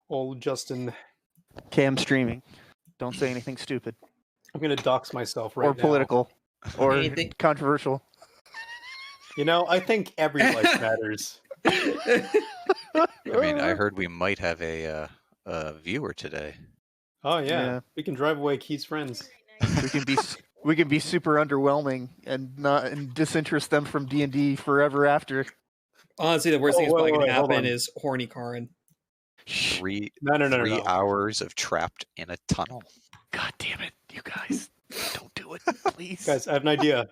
Old Justin. Okay, I'm streaming. Don't say anything stupid I'm gonna dox myself right or now. political or Anything- controversial. You know, I think every life matters. I mean, I heard we might have a viewer today. Oh yeah. Yeah. We can drive away Keith's friends. We can be super underwhelming and disinterest them from D&D forever after. Honestly, the worst thing that's probably going to hold happen on. is horny Karin. Three No. hours of trapped in a tunnel. God damn it, you guys. Don't do it, please. Guys, I have an idea.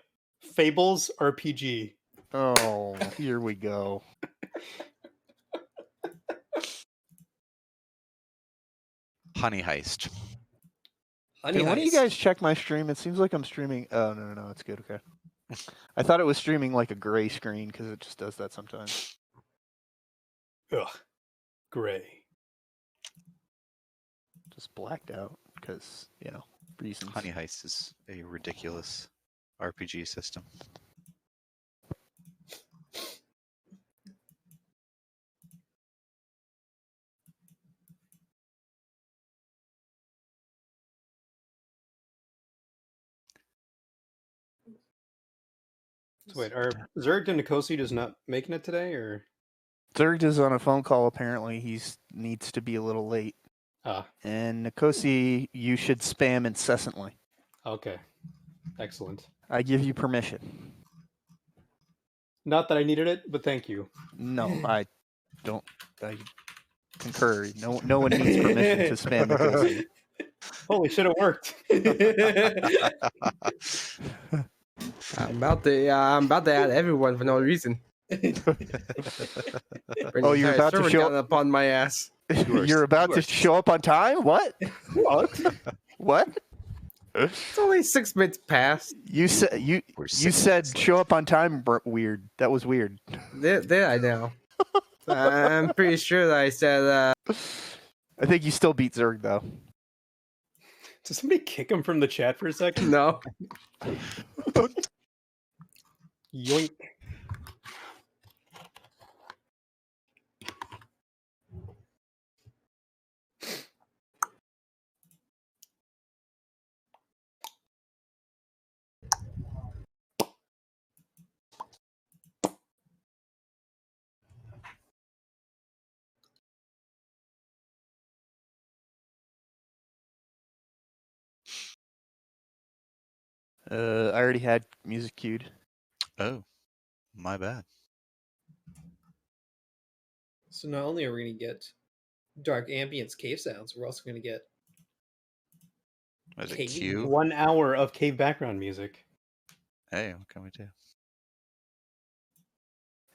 Fables RPG. Oh, here we go. Honey Heist. Honey Can one of you Heist. guys check my stream? It seems like I'm streaming. Oh, no, it's good. Okay. I thought it was streaming like a gray screen because it just does that sometimes. Ugh. Gray. Just blacked out because, reasons. Honey Heist is a ridiculous RPG system. So wait, are Zerg and Nikosi just not making it today, or? Zerg is on a phone call, apparently. He needs to be a little late. Ah, And Nikosi, you should spam incessantly. okay. Excellent. I give you permission. Not that I needed it, but thank you. No, I don't. I concur. No one needs permission to spam Nikosi. Holy shit, it worked. I'm about to add everyone for no reason. Oh, you're about to show up on my ass. You're about to show up on time? What? What? It's only 6 minutes past. You said you said show up on time. Weird. That was weird. Did I now? I'm pretty sure that I said. I think you still beat Zerg though. Did somebody kick him from the chat for a second? No. Yoink. I already had music queued. Oh, my bad. So not only are we going to get dark ambience cave sounds, we're also going to get Was it Cave. Q? 1 hour of cave background music. Hey, what can we do?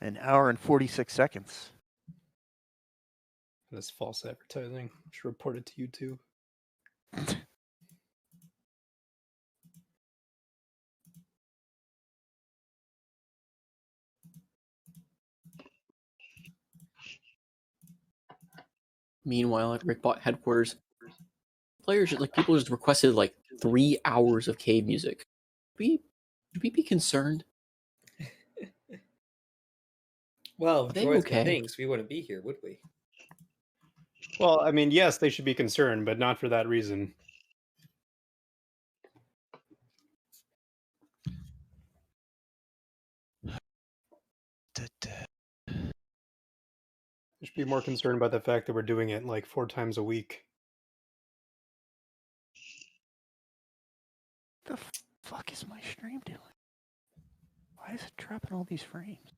An hour and 46 seconds. That's false advertising. Should report it to YouTube. Meanwhile, at Rickbot headquarters, people just requested 3 hours of cave music. Should we be concerned? Well, Are if they Joyce okay? thinks we wouldn't be here, would we? Well, I mean, yes, they should be concerned, but not for that reason. They should be more concerned about the fact that we're doing it 4 times a week. The fuck is my stream doing? Why is it dropping all these frames?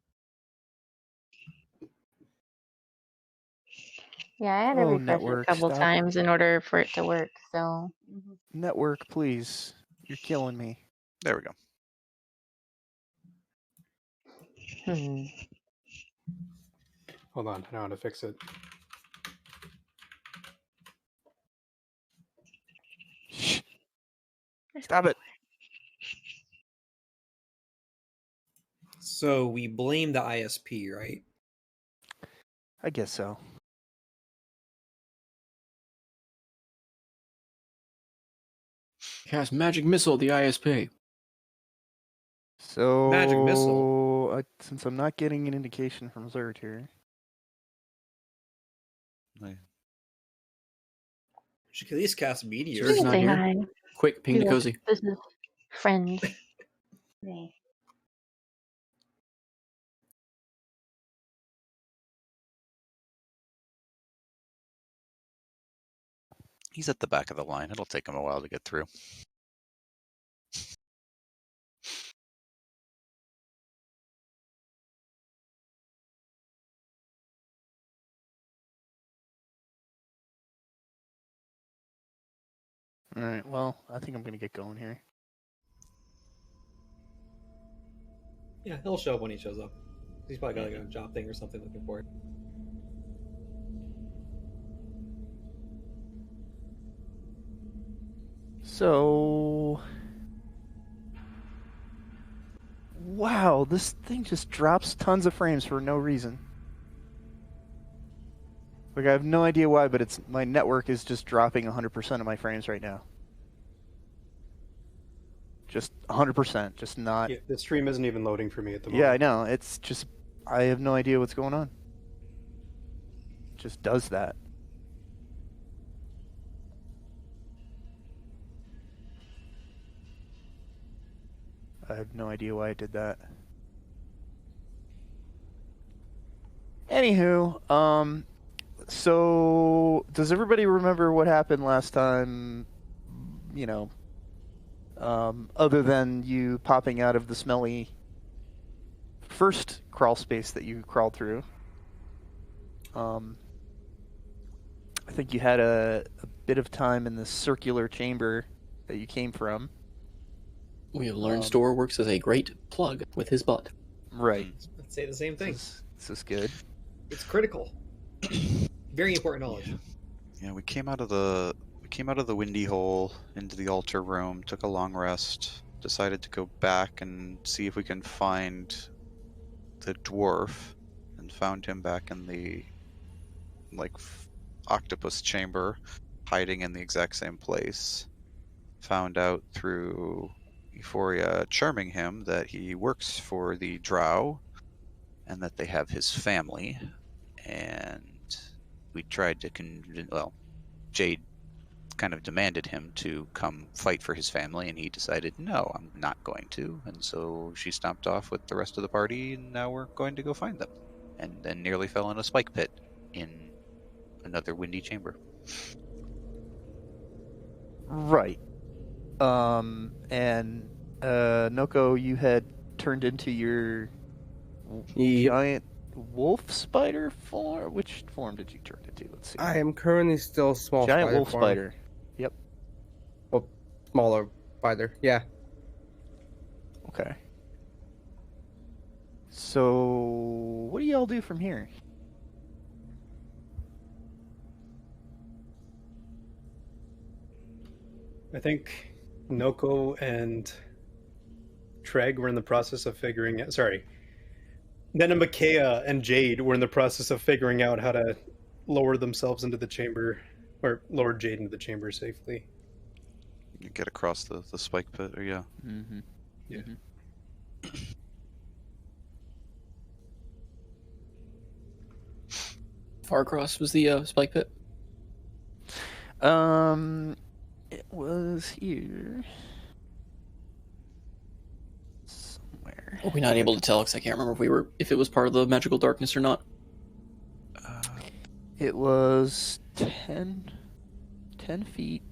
Yeah, I had to Oh, refresh it a network, couple stop. times in order for it to work. So Network, please. You're killing me. There we go. Hold on, I know how to fix it. Shh. Stop it. So we blame the ISP, right? I guess so. Cast magic missile at the ISP. So Magic missile. Since I'm not getting an indication from Zerd here. She could at least cast Meteor. Zerg's You not can say here. hi. Quick, ping the Yeah, cozy. This is friends. Hey. He's at the back of the line. It'll take him a while to get through. All right. Well, I think I'm gonna get going here. Yeah, he'll show up when he shows up. He's probably got like a job thing or something looking for it. So, wow, this thing just drops tons of frames for no reason. Like, I have no idea why, but it's my network is just dropping 100% of my frames right now. Just 100%, just not. Yeah, the stream isn't even loading for me at the moment. Yeah, I know. It's just I have no idea what's going on. Just does that. I have no idea why it did that. Anywho, so does everybody remember what happened last time? You know, other than you popping out of the smelly first crawl space that you crawled through. I think you had a bit of time in the circular chamber that you came from. We have learned Store works as a great plug with his butt. Right. Let's say the same thing. This is good. It's critical. Very important knowledge. Yeah, we came out of the windy hole into the altar room, took a long rest, decided to go back and see if we can find the dwarf, and found him back in the octopus chamber, hiding in the exact same place. Found out through Euphoria charming him that he works for the Drow and that they have his family, and we tried to Jade kind of demanded him to come fight for his family, and he decided, no, I'm not going to, and so she stomped off with the rest of the party, and now we're going to go find them, and then nearly fell in a spike pit in another windy chamber. Right. And Noko, you had turned into your giant wolf spider form. Which form did you turn into? Let's see. I am currently still small. Giant spider wolf form. spider. Yep. Well, smaller spider. Yeah. Okay. So, what do y'all do from here? I think Noko and Treg were in the process of figuring out. Sorry. Nenamakea and Jade were in the process of figuring out how to lower themselves into the chamber, or lower Jade into the chamber safely. You get across the spike pit, or yeah. Mm-hmm. Yeah. Mm-hmm. Far across was the spike pit. It was here somewhere. Are we not able to tell? Because I can't remember if it was part of the magical darkness or not. It was 10 feet.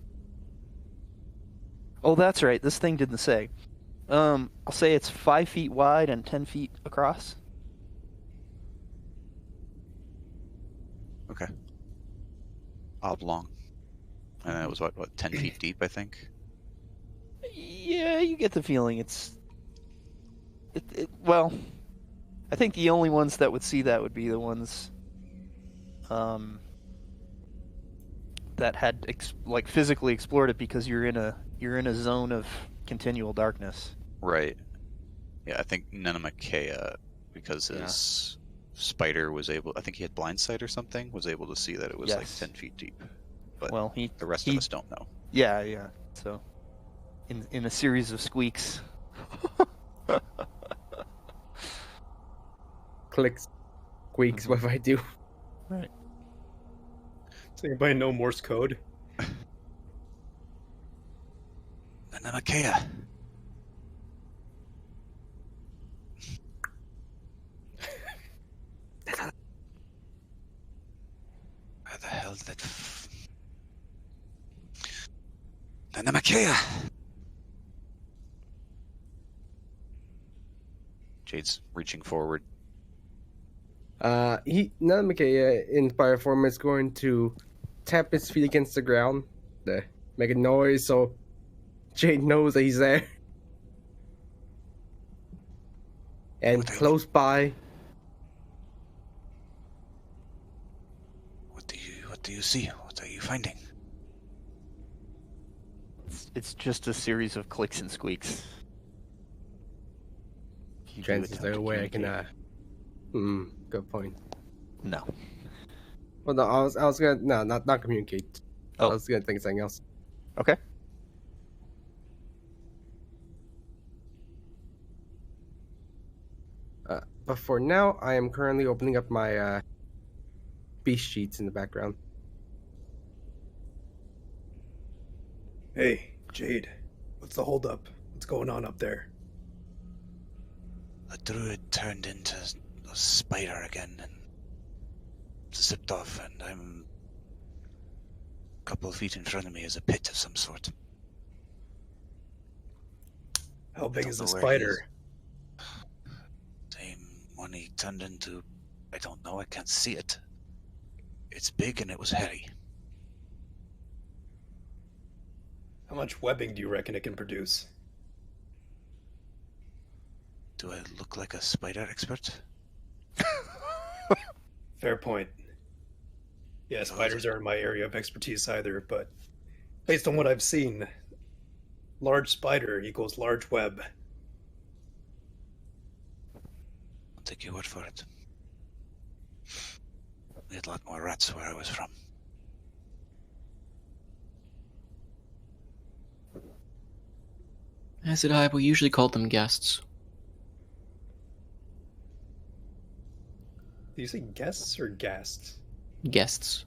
Oh, that's right. This thing didn't say. I'll say it's 5 feet wide and 10 feet across. Okay. Oblong. And it was what 10 feet deep, I think. Yeah, you get the feeling it's. Well, I think the only ones that would see that would be the ones that had physically explored it, because you're in a zone of continual darkness. Right. Yeah, I think Nenamakea, because his spider was able, I think he had blind sight or something, was able to see that it was like Yes. 10 feet deep. But Well, the rest of us don't know. Yeah. So, in a series of squeaks. Clicks, squeaks. What if I do? Right. So anybody know Morse code? Namakea. Where the hell did that... Namakea! Jade's reaching forward. Namakea in fire form is going to tap his feet against the ground, make a noise so Jade knows that he's there. And close by, What do you see? What are you finding? It's just a series of clicks and squeaks. You do chances attempt are to away I can. communicate. Good point. No. Well, no, I was gonna not communicate. Oh. I was gonna think of something else. Okay. But for now, I am currently opening up my beast sheets in the background. Hey, Jade, what's the holdup? What's going on up there? The druid turned into a spider again and zipped off, and I'm a couple of feet in front of me is a pit of some sort. How big Don't is the know where he spider? Same one he turned into. I don't know. I can't see it. It's big and it was hairy. How much webbing do you reckon it can produce? Do I look like a spider expert? Fair point. Yeah, spiders aren't my area of expertise either, but based on what I've seen, large spider equals large web. I'll take your word for it. We had a lot more rats where I was from. As did I. We usually called them guests. Do you say guests or ghasts? Guests.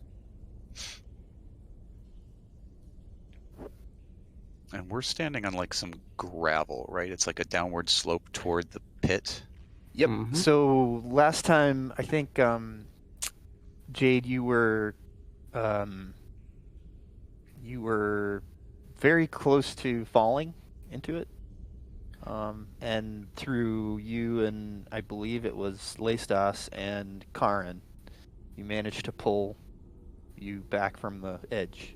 And we're standing on like some gravel, right? It's like a downward slope toward the pit. Yep. Mhm. So last time, I think, Jade, you were very close to falling into it. And through you and I believe it was Lestas and Karin, you managed to pull you back from the edge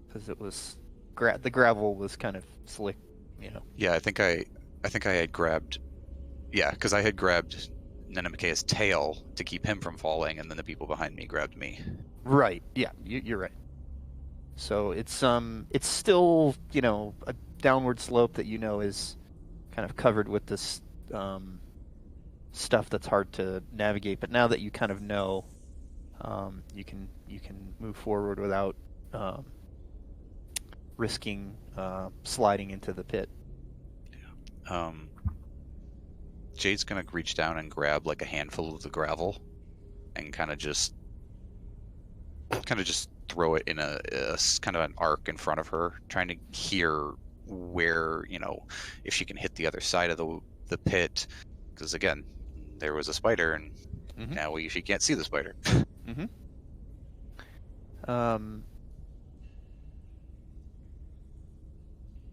because it was the gravel was kind of slick, you know. Yeah, I think I had grabbed. Yeah, because I had grabbed Nanamakea's tail to keep him from falling, and then the people behind me grabbed me. Right. Yeah, you're right. So it's still, you know, a downward slope that you know is kind of covered with this stuff that's hard to navigate. But now that you kind of know, you can move forward without risking sliding into the pit. Jade's gonna reach down and grab like a handful of the gravel, and kind of just throw it in a kind of an arc in front of her, trying to hear where, you know, if she can hit the other side of the pit, because again, there was a spider, and now she can't see the spider.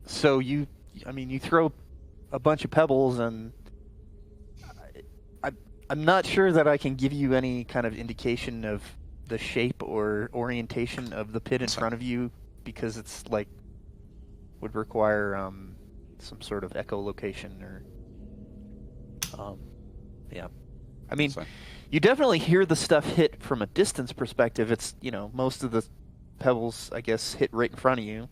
So you throw a bunch of pebbles, and I'm not sure that I can give you any kind of indication of the shape or orientation of the pit in front of you, because it's like would require some sort of echolocation or yeah. I mean, you definitely hear the stuff hit from a distance perspective. It's, you know, most of the pebbles, I guess, hit right in front of you.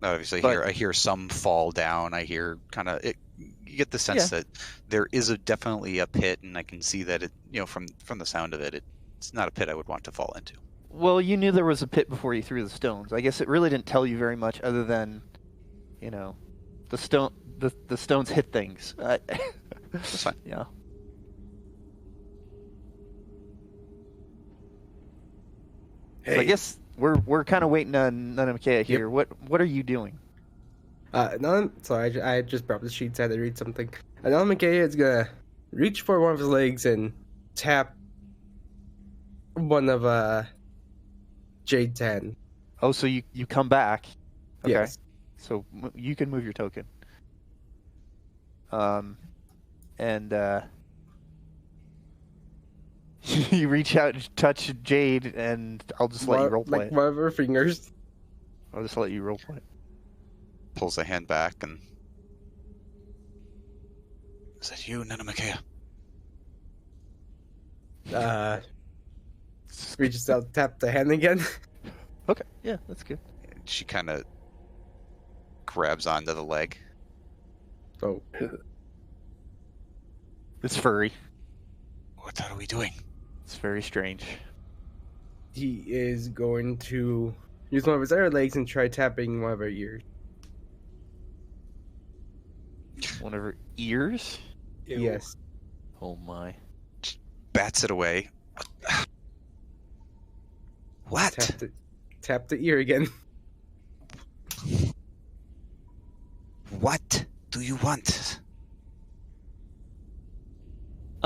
Obviously, But- I hear some fall down. I hear kind of it. You get the sense that there is definitely a pit, and I can see that it, you know, from the sound of it, it's not a pit I would want to fall into. Well, you knew there was a pit before you threw the stones. I guess it really didn't tell you very much, other than, you know, the stones hit things. That's fine. Yeah. Hey, So I guess We're kind of waiting on Nanamikea here. What are you doing? Sorry, I just brought the sheets. I had to read something. Nanamikea is gonna reach for one of his legs and tap one of Jade's hand. Oh, so you come back. Okay. Yes. So you can move your token. And you reach out and touch Jade, and I'll just let you roleplay Like it. one of her fingers. I'll just let you roleplay it. Pulls a hand back and. Is that you, Nanamikea? Reaches out, tap the hand again. Okay, yeah, that's good. She kind of grabs onto the leg. Oh, It's furry. What are we doing? It's very strange. he is going to use one of his other legs and try tapping one of her ears. One of her ears? Ew. Yes. Oh my. Bats it away. What? Tap the ear again. What do you want?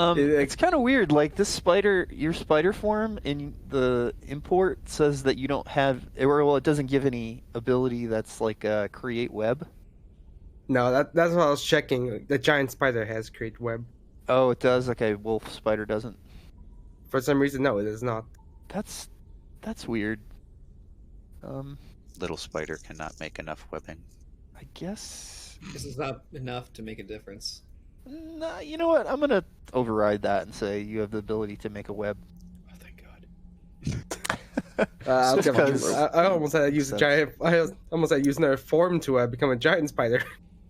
It's kind of weird. Like this spider, your spider form in the import says that you don't have, or well, it doesn't give any ability that's like create web. No, that's what I was checking. The giant spider has create web. Oh, it does. Okay, wolf spider doesn't. For some reason, no, it is not. That's weird. Little spider cannot make enough webbing. I guess. This is not enough to make a difference. Nah, you know what? I'm gonna override that and say you have the ability to make a web. Oh, thank God. Just 'cause- I almost had to use a giant. I almost had to use another form to become a giant spider.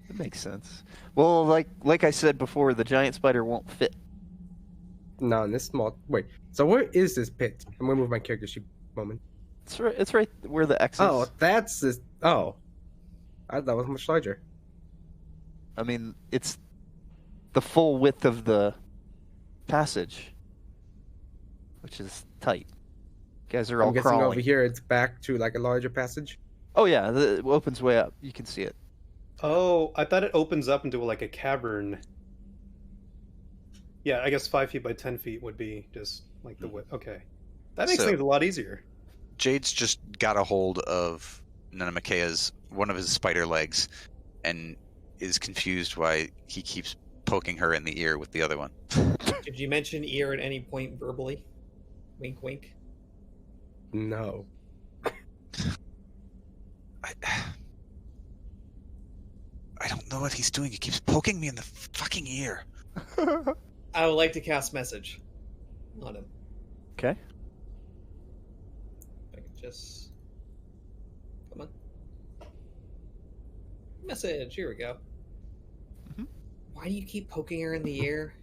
That makes sense. Well, like I said before, the giant spider won't fit. No, in this small. Wait. So where is this pit? I'm gonna move my character sheet a moment. It's right where the X is. Oh, that's this. Oh, I thought that was much larger. I mean, it's the full width of the passage, which is tight. You guys are all I'm guessing crawling. over here it's back to like a larger passage. Oh yeah, it opens way up. You can see it. Oh, I thought it opens up into like a cavern. Yeah, I guess 5 feet by 10 feet would be just like the width. Okay, that makes So- things a lot easier. Jade's just got a hold of Nanamikea's one of his spider legs, and is confused why he keeps poking her in the ear with the other one. Did you mention ear at any point verbally? Wink, wink. No. I don't know what he's doing. He keeps poking me in the fucking ear. I would like to cast message on him. Okay. If I could just come on. Message. Here we go. Mhm. Why do you keep poking her in the ear?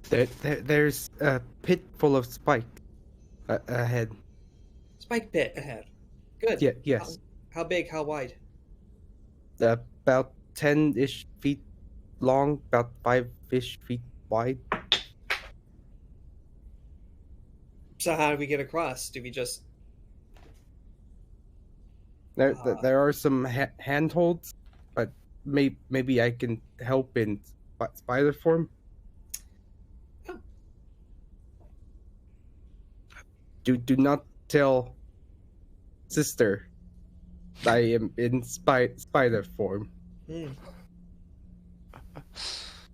There's a pit full of spike ahead. Spike pit ahead. Good. Yeah. Yes. How big? How wide? About 10-ish feet long, about 5-ish feet wide. So how do we get across? Do we just? There are some handholds, but maybe I can help in spider form. Oh. Do not tell sister I am in spider form. Hmm.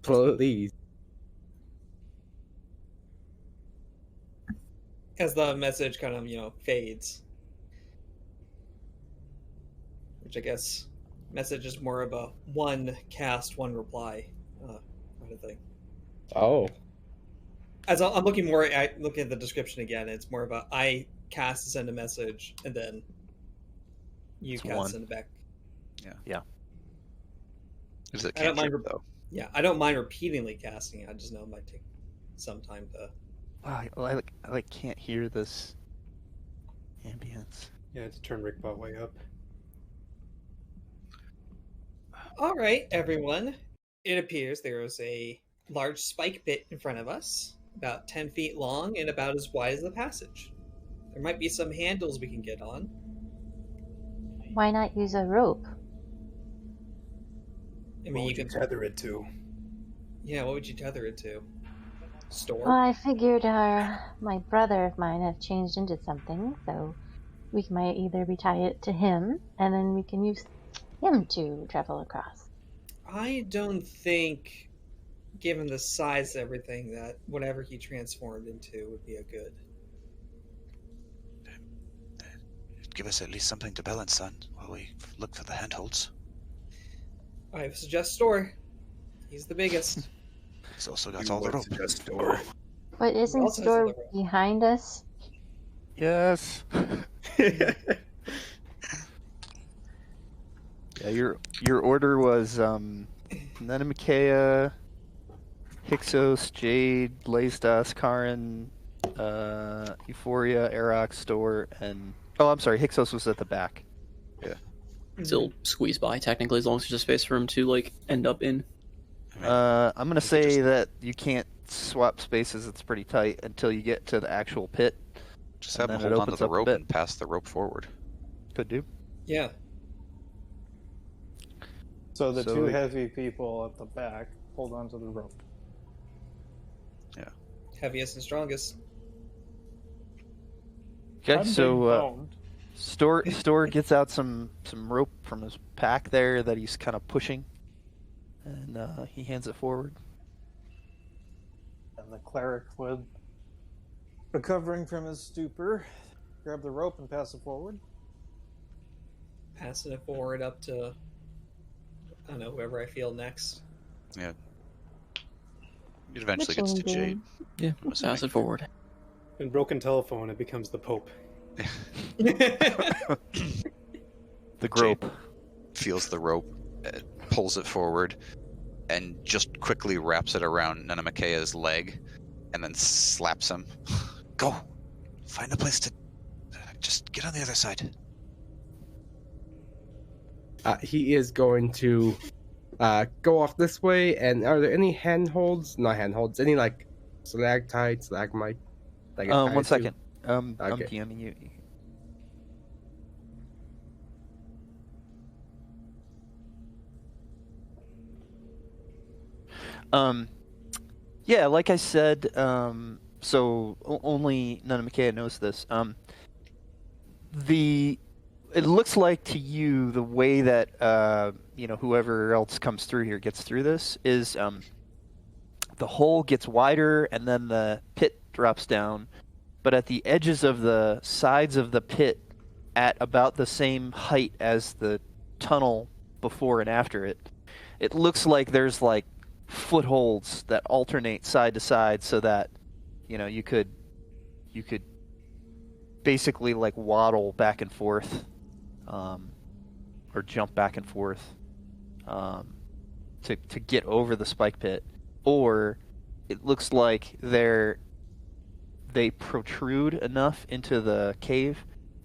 Please. As the message kind of fades, which I guess message is more of a one cast, one reply kind of thing. Oh. As I'm looking more, looking at the description again, it's more of a I cast to send a message, and then you It's cast one. send it back. Is it I don't mind cantrip, though? Yeah, I don't mind repeatedly casting it. I just know it might take some time to. Wow, I can't hear this ambience. Yeah, to turn Rickbot way up. All right, everyone. It appears there is a large spike pit in front of us, about 10 feet long and about as wide as the passage. There might be some handles we can get on. Why not use a rope? I What mean, you would you could. tether it to? Yeah, what would you tether it to? Store? Well, I figured my brother of mine have changed into something, so we might either retie it to him, and then we can use him to travel across. I don't think, given the size of everything, that whatever he transformed into would be a good. Give us at least something to balance on while we look for the handholds. I suggest store. He's the biggest. He's also got You all the would rope. suggest door. But isn't also has store another rope. behind us? Yes. Yeah, your order was Nenamakea, Hyksos, Jade, Laystas, Karin, Euphoria, Arox, Store, and I'm sorry, Hyksos was at the back. Still squeeze by technically, as long as there's a space for him to like end up in. I mean, I'm gonna say that you can't swap spaces. It's pretty tight until you get to the actual pit. just and have him then it hold onto opens the up a rope bit. and pass the rope forward. Could do. Yeah. So the So two we- heavy people at the back hold onto the rope. Heaviest and strongest. Okay, I'm so being boned. Store gets out some rope from his pack there that he's kind of pushing, and he hands it forward. And the cleric would, recovering from his stupor, grab the rope and pass it forward. Passing it forward up to, I don't know, whoever I feel next. It eventually gets to Witching Jade. Yeah, pass it forward. In broken telephone, it becomes the Pope. The grope. Feels the rope, pulls it forward, and just quickly wraps it around Nenamakea's leg, and then slaps him. Go! Find a place to... just get on the other side. He is going to go off this way. And are there any handholds? Not handholds. Any like stalactite, stalagmite? Like One second. I'm Okay. DMing you. Yeah, like I said, so only Nenamakea knows this. It looks like to you the way that whoever else comes through here gets through this is the hole gets wider and then the pit drops down, but at the edges of the sides of the pit, at about the same height as the tunnel before and after it, it looks like there's like footholds that alternate side to side, so that you could basically like waddle back and forth, or jump back and forth, to get over the spike pit, or it looks like they protrude enough into the cave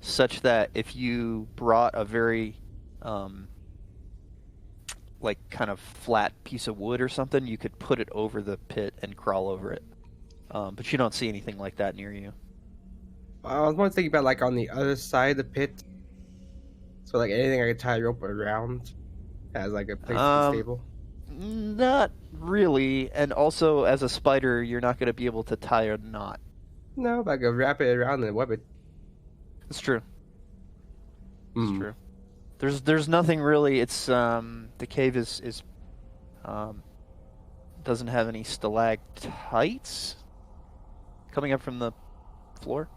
such that if you brought a very like kind of flat piece of wood or something, you could put it over the pit and crawl over it. But you don't see anything like that near you. I was more thinking about like on the other side of the pit. So like anything I could tie a rope around as like a place to be stable. Not really, and also as a spider, you're not going to be able to tie a knot. No, but I could wrap it around and web it. It's true. It's Hmm. true. There's nothing really. It's the cave is doesn't have any stalactites coming up from the floor.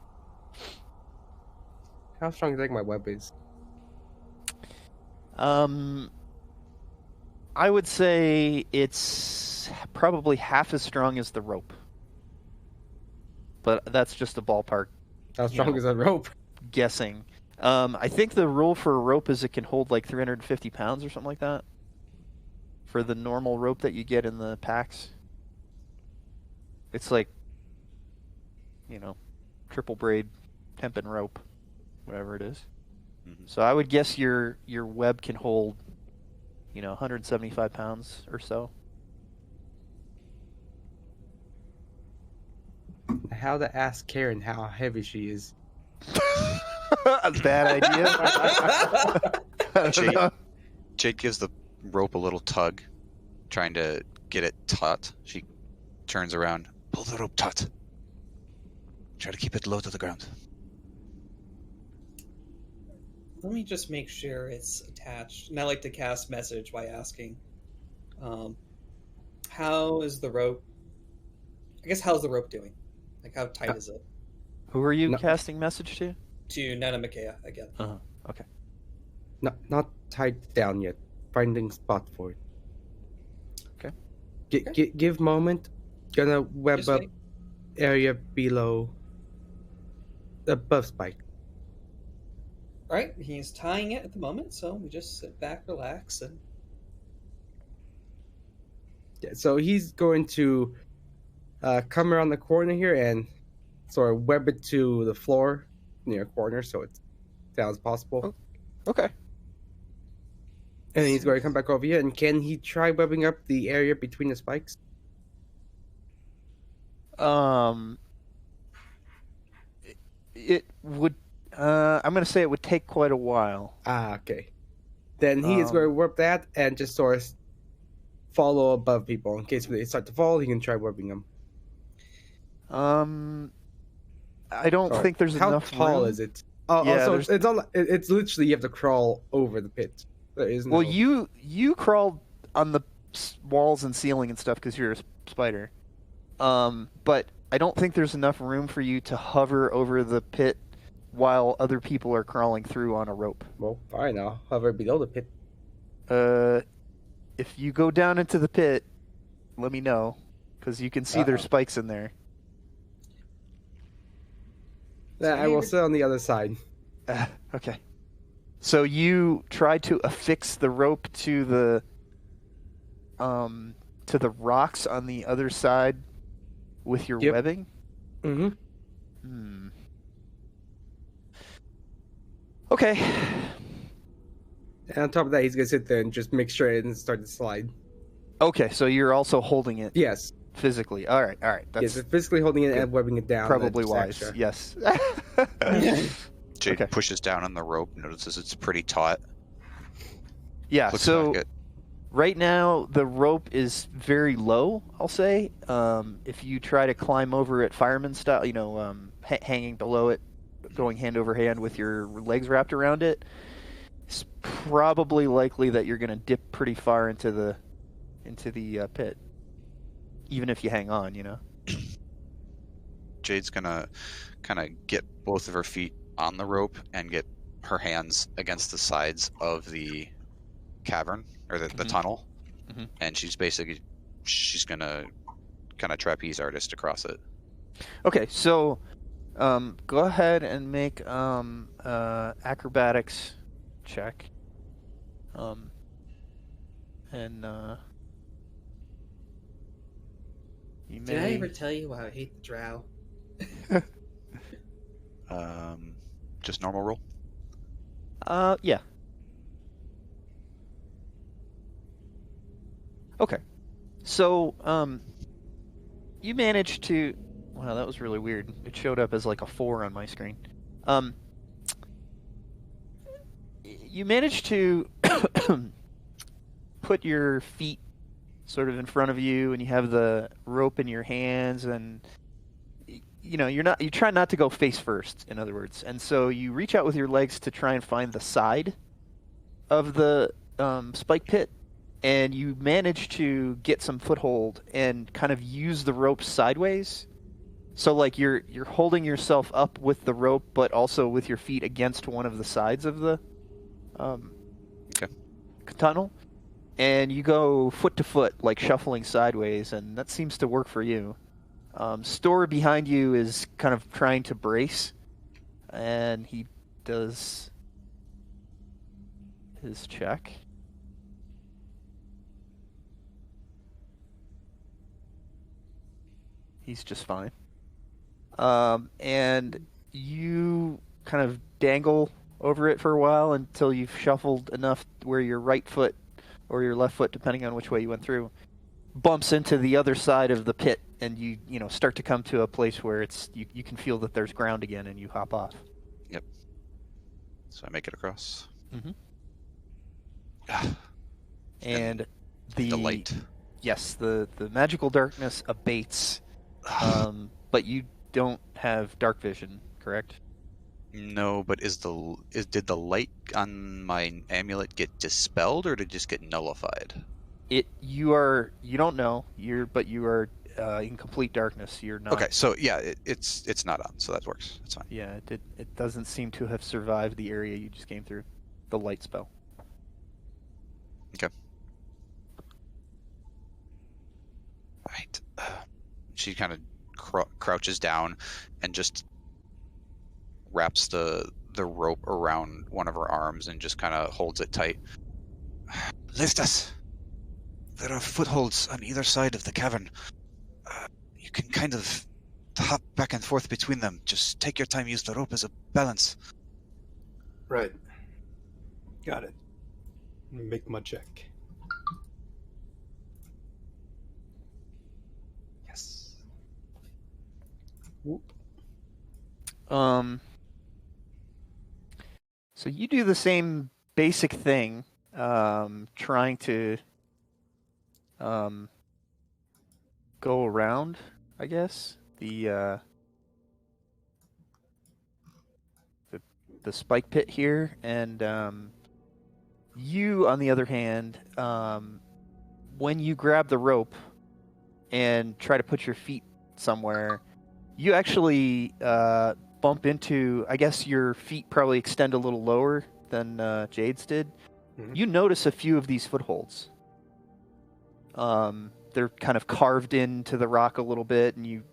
How strong do you think my web is? I would say it's probably half as strong as the rope, but that's just a ballpark How strong know. is that rope? guessing. I think the rule for a rope is it can hold like 350 pounds or something like that. For the normal rope that you get in the packs, it's like, triple braid hempen rope, whatever it is. Mhm. So I would guess your web can hold, 175 pounds or so. How to ask Karen how heavy she is. A bad idea. I don't Jade, know. Jade gives the rope a little tug, trying to get it taut. She turns around. Pull the rope taut. Try to keep it low to the ground. Let me just make sure it's attached. And I like to cast message by asking, how is the rope? I guess how's the rope doing? Like how tight is it? Who are you No. casting message to? To Nana Makea again. Okay. Not tied down yet. Finding spot for it. Okay. Give moment. Gonna web Just up wait. area below. Above Spike. All right, he's tying it at the moment, so we just sit back, relax, and Yeah, so he's going to come around the corner here and sort of web it to the floor near a corner so it's down as possible. Okay. And he's going to come back over here. And can he try webbing up the area between the spikes? It would. I'm gonna say it would take quite a while. Ah, okay. Then he is going to web that and just sort of follow above people in case they start to fall. He can try webbing them. I don't Sorry. think there's How enough tall room. is it? Oh, Yeah, so there's- it's not. It's literally you have to crawl over the pit. There is no. Well, you crawled on the walls and ceiling and stuff because you're a spider. But I don't think there's enough room for you to hover over the pit while other people are crawling through on a rope. Well, fine. I'll hover below the pit. If you go down into the pit, let me know because you can see there's spikes in there. Yeah, I will sit on the other side. Okay. So you try to affix the rope to the rocks on the other side with your Yep. webbing? Mm-hmm. Hmm. Okay. And on top of that, he's gonna sit there and just make sure it doesn't start to slide. Okay, so you're also holding it Yes. physically. All right. That's Yes, physically holding it and webbing it down. probably that's wise. extra. Yes. Jade Okay. pushes down on the rope, notices it's pretty taut. Yeah, Looks so back at right now the rope is very low, I'll say. If you try to climb over it fireman style, hanging below it, going hand over hand with your legs wrapped around it, it's probably likely that you're going to dip pretty far into the pit, even if you hang on. Jade's gonna kind of get both of her feet on the rope and get her hands against the sides of the cavern or the Mhm. tunnel, Mhm. and she's gonna kind of trapeze artist across it. Okay, so go ahead and make acrobatics check. You did I may. ever tell you how I hate the drow? Just normal roll. Yeah. Okay. So, you managed to. Wow, that was really weird. It showed up as like a 4 on my screen. You managed to put your feet sort of in front of you, and you have the rope in your hands, and you try not to go face first, in other words. And so you reach out with your legs to try and find the side of the spike pit, and you manage to get some foothold and kind of use the rope sideways. So like you're holding yourself up with the rope, but also with your feet against one of the sides of the tunnel, and you go foot to foot, like shuffling sideways, and that seems to work for you. Store behind you is kind of trying to brace, and he does his check. He's just fine. And you kind of dangle over it for a while until you've shuffled enough where your right foot or your left foot, depending on which way you went through, bumps into the other side of the pit, and you start to come to a place where you can feel that there's ground again, and you hop off. So I make it across. Mhm. Ah, And the light. Yes, the magical darkness abates, but you don't have dark vision, correct? No, but did the light on my amulet get dispelled or did it just get nullified? You don't know. You are in complete darkness. You're not. Okay, so yeah, it's not on, so that works. That's fine. Yeah, it doesn't seem to have survived the area you just came through, the light spell. Okay. Right. She kind of crouches down and just wraps the rope around one of her arms and just kind of holds it tight. Lift us. There are footholds on either side of the cavern. You can kind of hop back and forth between them. Just take your time. Use the rope as a balance. Right. Got it. Make my check. Yes. Whoop. So you do the same basic thing, trying to go around, I guess, the spike pit here, and you, on the other hand, when you grab the rope and try to put your feet somewhere, you actually bump into, I guess your feet probably extend a little lower than Jade's did. Mhm. You notice a few of these footholds. They're kind of carved into the rock a little bit, and you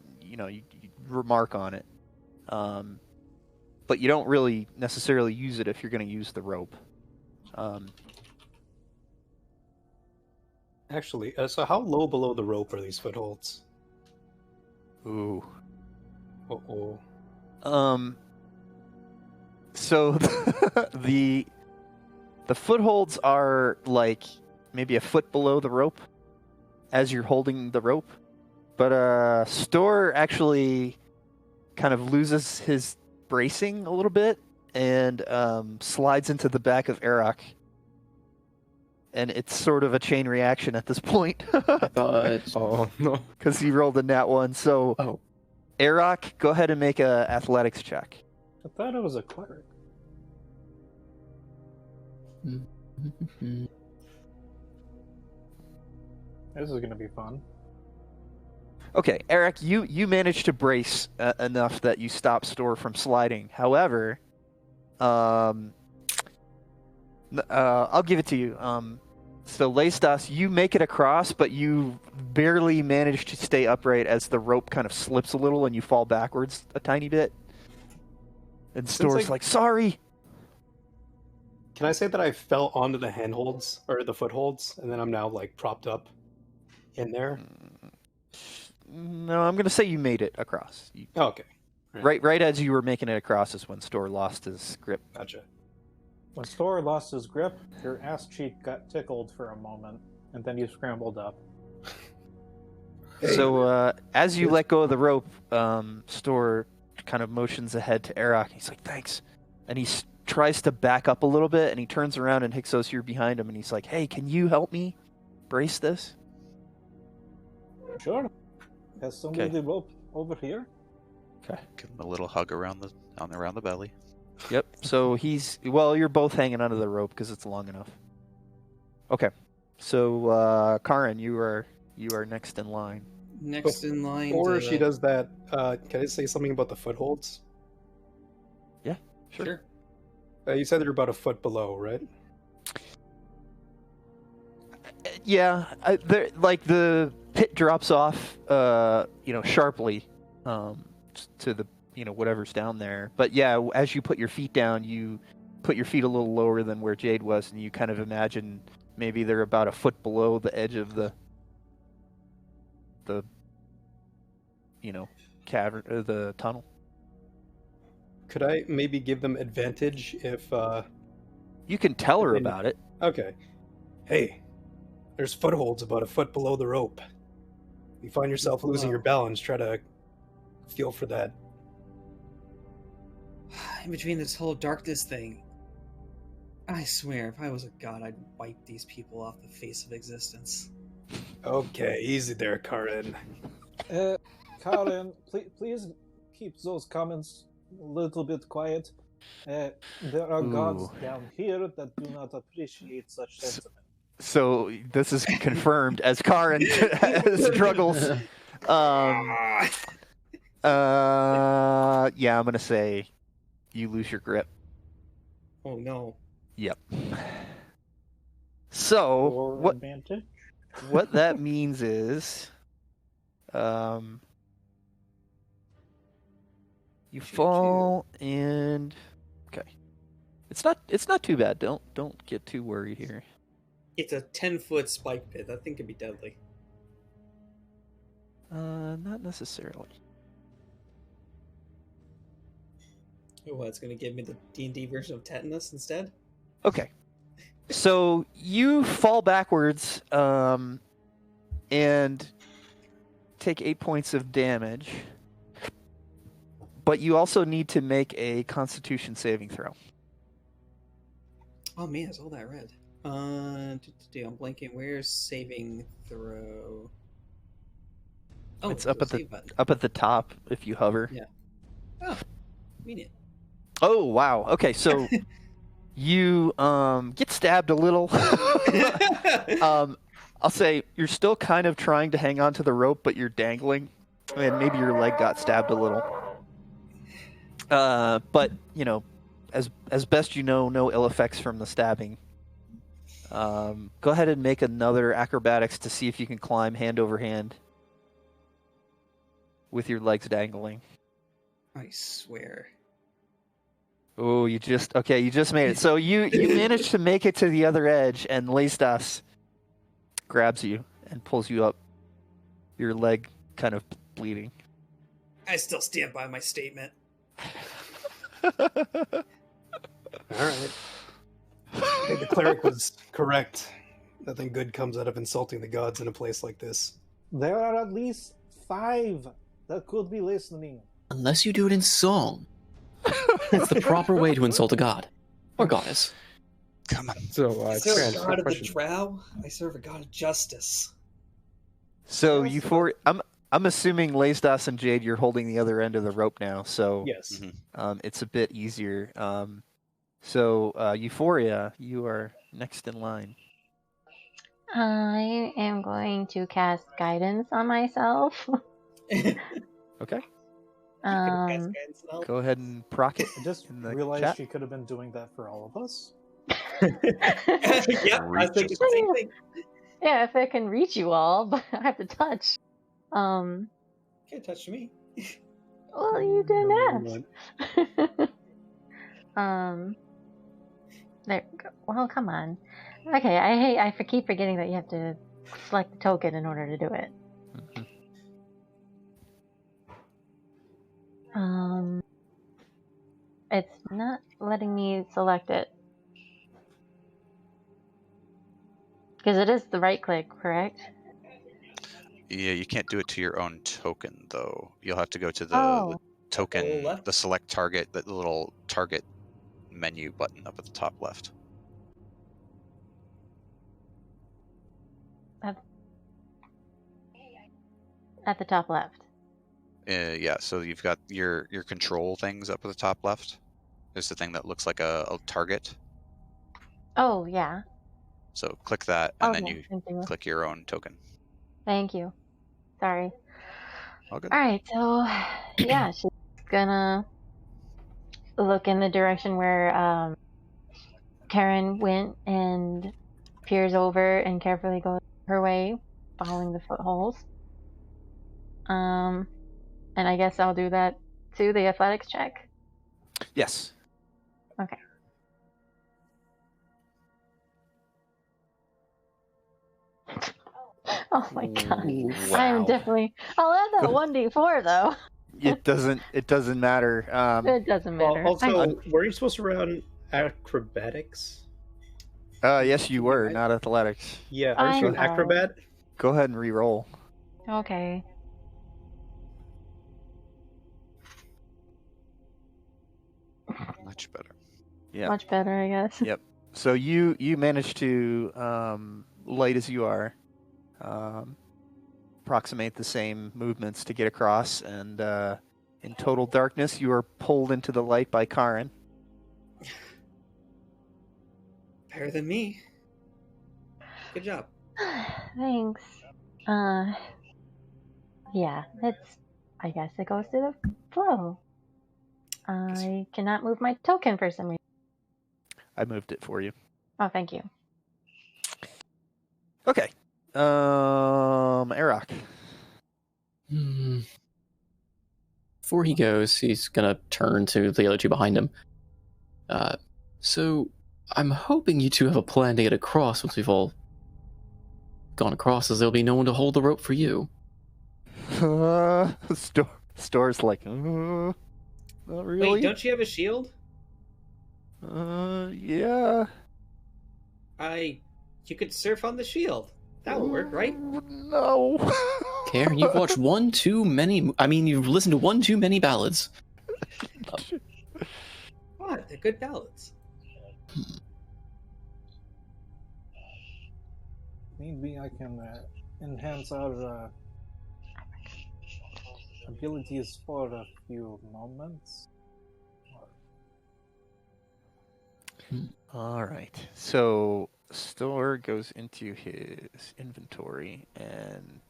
remark on it. But you don't really necessarily use it if you're going to use the rope. Actually, so how low below the rope are these footholds? Ooh. Uh-oh. So the footholds are like maybe a foot below the rope as you're holding the rope. But Storr actually kind of loses his bracing a little bit and slides into the back of Arak. And it's sort of a chain reaction at this point. But Oh no. Because he rolled a nat 1. So, oh, Arak, go ahead and make a athletics check. I thought it was a cleric. This is gonna be fun. Okay, Eric, you managed to brace enough that you stop Storr from sliding. However, I'll give it to you. So, Leistas, you make it across, but you barely manage to stay upright as the rope kind of slips a little and you fall backwards a tiny bit. And Storr's like, sorry! Can I say that I fell onto the handholds, or the footholds, and then I'm now, like, propped up in there? No, I'm going to say you made it across. Oh, okay. Right as you were making it across is when Storr lost his grip. Gotcha. When Storr lost his grip, your ass cheek got tickled for a moment, and then you scrambled up. So as you let go of the rope, Storr kind of motions ahead to Arak. He's like, thanks. And he tries to back up a little bit, and he turns around, and Hyksos, you're behind him, and he's like, hey, can you help me brace this? Sure. Has somebody Okay. the rope over here? Okay. Give him a little hug around the belly. Yep. So you're both hanging onto the rope because it's long enough. Okay. So, Karin, you are next in line. Next in line. Or to she does that, can I say something about the footholds? Sure. You said they're about a foot below, right? Yeah, the pit drops off, sharply, to the, whatever's down there. But yeah, as you put your feet down, you put your feet a little lower than where Jade was, and you kind of imagine maybe they're about a foot below the edge of the cavern, the tunnel. Could I maybe give them advantage if, You can tell her Then- about it. okay. Hey, there's footholds about a foot below the rope. If you find yourself losing your balance, try to feel for that. in between this whole darkness thing, I swear, if I was a god, I'd wipe these people off the face of existence. Okay, easy there, Karin. Karen, please keep those comments a little bit quiet. There are gods down here that do not appreciate such sentiment. So this is confirmed as Karin struggles. Yeah, I'm gonna say you lose your grip. Oh no. Yep. So Or what advantage? what that means is, you fall and okay. It's not too bad. Don't get too worried here. It's a 10-foot spike pit. That thing could be deadly. Not necessarily. Oh, it's going to give me the D&D version of tetanus instead? Okay. So you fall backwards, and take 8 points of damage. But you also need to make a Constitution saving throw. Oh man, it's all that red. I'm blanking. Where's saving throw? Oh, It's there's up a at the save button. up at the top if you hover. Yeah. Oh, convenient. Oh wow. Okay, so you get stabbed a little. I'll say you're still kind of trying to hang on to the rope, but you're dangling, and maybe your leg got stabbed a little. But you know, as best you know, no ill effects from the stabbing. Go ahead and make another acrobatics to see if you can climb hand over hand with your legs dangling. I swear. Oh, you just made it. So you managed to make it to the other edge, and Leistas grabs you and pulls you up, your leg kind of bleeding. I still stand by my statement. All right. Okay, the cleric was correct. Nothing good comes out of insulting the gods in a place like this. There are at least 5 that could be listening. Unless you do it in song. That's the proper way to insult a god. Or goddess. Come on. So, I serve a Trent, god of the question. drow. I serve a god of justice. So Yes, I'm assuming Leistas and Jade, you're holding the other end of the rope now. So Yes. it's a bit easier. So Euphoria, you are next in line. I am going to cast guidance on myself. Okay. Um, Go ahead and proc it. I just in the realized chat. she could have been doing that for all of us. Yeah, I was thinking the same thing. yeah, if it can reach you all, but I have to touch. Can't touch me. Well, you didn't ask. There. Well, come on. Okay, I keep forgetting that you have to select the token in order to do it. It's not letting me select it. Because it is the right click, correct? Yeah, you can't do it to your own token though. You'll have to go to the Oh. token, left? the select target, the little target menu button up at the top left. At the top left. Yeah, so you've got your control things up at the top left. There's the thing that looks like a target. Oh, yeah. So click that, and then Okay, you thank you. click your own token. Thank you. Sorry. All good. Alright, so, yeah, she's gonna look in the direction where Karen went and peers over and carefully goes her way, following the footholes. And I guess I'll do that too, the athletics check. Yes. Okay. Oh my god. I am definitely. I'll add that 1d4 though. It doesn't matter. It doesn't matter. Also, were you supposed to run acrobatics? Yes, you were, not athletics. Yeah, I are you an know. acrobat? Go ahead and re-roll. Okay. Much better. Yeah. Much better, I guess. Yep. So you manage to, light as you are, approximate the same movements to get across, and in total darkness, you are pulled into the light by Karen. Better than me. Good job. Thanks. Yeah, I guess it goes to the flow. I cannot move my token for some reason. I moved it for you. Oh, thank you. Okay. Arak. Before he goes, he's gonna turn to the other two behind him. So I'm hoping you two have a plan to get across once we've all gone across, as there'll be no one to hold the rope for you. Store's like, not really. Wait, don't you have a shield? Yeah. You could surf on the shield. That would work, right? No. Karen, you've watched you've listened to one too many ballads. What? They're good ballads. Maybe I can enhance our abilities for a few moments. All right. So Store goes into his inventory and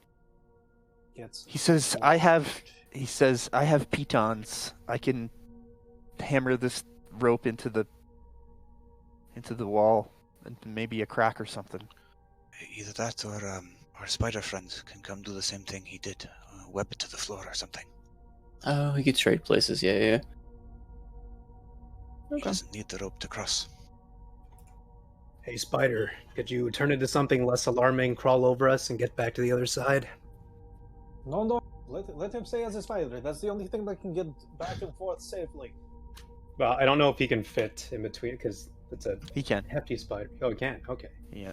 he says, I have pitons. I can hammer this rope into the wall and maybe a crack or something. Either that or our spider friend can come do the same thing he did. Web it to the floor or something. Oh, he could trade places, yeah. He doesn't need the rope to cross. Hey, Spider, could you turn into something less alarming, crawl over us, and get back to the other side? No. Let him stay as a spider. That's the only thing that can get back and forth safely. Well, I don't know if he can fit in between, because it's a He can. hefty spider. Oh, he can? Okay. Yeah.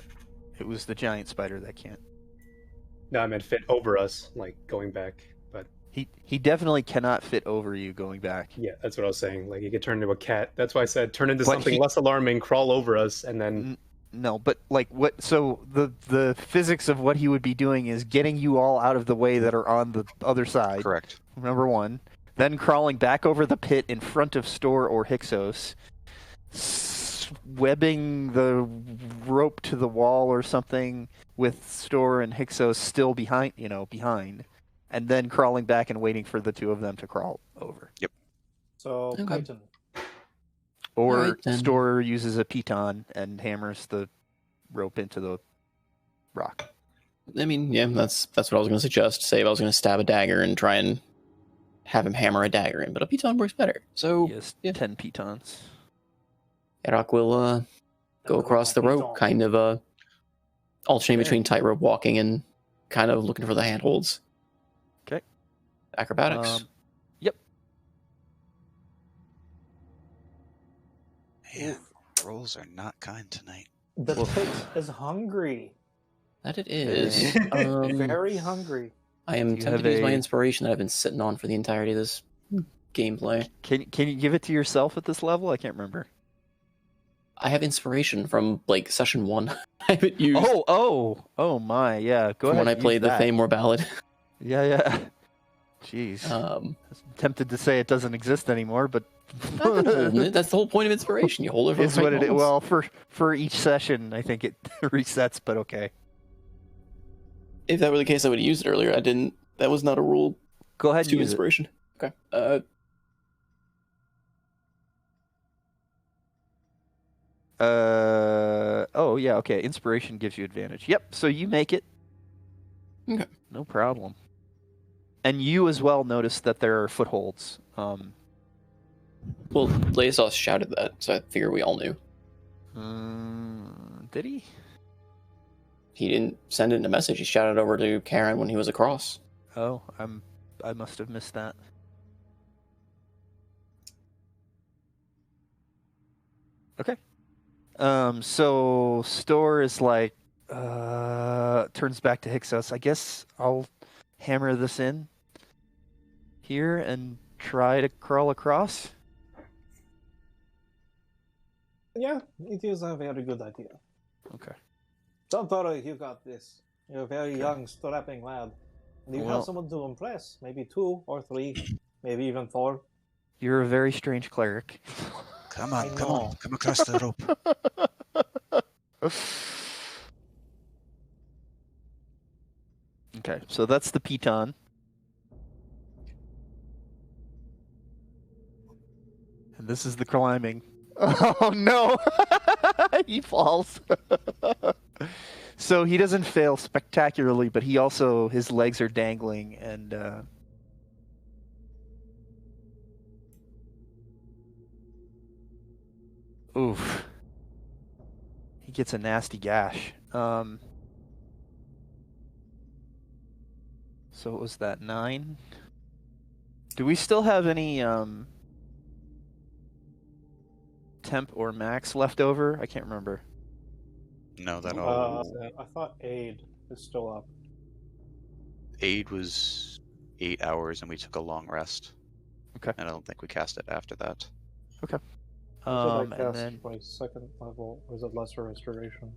It was the giant spider that can't. No, I meant fit over us, like going back. But He definitely cannot fit over you going back. yeah, that's what I was saying. Like he could turn into a cat. That's why I said turn into But something less alarming, crawl over us, and then No, but like what? So the physics of what he would be doing is getting you all out of the way that are on the other side. Correct. Number one, then crawling back over the pit in front of Store or Hyksos, webbing the rope to the wall or something with Store and Hyksos still behind, and then crawling back and waiting for the two of them to crawl over. Yep. So, Okay. Python. Or Alright, then. Store uses a piton and hammers the rope into the rock. I mean, yeah, that's what I was going to suggest. Say if I was going to stab a dagger and try and have him hammer a dagger in, but a piton works better. So He has yeah. 10 pitons. Erak will go across the rope, kind of alternating between tightrope walking and kind of looking for the handholds. Okay. Acrobatics. Yep. Yeah, rolls are not kind tonight. The pit is hungry. That it is. Very hungry. I am you tempted have to use my a- inspiration that I've been sitting on for the entirety of this gameplay. Can you give it to yourself at this level? I can't remember. I have inspiration from like session 1. I haven't used Oh my, yeah. Go from ahead. when I use played the that. Thamor ballad. Yeah. Jeez. Um, I'm tempted to say it doesn't exist anymore, but I've been holding it. That's the whole point of inspiration. You hold it for is the what right it is. moments. Well, for each session, I think it resets, but okay. If that were the case, I would have used it earlier. I didn't. That was not a rule Go ahead and to use it. inspiration. Okay. Oh yeah, okay. Inspiration gives you advantage. Yep. So you make it. Okay. No problem. And you as well notice that there are footholds. Well, Laesos shouted that, so I figure we all knew. Did he? He didn't send it in a message. He shouted over to Karen when he was across. Oh, I must have missed that. Okay. So Store is like, turns back to Hyksos. I guess I'll hammer this in here and try to crawl across. Yeah, it is a very good idea. Okay. Don't worry, you got this. You're a very young, strapping lad. And you Well- have someone to impress. Maybe 2 or 3, maybe even 4. You're a very strange cleric. Come I on, come know. on, come across the rope. Okay, so that's the piton. And this is the climbing. Oh no! He falls. So he doesn't fail spectacularly, but he also, his legs are dangling and oof. He gets a nasty gash. So what was that, 9? Do we still have any temp or max left over? I can't remember. No, that all. I thought Aid is still up. Aid was 8 hours, and we took a long rest. Okay. And I don't think we cast it after that. What did I And cast then my second level? Or was it Lesser Restoration?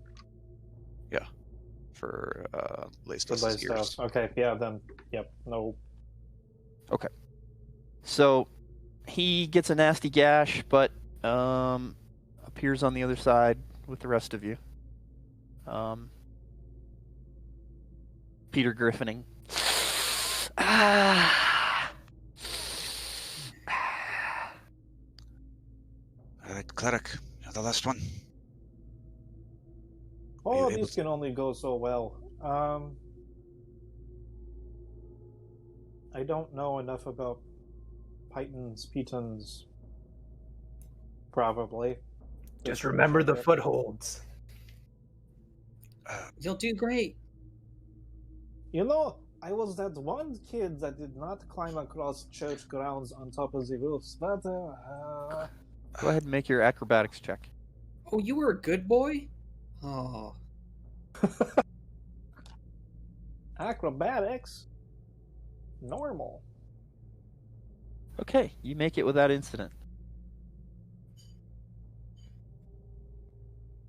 For Goodbye Laceda's ears. stuff. Okay, yeah, then, yep, no. so he gets a nasty gash, but appears on the other side with the rest of you. Peter Griffining. Alright, cleric, you're the last one. All of able these can only go so well. I don't know enough about pitons. Probably. Just remember the footholds. You'll do great. You know, I was that one kid that did not climb across church grounds on top of the roofs, but Go ahead and make your acrobatics check. Oh, you were a good boy? Oh. acrobatics, normal. Okay, you make it without incident.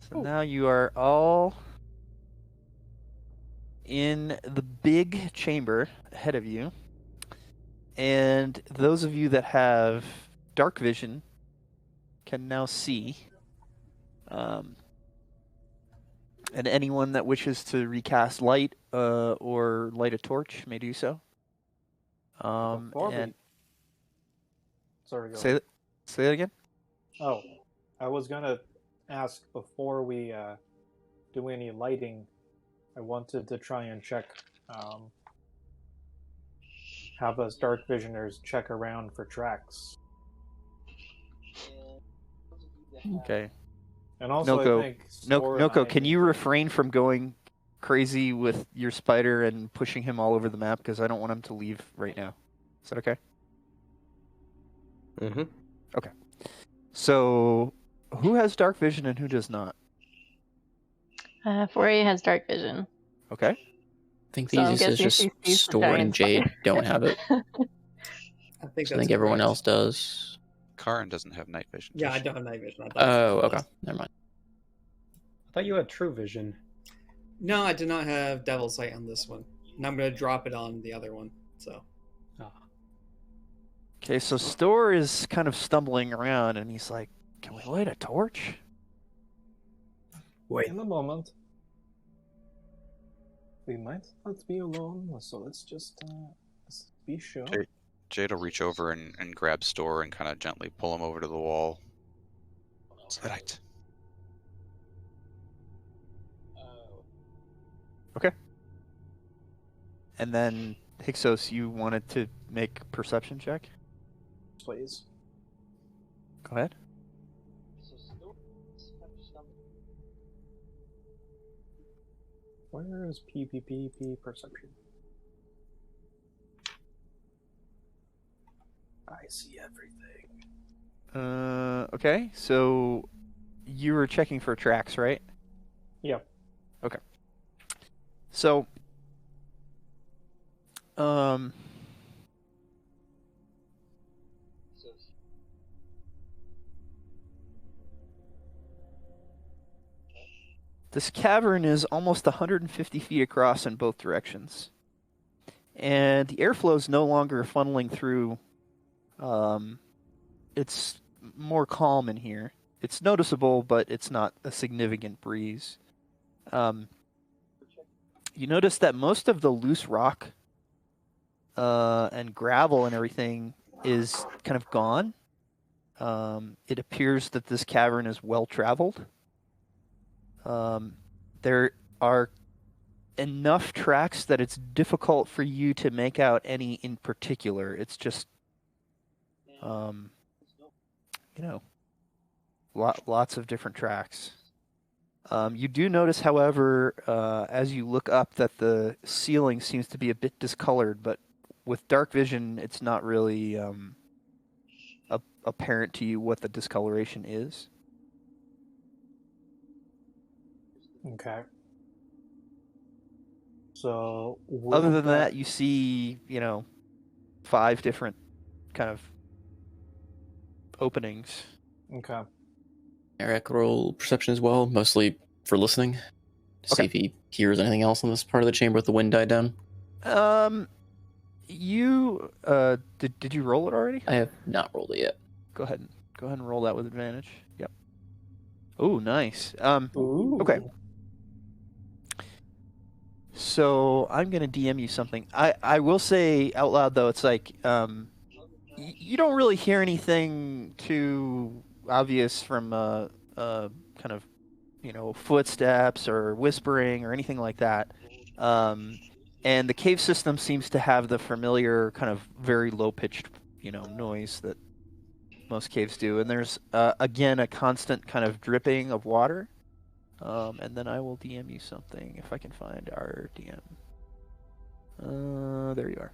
So now you are all in the big chamber ahead of you. And those of you that have dark vision can now see. And anyone that wishes to recast light or light a torch may do so. Before we- And Sorry, go say ahead. that again. Oh, I was gonna ask before we do any lighting. I wanted to try and check, have us dark visioners check around for tracks. Okay. And also, Noko, I think Store and Noko, I can need you to- refrain from going crazy with your spider and pushing him all over the map? Because I don't want him to leave right now. Is that okay? Mm-hmm. So, who has dark vision and who does not? Fourier has dark vision. Okay. I think So the I'm easiest is guessing just she sees the Store and giant Jade spider. don't have it. I think So I that's think everyone correct. else does. Karin doesn't have night vision. Yeah, does I she? don't have night vision. I thought Oh, it okay. was. Never mind. I thought you had true vision. No, I did not have Devil Sight on this one. And I'm going to drop it on the other one. So, Okay, so Store is kind of stumbling around and he's like, "Can we light a torch?" Wait, In a moment. We might not be alone, so let's just be sure. Jade, Jade will reach over and grab Store and kind of gently pull him over to the wall. Right. And then, Hyksos, you wanted to make a perception check? Please. Go ahead. Where is PPP perception? I see everything. Okay, so you were checking for tracks, right? Yep. Okay. So, This cavern is almost 150 feet across in both directions. And the airflow is no longer funneling through. It's more calm in here. It's noticeable, but it's not a significant breeze. You notice that most of the loose rock and gravel and everything is kind of gone. It appears that this cavern is well traveled. There are enough tracks that it's difficult for you to make out any in particular. It's just, lots of different tracks. You do notice, however, as you look up, that the ceiling seems to be a bit discolored, but with dark vision, it's not really apparent to you what the discoloration is. Okay. So Other than that, you see, 5 different kind of openings. Okay. Eric, roll perception as well, mostly for listening. To see if he hears anything else in this part of the chamber with the wind died down. You did you roll it already? I have not rolled it yet. Go ahead and roll that with advantage. Yep. Oh, nice. Ooh. Okay. So I'm gonna DM you something. I will say out loud though, it's like you don't really hear anything too obvious from kind of footsteps or whispering or anything like that. And the cave system seems to have the familiar kind of very low pitched noise that most caves do. And there's again a constant kind of dripping of water. And then I will DM you something if I can find our DM. There you are.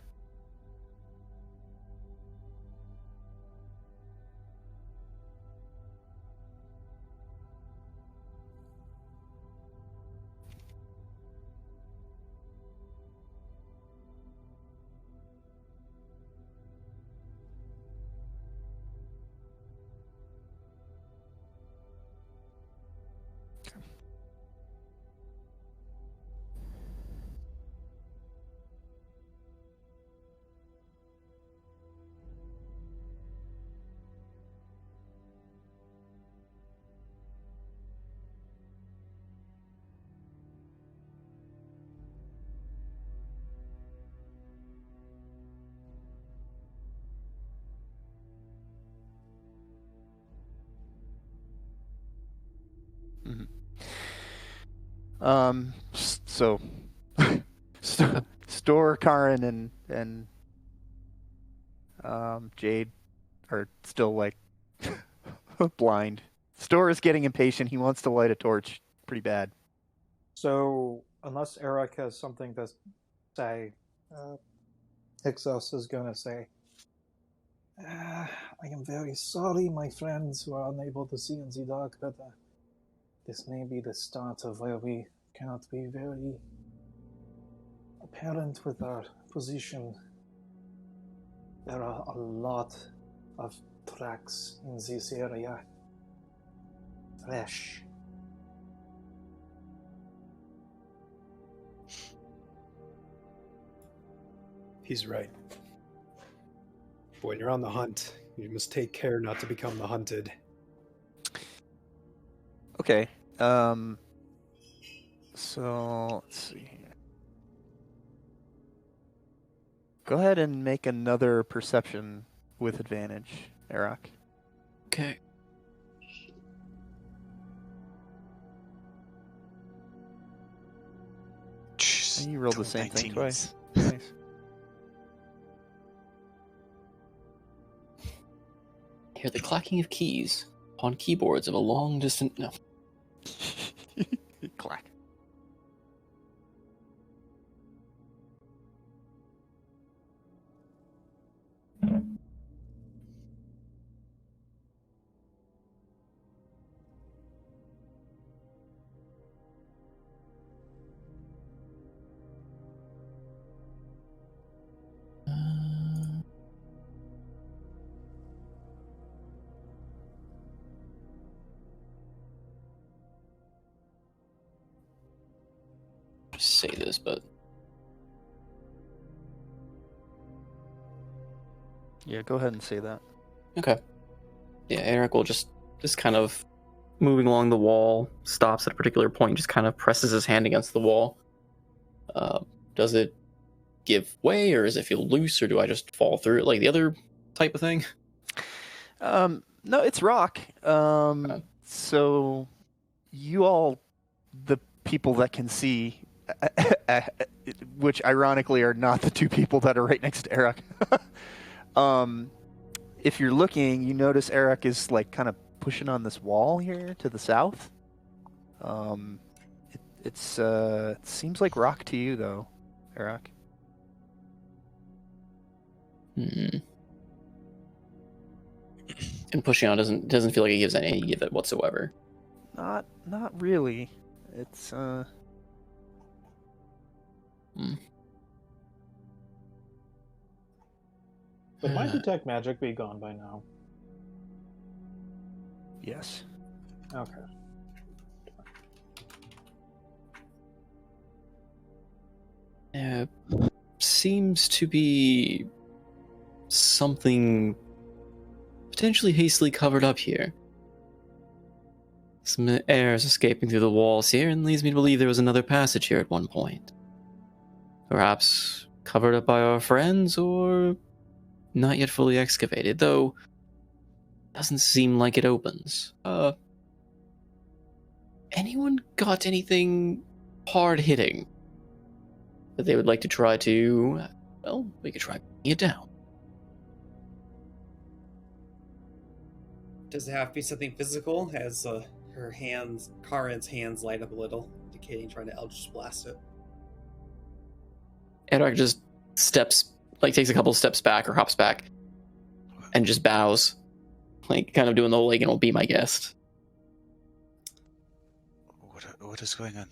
So Store, Karin, and Jade are still like blind. Store is getting impatient. He wants to light a torch pretty bad. So unless Eric has something to say, Hyksos is going to say, I am very sorry, my friends who are unable to see in the dark, but this may be the start of where we cannot be very apparent with our position. There are a lot of tracks in this area. Fresh. He's right. When you're on the hunt, you must take care not to become the hunted. Okay. So let's see here. Go ahead and make another perception with advantage, Eric. Okay. Jeez, And you rolled the same thing 19s. twice. Nice. Hear the clacking of keys on keyboards of a long distant. No. Clack. say this, but Yeah, go ahead and say that. okay. Yeah, Eric will just kind of moving along the wall, stops at a particular point, just kind of presses his hand against the wall. Does it give way, or does it feel loose, or do I just fall through it like the other type of thing? No, it's rock. So you all, the people that can see, which ironically are not the two people that are right next to Eric. If you're looking, you notice Eric is like kind of pushing on this wall here to the south. It seems like rock to you though, Eric. And pushing on doesn't feel like it gives any give it whatsoever. Not really. It's Would my detect magic be gone by now? Yes. Okay. Seems to be something potentially hastily covered up here. Some air is escaping through the walls here and leads me to believe there was another passage here at one point. Perhaps covered up by our friends, or not yet fully excavated, though doesn't seem like it opens. Anyone got anything hard-hitting that they would like to try to... Well, we could try bringing it down. Does it have to be something physical? As Karen's hands light up a little, indicating trying to Eldritch Blast it. Edric just takes a couple steps back or hops back and just bows. Like, kind of doing the whole, like, be my guest. What is going on?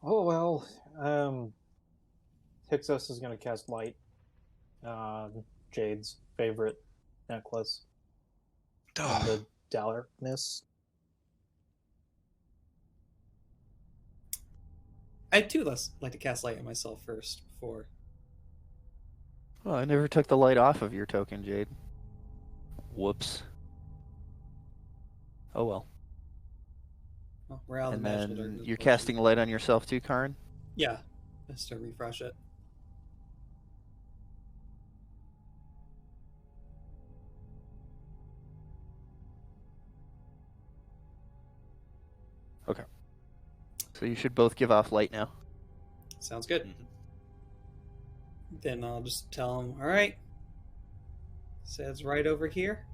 Oh well. Hyksos is going to cast light. Jade's favorite necklace. Oh, The darkness. I too like to cast light on myself first before. Well, I never took the light off of your token, Jade. Whoops. Oh well. Well, we're out of And the magical then darkness you're portion. casting light on yourself too, Karin? Yeah, just to refresh it. Okay. So you should both give off light now. Sounds good. Mhm. Then I'll just tell him, all right. Says right over here.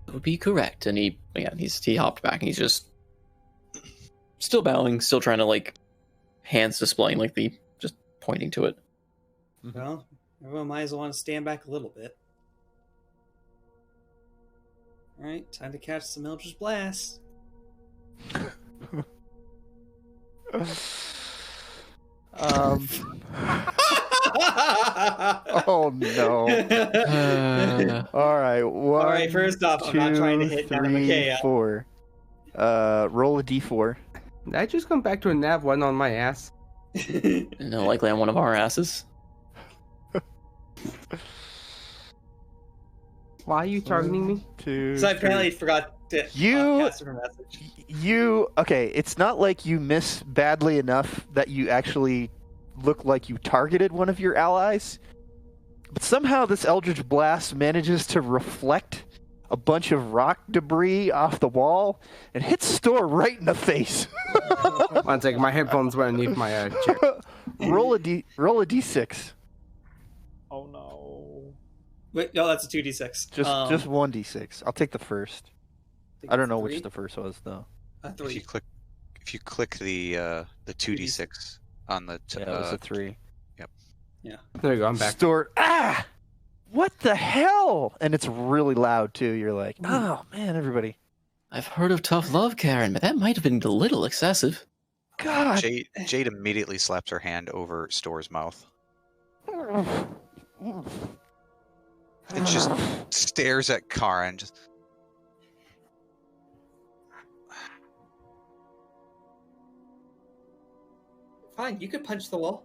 That would be correct. And he hopped back and he's just still bowing, still trying to, like, hands displaying, like, just pointing to it. Well, everyone might as well want to stand back a little bit. All right, time to catch some Eldritch Blast. Oh no. All right. One, All right, first off, I'm not trying to hit Naramekea. 4. Roll a d4. Did I just come back to a nav one on my ass? No, likely on one of our asses. Why are you targeting me? 2. So I apparently forgot to cast her message. Okay, it's not like you miss badly enough that you actually look like you targeted one of your allies, but somehow this Eldritch Blast manages to reflect a bunch of rock debris off the wall and hits Store right in the face. One second, my headphones were underneath my chair. roll a d6. Oh no. Wait, no, that's a 2d6. Just 1d6. I'll take the first. think I don't it's know three. which the first was though. A If 3. you click the 2d6 on the Yeah, it was a 3. There you go, I'm back. Store. What the hell? And it's really loud too. You're like, oh man, everybody. I've heard of tough love, Karen, but that might have been a little excessive. God. Jade immediately slaps her hand over Store's mouth. It just stares at Karin. Just Fine, you could punch the wall.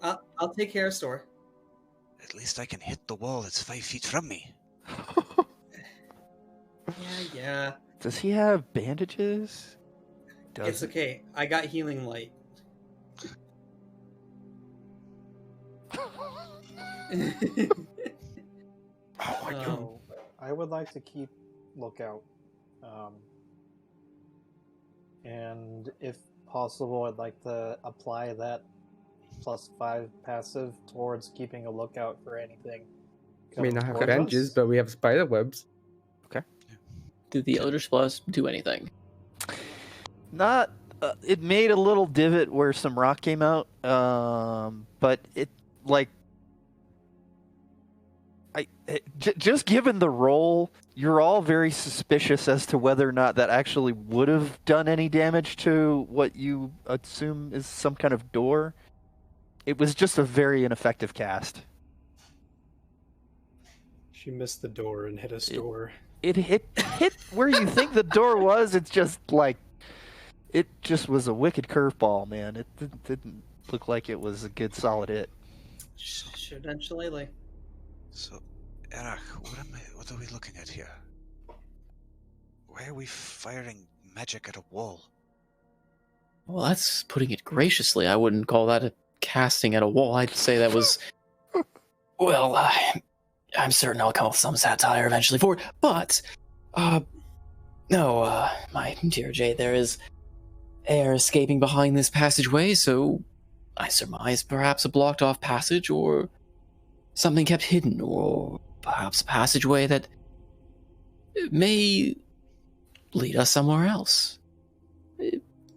I'll take care of Store. At least I can hit the wall that's 5 feet from me. Yeah. Does he have bandages? It's okay. I got healing light. So I would like to keep lookout. And if possible, I'd like to apply that +5 passive towards keeping a lookout for anything. We may not have toward bandages, us. but we have spider webs. Did the Eldritch Blast do anything? Not. It made a little divot where some rock came out, but it just given the roll, you're all very suspicious as to whether or not that actually would have done any damage to what you assume is some kind of door. It was just a very ineffective cast. She missed the door and hit a store. It hit where you think the door was. It's just like it just was a wicked curveball, man. It didn't look like it was a good solid hit. Should done Shillelagh. So, Eric, what are we looking at here? Why are we firing magic at a wall? Well, that's putting it graciously. I wouldn't call that a casting at a wall. I'd say that was... Well, I'm certain I'll come up with some satire eventually for it. But, no, my dear Jade, there is air escaping behind this passageway, so I surmise perhaps a blocked-off passage, or something kept hidden, or perhaps a passageway that may lead us somewhere else.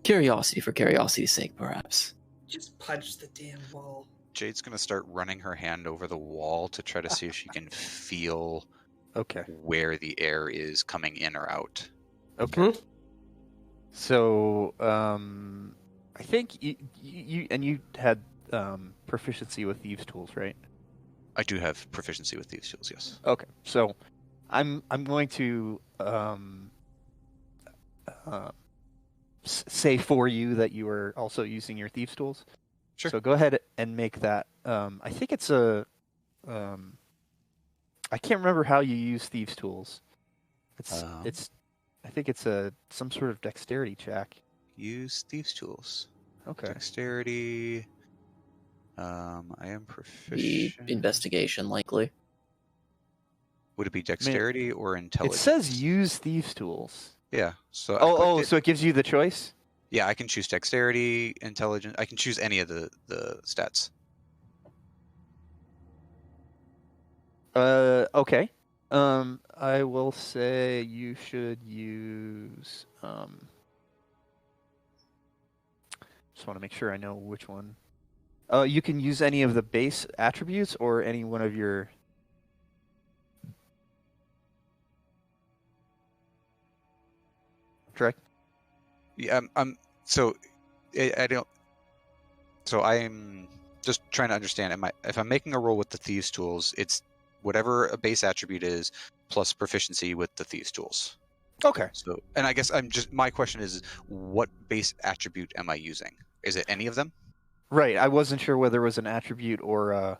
Curiosity for curiosity's sake, perhaps. Just punch the damn wall. Jade's gonna start running her hand over the wall to try to see if she can feel where the air is coming in or out. Okay. So, I think you had proficiency with thieves' tools, right? I do have proficiency with thieves' tools, yes. Okay. So, I'm going to say for you that you are also using your thieves' tools. Sure. So go ahead and make that. I think it's a. I can't remember how you use thieves' tools. It's. I think it's some sort of dexterity check. Use thieves' tools. Okay. Dexterity. I am proficient. Investigation, likely. Would it be dexterity or intelligence? It says use thieves' tools. Yeah. So. So it gives you the choice. Yeah, I can choose dexterity, intelligence. I can choose any of the stats. Okay. I will say you should use. Just want to make sure I know which one. You can use any of the base attributes or any one of your. Correct. Yeah, so I don't. So I'm just trying to understand. If I'm making a roll with the thieves' tools, it's whatever a base attribute is plus proficiency with the thieves' tools. Okay. So, and I guess my question is, what base attribute am I using? Is it any of them? Right. I wasn't sure whether it was an attribute or a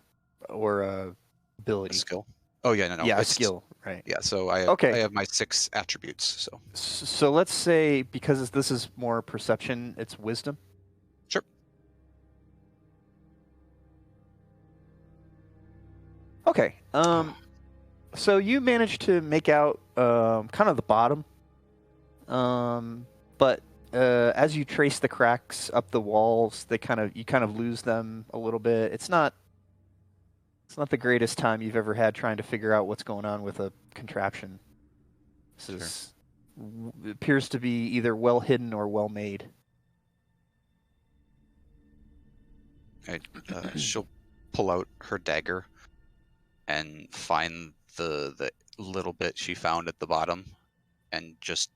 ability. A skill. Oh yeah, no. Yeah, a it's skill. Right. Yeah. So I have my 6 attributes. So let's say, because this is more perception, it's wisdom. Sure. Okay. So you managed to make out kind of the bottom, but as you trace the cracks up the walls, you kind of lose them a little bit. It's not the greatest time you've ever had trying to figure out what's going on with a contraption. This appears to be either well hidden or well made. She'll pull out her dagger and find the little bit she found at the bottom and just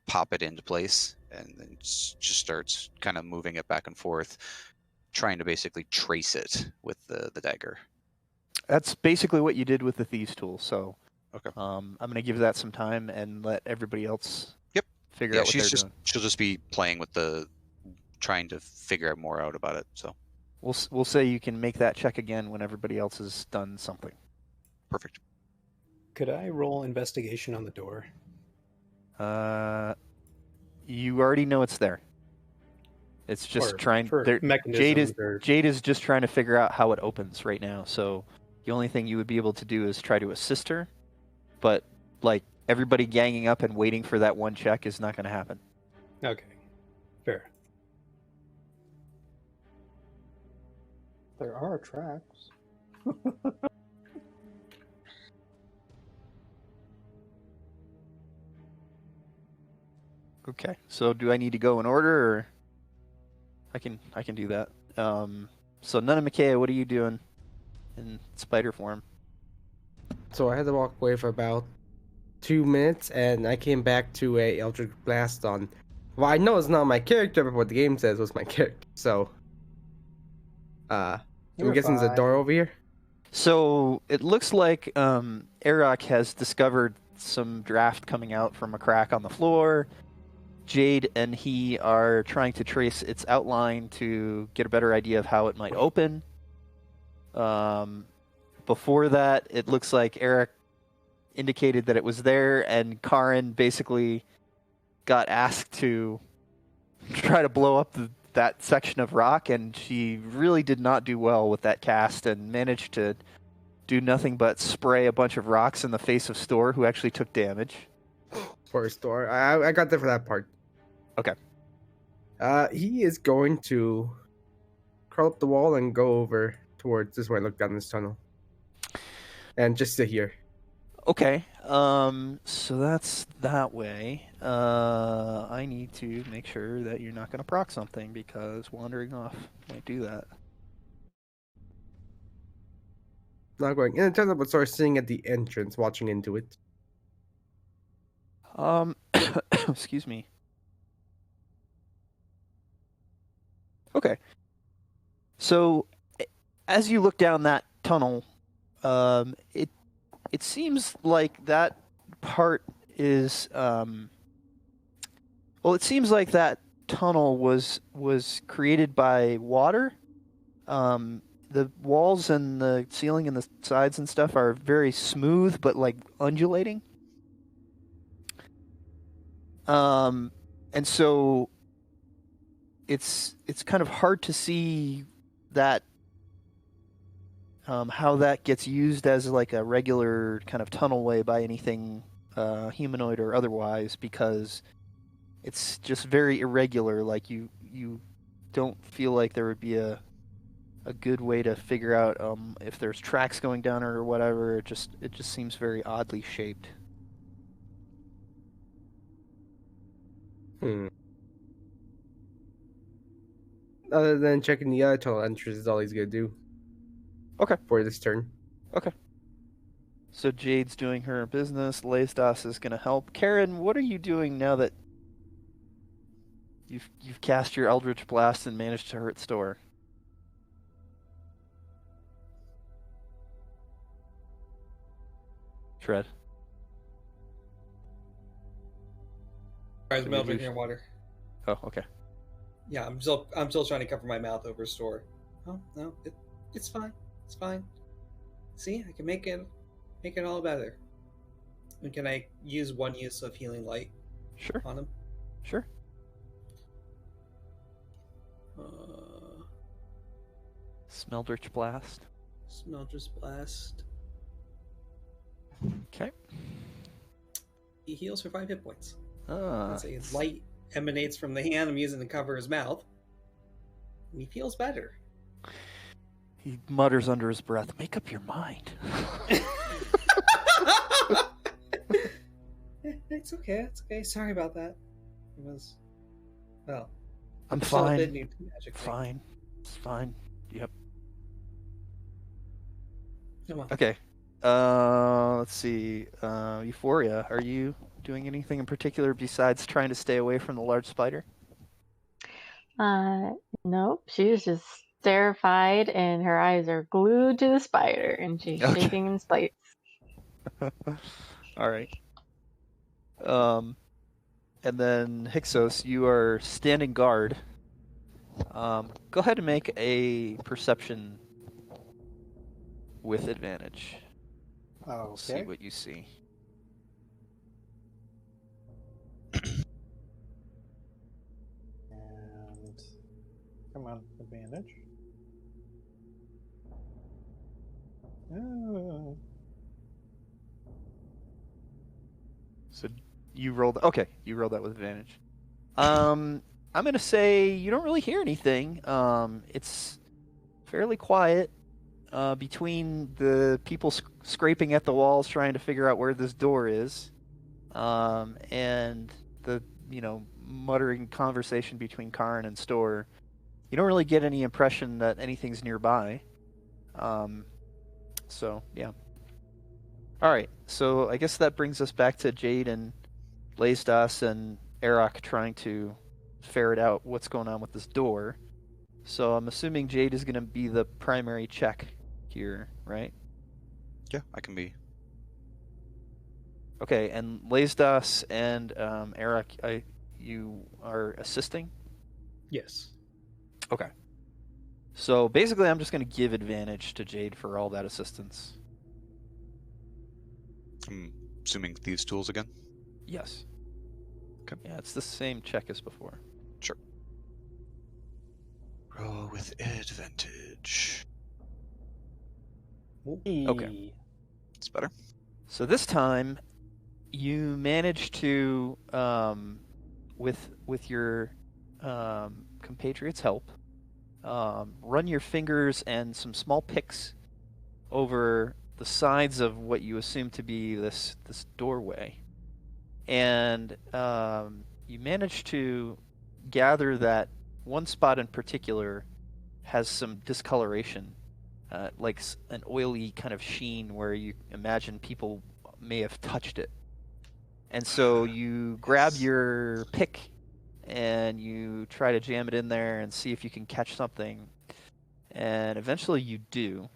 pop it into place, and then just starts kind of moving it back and forth, trying to basically trace it with the dagger. That's basically what you did with the thieves' tool. So, okay. I'm going to give that some time and let everybody else. Yep. Figure out what they're doing. She'll just be playing with trying to figure out more out about it. So We'll say you can make that check again when everybody else has done something. perfect. Could I roll investigation on the door? You already know it's there. It's just Or trying. for Jade mechanisms is or- Jade is just trying to figure out how it opens right now. So the only thing you would be able to do is try to assist her, but like everybody ganging up and waiting for that one check is not going to happen. Okay, fair. There are tracks. Okay. So do I need to go in order, or I can do that. So Nana Makea, what are you doing in spider form? So I had to walk away for about 2 minutes, and I came back to a Eldritch Blast on. Well, I know it's not my character, but what the game says was my character. So, I'm You're guessing there's a door fine. over here. So it looks like Arak has discovered some draft coming out from a crack on the floor. Jade and he are trying to trace its outline to get a better idea of how it might open. Before that, it looks like Arak indicated that it was there, and Karin basically got asked to try to blow up that section of rock, and she really did not do well with that cast and managed to do nothing but spray a bunch of rocks in the face of Storr, who actually took damage. For a store. I got there for that part. Okay. He is going to crawl up the wall and go over towards this way. Look down this tunnel, and just sit here. Okay, so that's that way. I need to make sure that you're not going to proc something, because wandering off might do that. Not going in the tunnel, but sort of sitting at the entrance, watching into it. Excuse me. Okay. So, as you look down that tunnel, it seems like that part is well, it seems like that tunnel was created by water. The walls and the ceiling and the sides and stuff are very smooth, but like undulating. And so it's kind of hard to see that how that gets used as like a regular kind of tunnelway by anything humanoid or otherwise, because it's just very irregular. Like you don't feel like there would be a good way to figure out if there's tracks going down or whatever. It just seems very oddly shaped. Other than checking the other tunnel entrance is all he's gonna do. Okay. For this turn. Okay. So Jade's doing her business. Leistas is going to help. Karen, what are you doing now that you've cast your Eldritch Blast and managed to hurt Storr? Shred. I was Did we melting lose- your water. Oh, okay. Yeah, I'm still trying to cover my mouth over Storr. Oh no, it's fine. It's fine. See, I can make it all better. And can I use one use of healing light Sure. on him? Sure. Smeldritch Blast. Smelter's Blast. Okay. He heals for 5 hit points. Ah. As a light emanates from the hand I'm using to cover his mouth. And he feels better. He mutters under his breath, "Make up your mind." It's okay. It's okay. Sorry about that. It was. Well. I'm the spell fine. did need magic. Fine. It's fine. Yep. Come on. Okay. Let's see. Euphoria, are you doing anything in particular besides trying to stay away from the large spider? Nope. She's just terrified, and her eyes are glued to the spider, and she's Okay. shaking in spite. All right. And then Hyksos, you are standing guard Go ahead and make a perception with advantage. We'll see Okay. what you see. And come on, advantage. Oh. So you rolled. Okay, you rolled that with advantage. I'm gonna say you don't really hear anything. It's fairly quiet. Between the people scraping at the walls trying to figure out where this door is, and the muttering conversation between Karn and Store, you don't really get any impression that anything's nearby. So yeah. All right, so I guess that brings us back to Jade and Laysdas and Arak trying to ferret out what's going on with this door. So I'm assuming Jade is going to be the primary check here, right? Yeah, I can be. Okay, and Laysdas and Arak, you are assisting? Yes. Okay. So basically I'm just going to give advantage to Jade for all that assistance. I'm assuming thieves' tools again. Yes. Okay. Yeah, it's the same check as before. Sure. Roll with advantage. Okay. It's better. So this time, you manage to, with your compatriots' help, run your fingers and some small picks over the sides of what you assume to be this doorway, and you manage to gather that one spot in particular has some discoloration. Like an oily kind of sheen where you imagine people may have touched it. And so you grab your pick and you try to jam it in there and see if you can catch something. And eventually you do.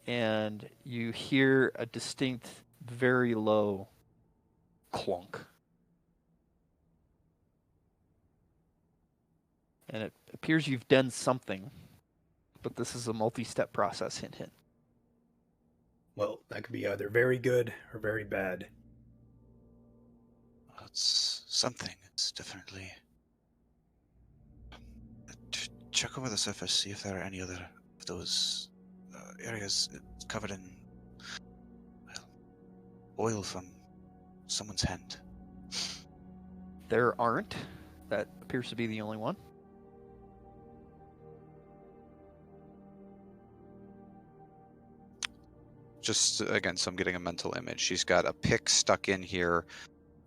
And you hear a distinct, very low clunk. And it appears you've done something. But this is a multi-step process, hint, hint. Well, that could be either very good or very bad. Well, it's something. It's definitely. Check over the surface, see if there are any other of those areas covered in, well, oil from someone's hand. There aren't. That appears to be the only one. Just again, so I'm getting a mental image. She's got a pick stuck in here,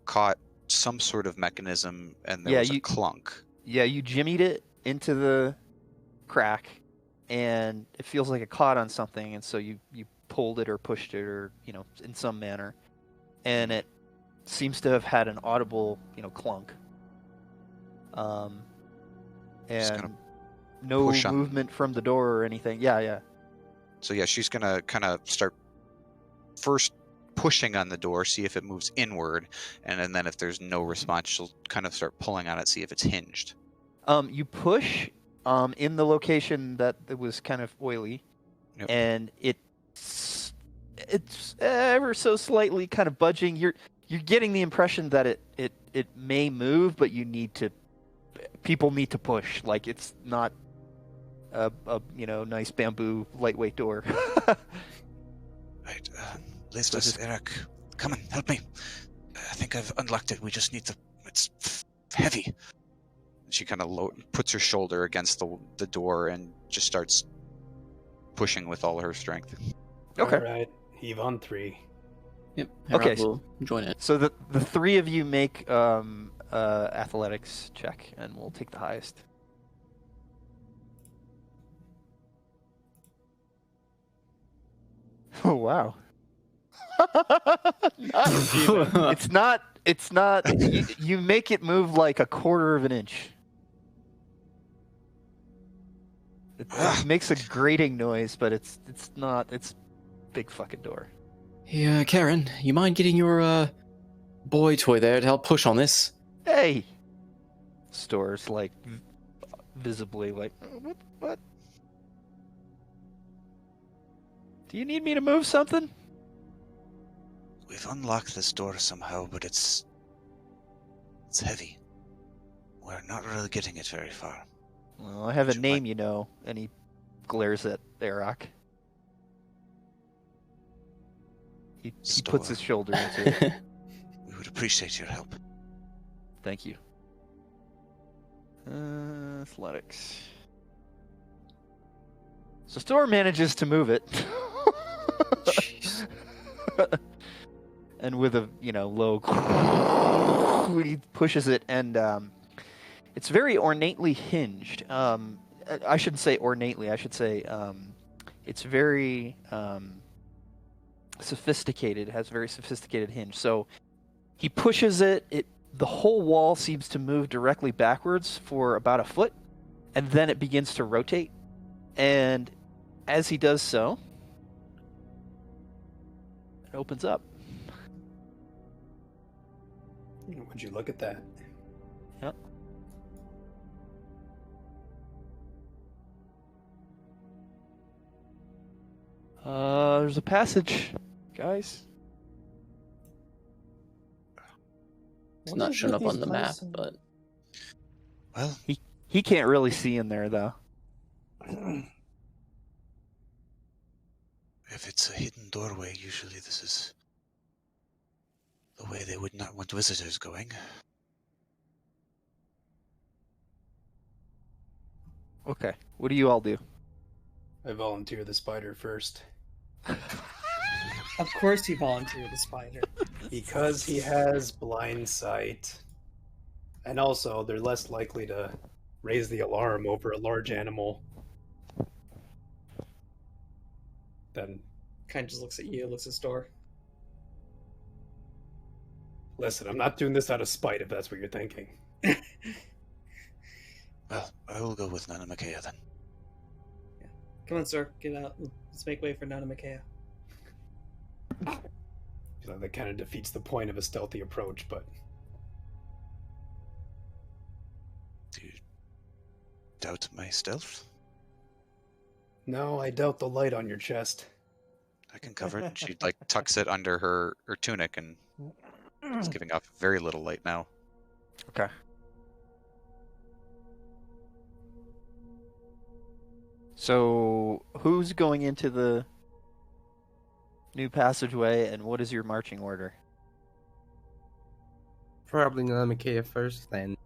caught some sort of mechanism, and there was a clunk. Yeah, you jimmied it into the crack, and it feels like it caught on something, and so you pulled it or pushed it or, in some manner, and it seems to have had an audible, clunk. And no movement from the door or anything. Yeah. So yeah, she's gonna kind of start first pushing on the door, see if it moves inward, and then if there's no response, she'll kind of start pulling on it, see if it's hinged. You push in the location that it was kind of oily, Yep. and it's ever so slightly kind of budging. You're getting the impression that it may move, but people need to push. Like it's not a nice bamboo lightweight door. Right, Laysdas, Arak, come on, help me. I think I've unlocked it. We just need to. It's heavy. She kind of puts her shoulder against the door and just starts pushing with all her strength. Okay. All right. Heave on 3. Yep. Okay. We'll join it. So the three of you make athletics check, and we'll take the highest. Oh wow! It's not. You make it move like a quarter of an inch. It makes a grating noise, but it's not. It's a big fucking door. Yeah, Karen, you mind getting your boy toy there to help push on this? Hey, Store's like visibly like, what? Do you need me to move something? We've unlocked this door somehow, but it's heavy. We're not really getting it very far. Well, I have a Would you name, you know, and he glares at Arak. He puts Store. his shoulder into it. We would appreciate your help. Thank you. Athletics. So Store manages to move it. Jeez. And with a, low he pushes it, and it's very ornately hinged. I shouldn't say ornately, I should say it's very sophisticated. It has a very sophisticated hinge. So he pushes it, the whole wall seems to move directly backwards for about a foot, and then it begins to rotate. And as he does so, it opens up. Would you look at that? Yep. There's a passage, guys. It's What not is shown with up on these the map, medicine- but Well, He can't really see in there, though. if it's a hidden doorway, usually this is the way they would not want visitors going. Okay, what do you all do? I volunteer the spider first. Of course he volunteered the spider. Because he has blind sight. And also, they're less likely to raise the alarm over a large animal than... Kind of just looks at you, looks at Store. Listen, I'm not doing this out of spite, if that's what you're thinking. Well, I will go with Nana Makea then. Come on, sir, get out. Let's make way for Nana Makea. That kind of defeats the point of a stealthy approach, but... Do you doubt my stealth? No, I doubt the light on your chest. I can cover it. She tucks it under her tunic and is giving off very little light now. Okay. So, who's going into the new passageway, and what is your marching order? Probably Nana Makea first, then.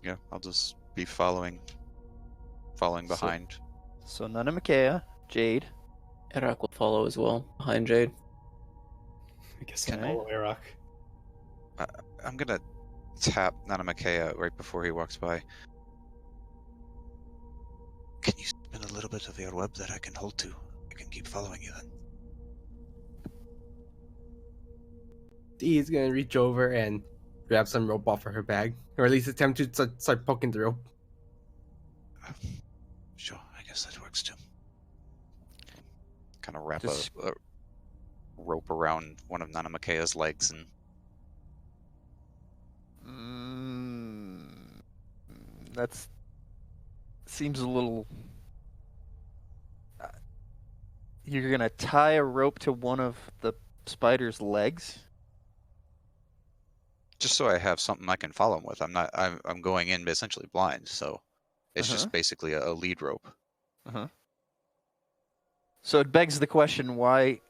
Yeah, I'll just be following behind. So, Nana Makea, Jade. Erak will follow as well, behind Jade. I guess Okay. follow Arak. I'm gonna tap Nana Makea right before he walks by. Can you spin a little bit of your web that I can hold to? I can keep following you then. He's gonna reach over and grab some rope off of her bag, or at least attempt to start poking the rope. Sure, I guess that works too. Kind of wrap Just- a rope around one of Nana Makea's legs and That's seems a little. You're gonna tie a rope to one of the spider's legs. just so I have something I can follow him with. I'm going in essentially blind, so it's Uh-huh. just basically a lead rope. So it begs the question: why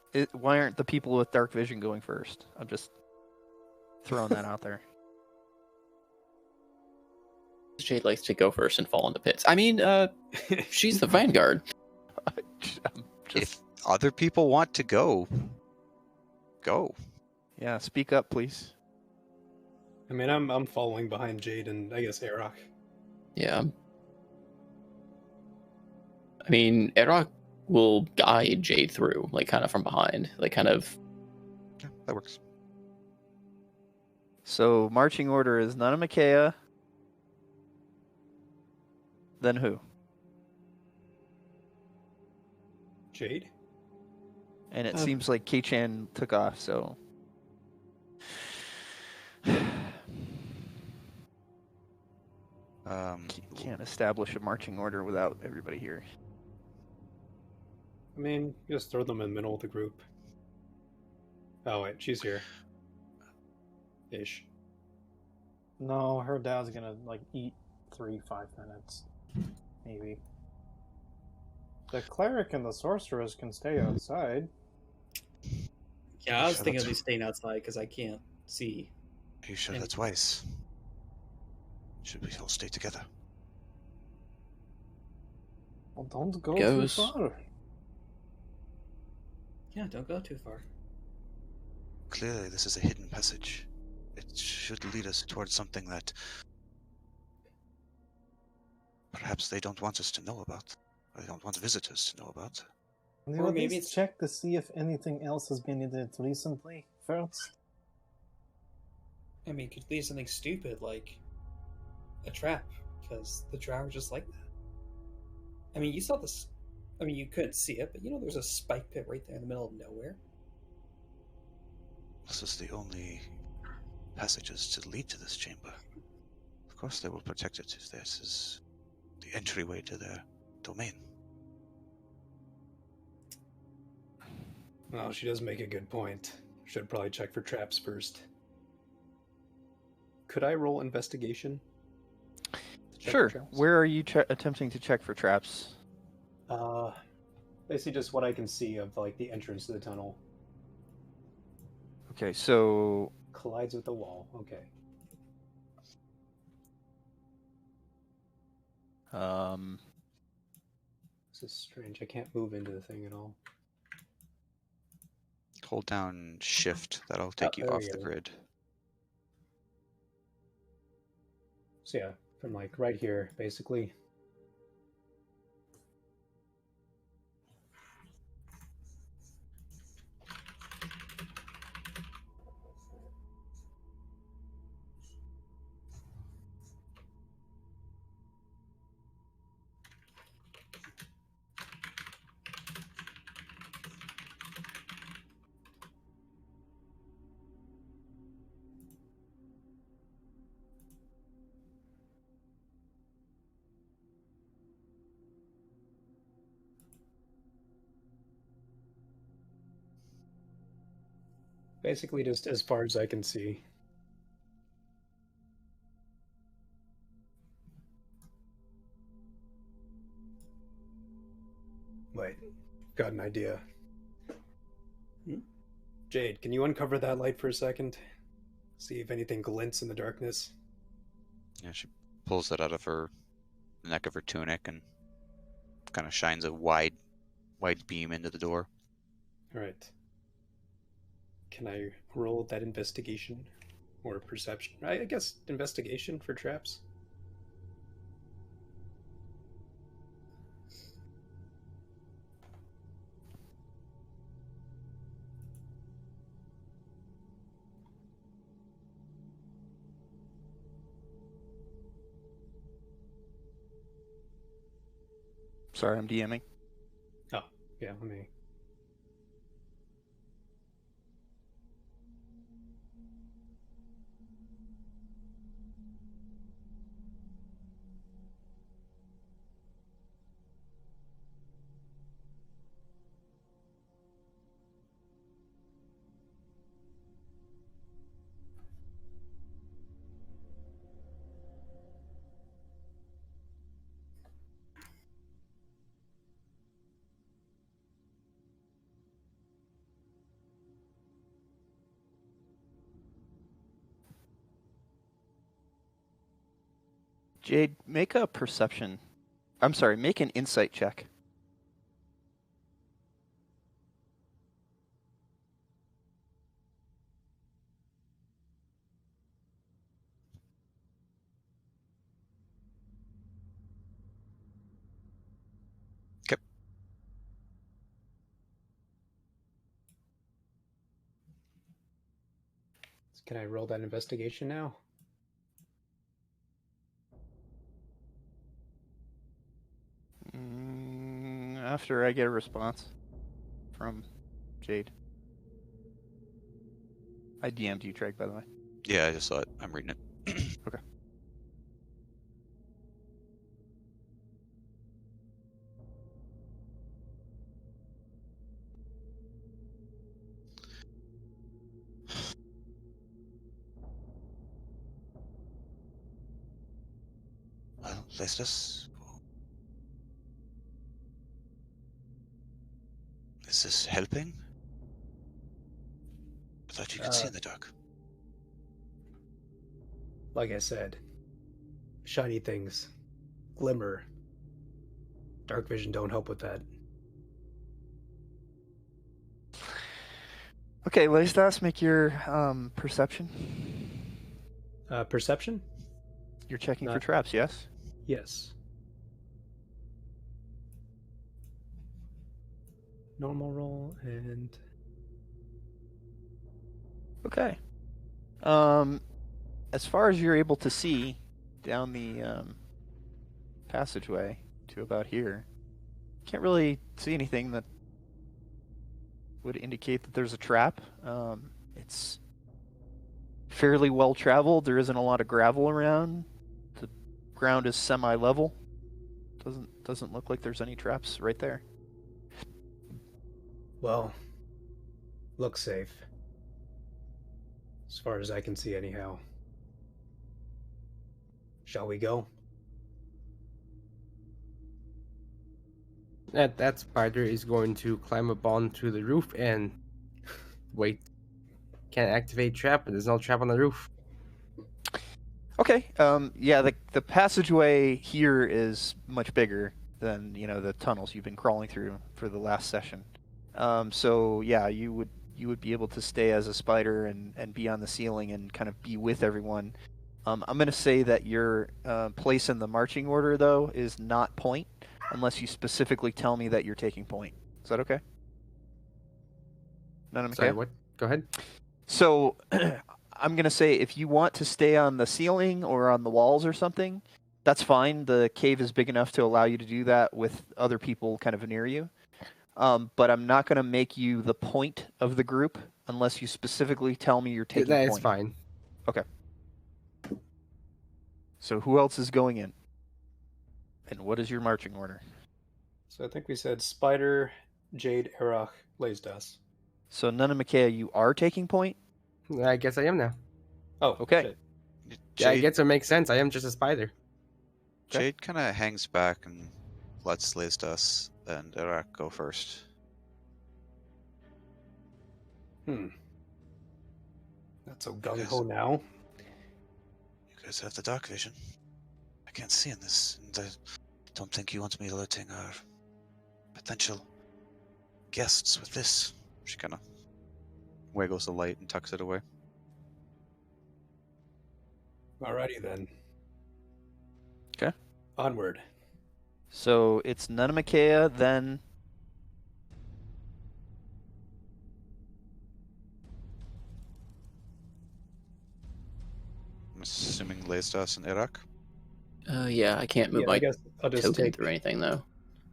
aren't the people with dark vision going first? I'm just throwing that out there. Jade likes to go first and fall into pits. I mean, she's the vanguard. I'm just, If other people want to go, go. yeah, speak up, please. I mean, I'm following behind Jade and I guess Arak. Yeah. I mean, Erak will guide Jade through, like, kind of from behind. Like, kind of... Yeah, that works. So marching order is Nana Makea. Then who? Jade? And it seems like Kei-chan took off, so... Can't establish a marching order without everybody here. I mean, just throw them in the middle of the group. Oh wait, she's here. Ish. No, her dad's gonna like eat 3-5 minutes, maybe. The cleric and the sorceress can stay outside. Yeah, I was Sure, thinking of that's- these staying outside because I can't see. Are you sure And- that's wise? Should we all stay together? Well, don't go Goes. too far. Yeah, don't go too far. Clearly, this is a hidden passage. It should lead us towards something that perhaps they don't want us to know about. Or they don't want visitors to know about. Can Or you at maybe least it's- check to see if anything else has been in it recently first? I mean, it could leave something stupid like a trap, because the drow are just like that. I mean, you saw this. I mean, you couldn't see it, but you know, there's a spike pit right there in the middle of nowhere. This is the only passages to lead to this chamber. Of course, they will protect it if this is the entryway to their domain. Well, she does make a good point. Should probably check for traps first. Could I roll investigation? to check for Sure. traps? Where are you attempting to check for traps? Basically just what I can see of like the entrance to the tunnel. Okay, so Collides with the wall. Okay. This is strange. I can't move into the thing at all. Hold down shift. That'll take you there off we the go. grid. So yeah, from like right here, basically. Basically just as far as I can see. Wait, got an idea. Jade, can you uncover that light for a second? See if anything glints in the darkness. Yeah, she pulls it out of her neck of her tunic and kind of shines a wide beam into the door. Alright. Can I roll that investigation? Or perception? I guess investigation for traps? sorry, I'm DMing. Oh, yeah, let me. Jade, make a perception. I'm sorry, make an insight check. Can I roll that investigation now? After I get a response from Jade. I DM'd you, Treg, by the way. Yeah, I just saw it. I'm reading it. Lestus? Is this helping? I thought you could see in the dark. Like I said, shiny things, glimmer. Dark vision don't help with that. Okay, Lestas, make your perception. Perception? You're checking for Not- traps, yes? Yes. Normal roll and Okay. As far as you're able to see down the passageway to about here, can't really see anything that would indicate that there's a trap. It's fairly well traveled. There isn't a lot of gravel around. The ground is semi-level. Doesn't look like there's any traps right there. well, looks safe. As far as I can see, anyhow. Shall we go? That spider is going to climb up onto the roof and wait. Can't activate trap, but there's no trap on the roof. Okay. Yeah, the passageway here is much bigger than the tunnels you've been crawling through for the last session. So yeah, you would be able to stay as a spider and be on the ceiling and kind of be with everyone. I'm going to say that your place in the marching order though is not point, unless you specifically tell me that you're taking point. Is that okay? None of them Sorry, okay? what? Go ahead. So I'm going to say if you want to stay on the ceiling or on the walls or something, that's fine. The cave is big enough to allow you to do that with other people kind of near you. But I'm not going to make you the point of the group unless you specifically tell me you're taking That point. is fine. Okay. So who else is going in? And what is your marching order? So I think we said Spider, Jade, Erach, Lazedas. So Nana Makea, you are taking point? I guess I am now. Oh, Okay. shit. Yeah, I Jade, guess it makes sense. I am just a spider. Okay. Jade kind of hangs back and lets Lestas and Iraq go first. Not so gung ho now. You guys have the dark vision. I can't see in this, and I don't think you want me alerting our potential guests with this. She kind of wiggles the light and tucks it away. Alrighty then. Okay. Onward. So it's Nana Makea, then I'm assuming Lestas and Iraq. Yeah, I can't move Yeah, I my guess I'll just token take. through anything though.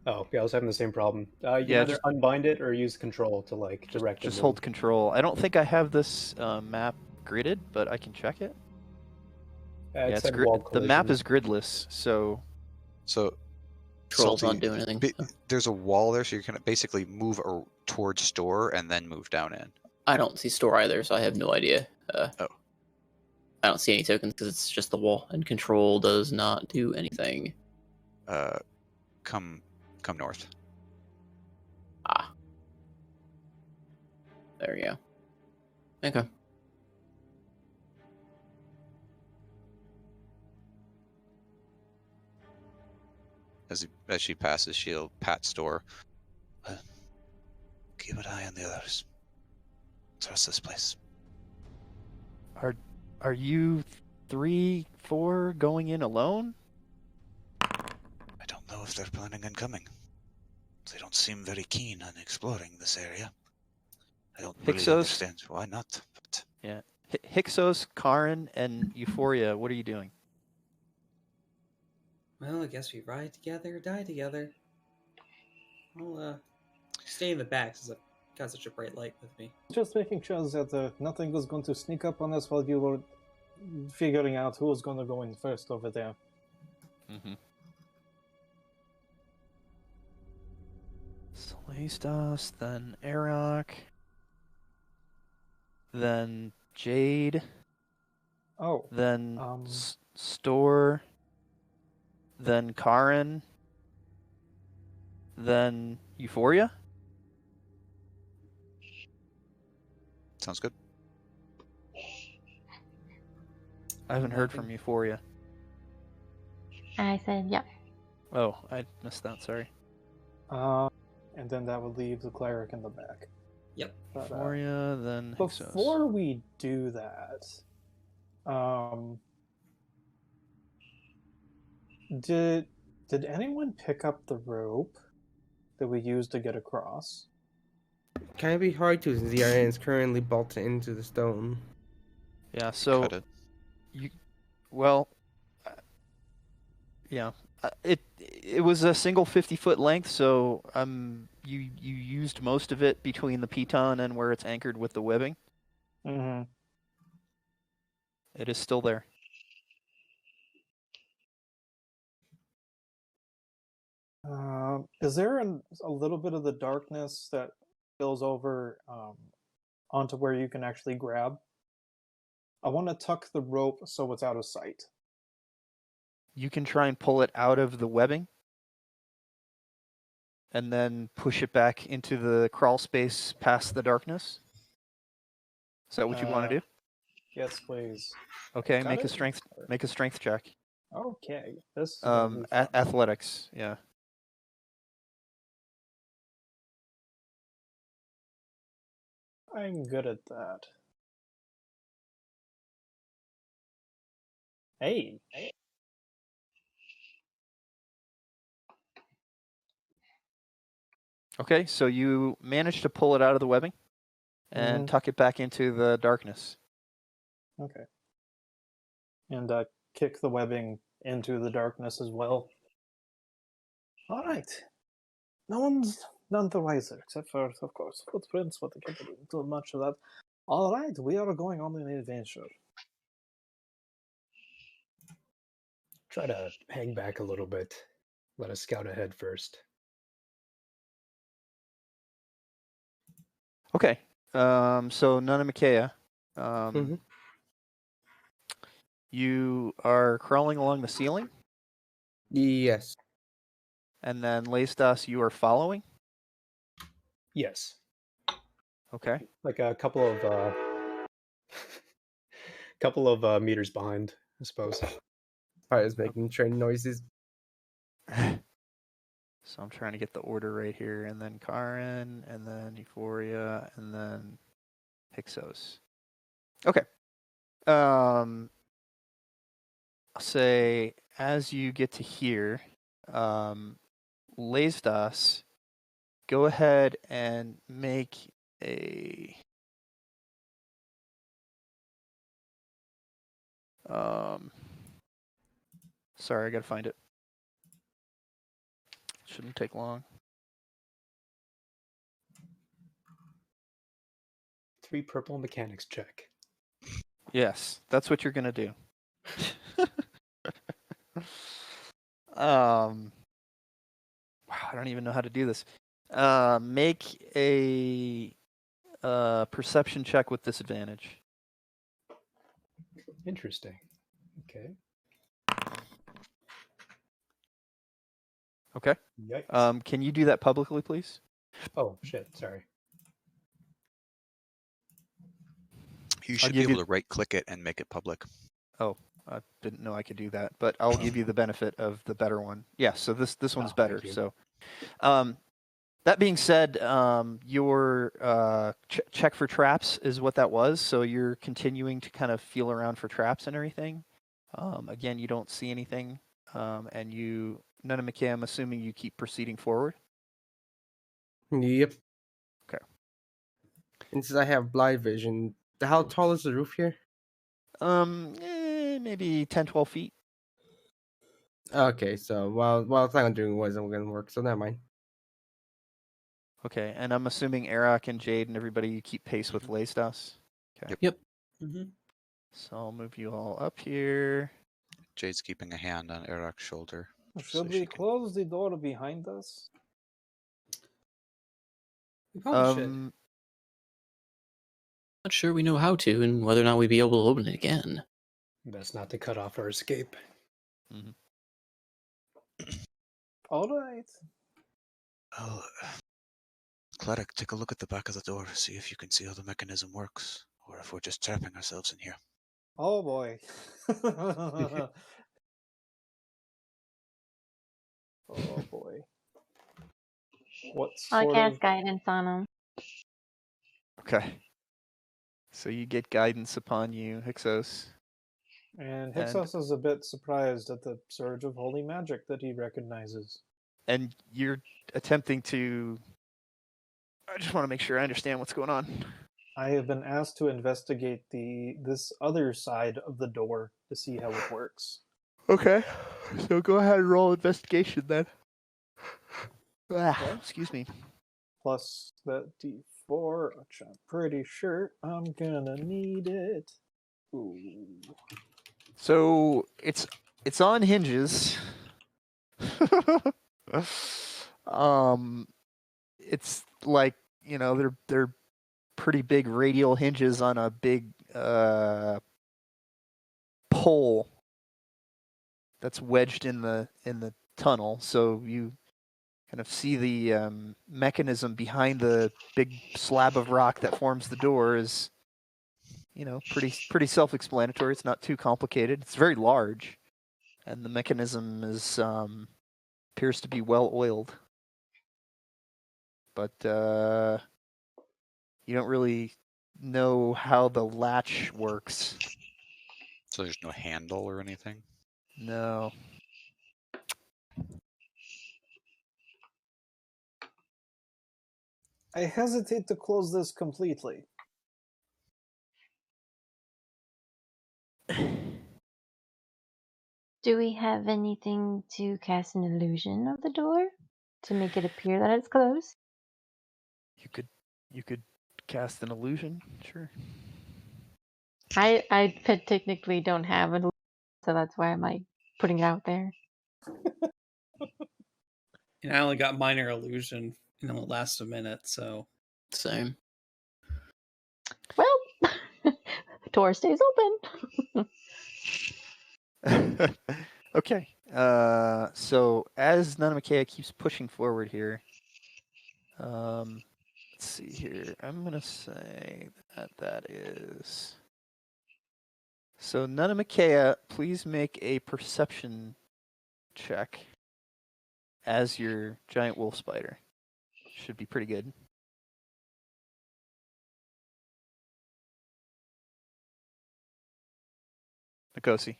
Oh, yeah, I was having the same problem. You can Yeah, either just- unbind it or use control to like direct. just the hold move. control. I don't think I have this map gridded, but I can check it. Yeah, Yeah, it it's said wall the map collision. is gridless, so So, Troll's Salty, not doing anything. there's a wall there, so you can basically move towards store and then move down in. I don't see store either, so I have no idea. Oh. I don't see any tokens because it's just the wall, and control does not do anything. Come north. Ah. There we go. Okay. As she passes, she'll pat store. Keep an eye on the others. Trust this place. are you 3, 4 going in alone? I don't know if they're planning on coming. They don't seem very keen on exploring this area. I don't really Hyksos? understand why not. But Yeah. Hyksos, Karin, and Euphoria, what are you doing? Well, I guess we ride together, die together. I'll stay in the back since I've got such a bright light with me. Just making sure that nothing was going to sneak up on us while you were figuring out who was going to go in first over there. Mm-hmm. Celestas, then Arok, then Jade, Oh, then Um. Store, then Karin, then Euphoria. Sounds good. I haven't heard from Euphoria. I said, yeah. Oh, I missed that. Sorry. And then that would leave the cleric in the back. Yep. But, Euphoria, then Hyksos. before we do that, did anyone pick up the rope that we used to get across? Can be hard to since the iron is currently bolted into the stone. Yeah. So Cut it. well, yeah. It was a single 50-foot length, so you used most of it between the piton and where it's anchored with the webbing. Mm-hmm. It is still there. Is there a little bit of the darkness that spills over onto where you can actually grab? I want to tuck the rope so it's out of sight. You can try and pull it out of the webbing and then push it back into the crawl space past the darkness. Is that what you want to do? Yes, please. Okay, got make it? a strength check. Okay. This is gonna be fun. Athletics, yeah. I'm good at that. Hey. Okay, so you managed to pull it out of the webbing and tuck it back into the darkness. Okay. And kick the webbing into the darkness as well. All right. No one's none the wiser, except for, of course, footprints, but I can't do much of that. All right, we are going on an adventure. Try to hang back a little bit. Let us scout ahead first. Okay, so Nana Makea, you are crawling along the ceiling, Yes. and then Leistas, you are following. Yes. Okay. Like a couple of meters behind, I suppose. Part is making train noises. So I'm trying to get the order right here, and then Karin, and then Euphoria, and then Hyksos. Okay. I'll say as you get to here, Leistas, go ahead and make a sorry, I gotta find it. Shouldn't take long. 3 purple mechanics check. Yes, that's what you're gonna do. Wow, I don't even know how to do this. Make a perception check with disadvantage. Interesting. Okay. Okay. Yikes. Can you do that publicly, please? Oh shit! Sorry. You should be able to right-click it and make it public. Oh, I didn't know I could do that, but I'll give you the benefit of the better one. Yeah, so this one's better. Thank you. So, that being said, your check for traps is what that was. So you're continuing to kind of feel around for traps and everything. Again, you don't see anything, and Nana Makea, I'm assuming you keep proceeding forward. Yep. Okay. And since I have blind vision, how tall is the roof here? Maybe 10, 12 feet. Okay, so while I was on doing wasn't gonna work, so never mind. Okay, and I'm assuming Arak and Jade and everybody, you keep pace with Leistas. Okay. Yep. Mm-hmm. So I'll move you all up here. Jade's keeping a hand on Arak's shoulder. Should we close the door behind us? We probably should. Not sure we know how to, and whether or not we'd be able to open it again. Best not to cut off our escape. Mhm. All right. Well, Cleric, take a look at the back of the door. See if you can see how the mechanism works, or if we're just trapping ourselves in here. Oh boy. Oh boy. What I'll sort cast of guidance on him. Okay. So you get guidance upon you, Hyksos. and And Hyksos is a bit surprised at the surge of holy magic that he recognizes. and you're attempting to. I just want to make sure I understand what's going on. I have been asked to investigate this other side of the door to see how it works. Okay. So go ahead and roll investigation then. Okay. Excuse me. Plus that D4, which I'm pretty sure I'm gonna need it. Ooh. So it's on hinges. It's like, they're pretty big radial hinges on a big pole that's wedged in the tunnel. So you kind of see the mechanism behind the big slab of rock that forms the door is, pretty self-explanatory. It's not too complicated. It's very large, and the mechanism is appears to be well oiled. But you don't really know how the latch works. So there's no handle or anything? No. I hesitate to close this completely. Do we have anything to cast an illusion of the door to make it appear that it's closed? You could cast an illusion, sure. I technically don't have an illusion, so that's why I'm like putting it out there. And I only got minor illusion and it lasts a minute, so Same. Well, the door stays open. Okay. So as Nanamakea keeps pushing forward here, let's see here. I'm gonna say that is. So Nanamakea, please make a perception check as your giant wolf spider. Should be pretty good. Nikosi.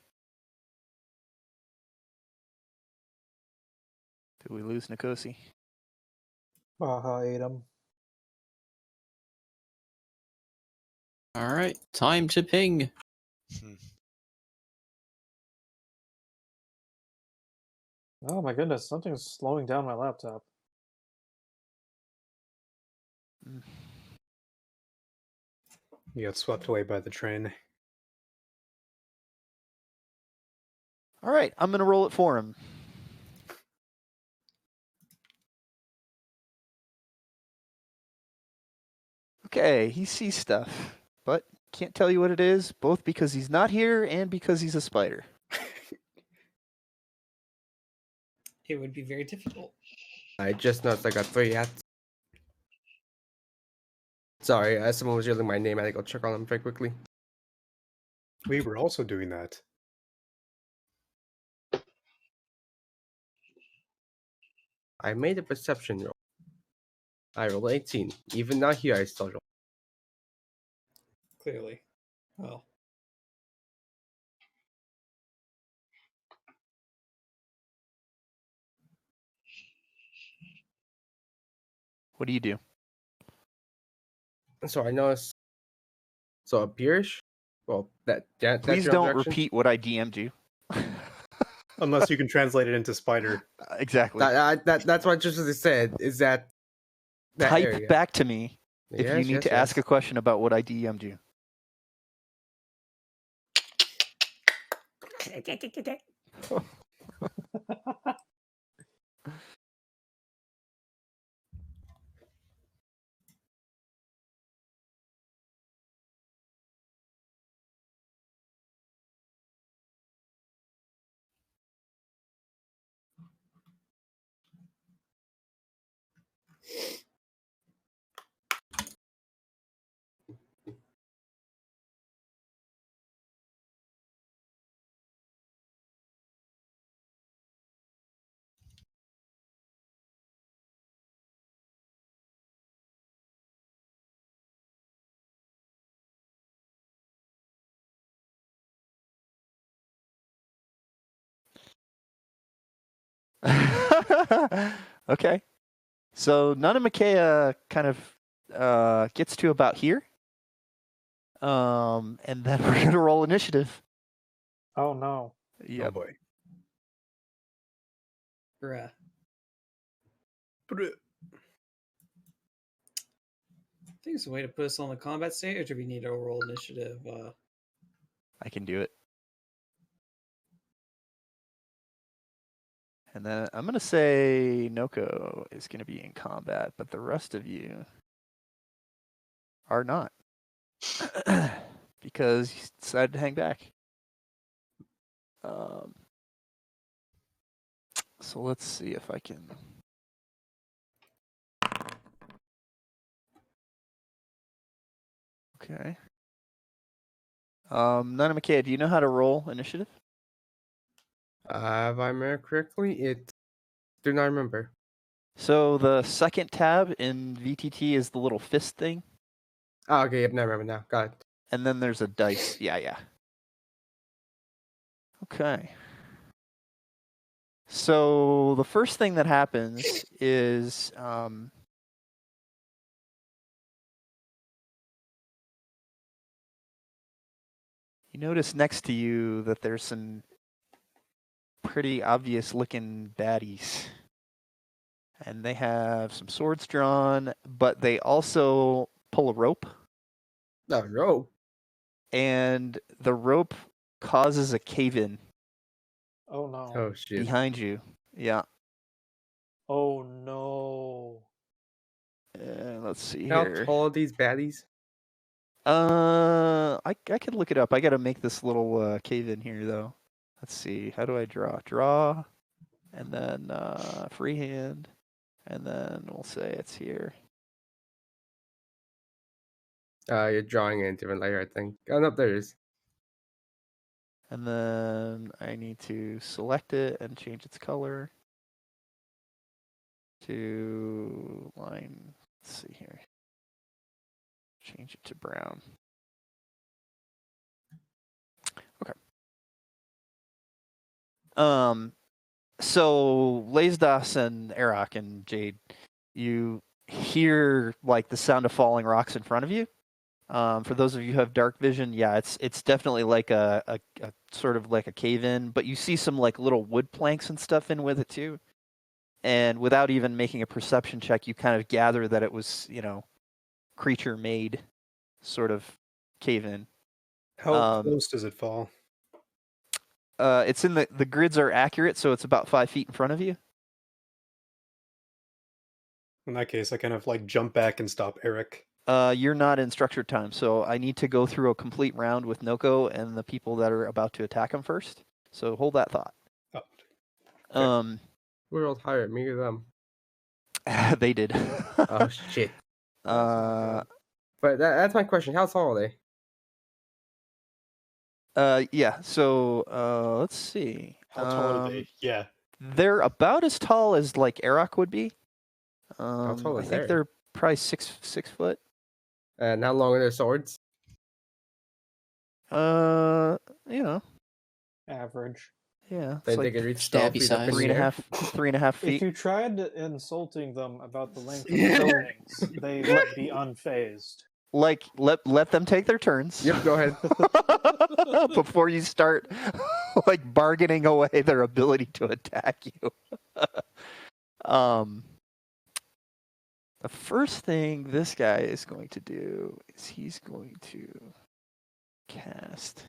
Did we lose Nikosi? Baha ate him. All right, time to ping. Hmm. Oh my goodness, something's slowing down my laptop. You got swept away by the train. All right, I'm gonna roll it for him. Okay, he sees stuff, but can't tell you what it is, both because he's not here and because he's a spider. it would be very difficult. I just noticed I got 3 hats. Sorry, someone was yelling my name. I had to go check on them very quickly. We were also doing that. I made a perception roll. I rolled 18. Even not here, I still roll. Clearly. Well, What do you do? So I noticed. So appears. Well, that Please general don't direction? repeat what I DM'd you. Unless you can translate it into spider. Exactly. That's what I just said. Is that Type area? back to me if you Yes, need yes, to ask yes. a question about what I DM'd you. Okay. So Nanamakea kind of gets to about here. And then we're gonna roll initiative. Oh no. Oh Yep. boy. Bruh. I think it's a way to put us on the combat stage, or do we need to roll initiative? I can do it. And then I'm gonna say Noko is gonna be in combat, but the rest of you are not. Because you decided to hang back. So let's see if I can. Okay. Nanamakea, do you know how to roll initiative? If I remember correctly, it do not remember. So the second tab in VTT is the little fist thing, Oh, okay, yep, now I remember now. Got it. and then there's a dice. Yeah. Okay. So the first thing that happens is you notice next to you that there's some pretty obvious looking baddies. And they have some swords drawn, but they also pull a rope. Oh, no. And the rope causes a cave-in Oh no. Oh, shit. behind you. Yeah. Oh no. Let's see How here. tall are these baddies? I could look it up. I gotta make this little cave in here though. Let's see. How do I draw? Draw, and then freehand, and then we'll say it's here. You're drawing in a different layer, I think. Oh, no, there it is. And then I need to select it and change its color to line. Let's see here. Change it to brown. Okay. So Lazedas and Arak and Jade, you hear like the sound of falling rocks in front of you. For those of you who have dark vision, yeah, it's definitely like a sort of like a cave in, but you see some like little wood planks and stuff in with it too. And without even making a perception check, you kind of gather that it was, creature made sort of cave in. How close does it fall? It's in the grids are accurate, so it's about 5 feet in front of you. In that case, I kind of like jump back and stop Eric. You're not in structured time, so I need to go through a complete round with Noko and the people that are about to attack him first. So hold that thought. Oh. We're all tired, me or them. They did. Oh, shit. But that's my question. How tall are they? Yeah. So let's see. How tall are they? Yeah. They're about as tall as like Arak would be. How tall I is think they're probably 6 foot. And how long are their swords? Average. Yeah. They It's like can reach stabby 12 feet up in size. the air. 3.5 feet. If you tried insulting them about the length of buildings, they would be unfazed. Like let them take their turns. Yep, go ahead. Before you start like bargaining away their ability to attack you. The first thing this guy is going to do is he's going to cast.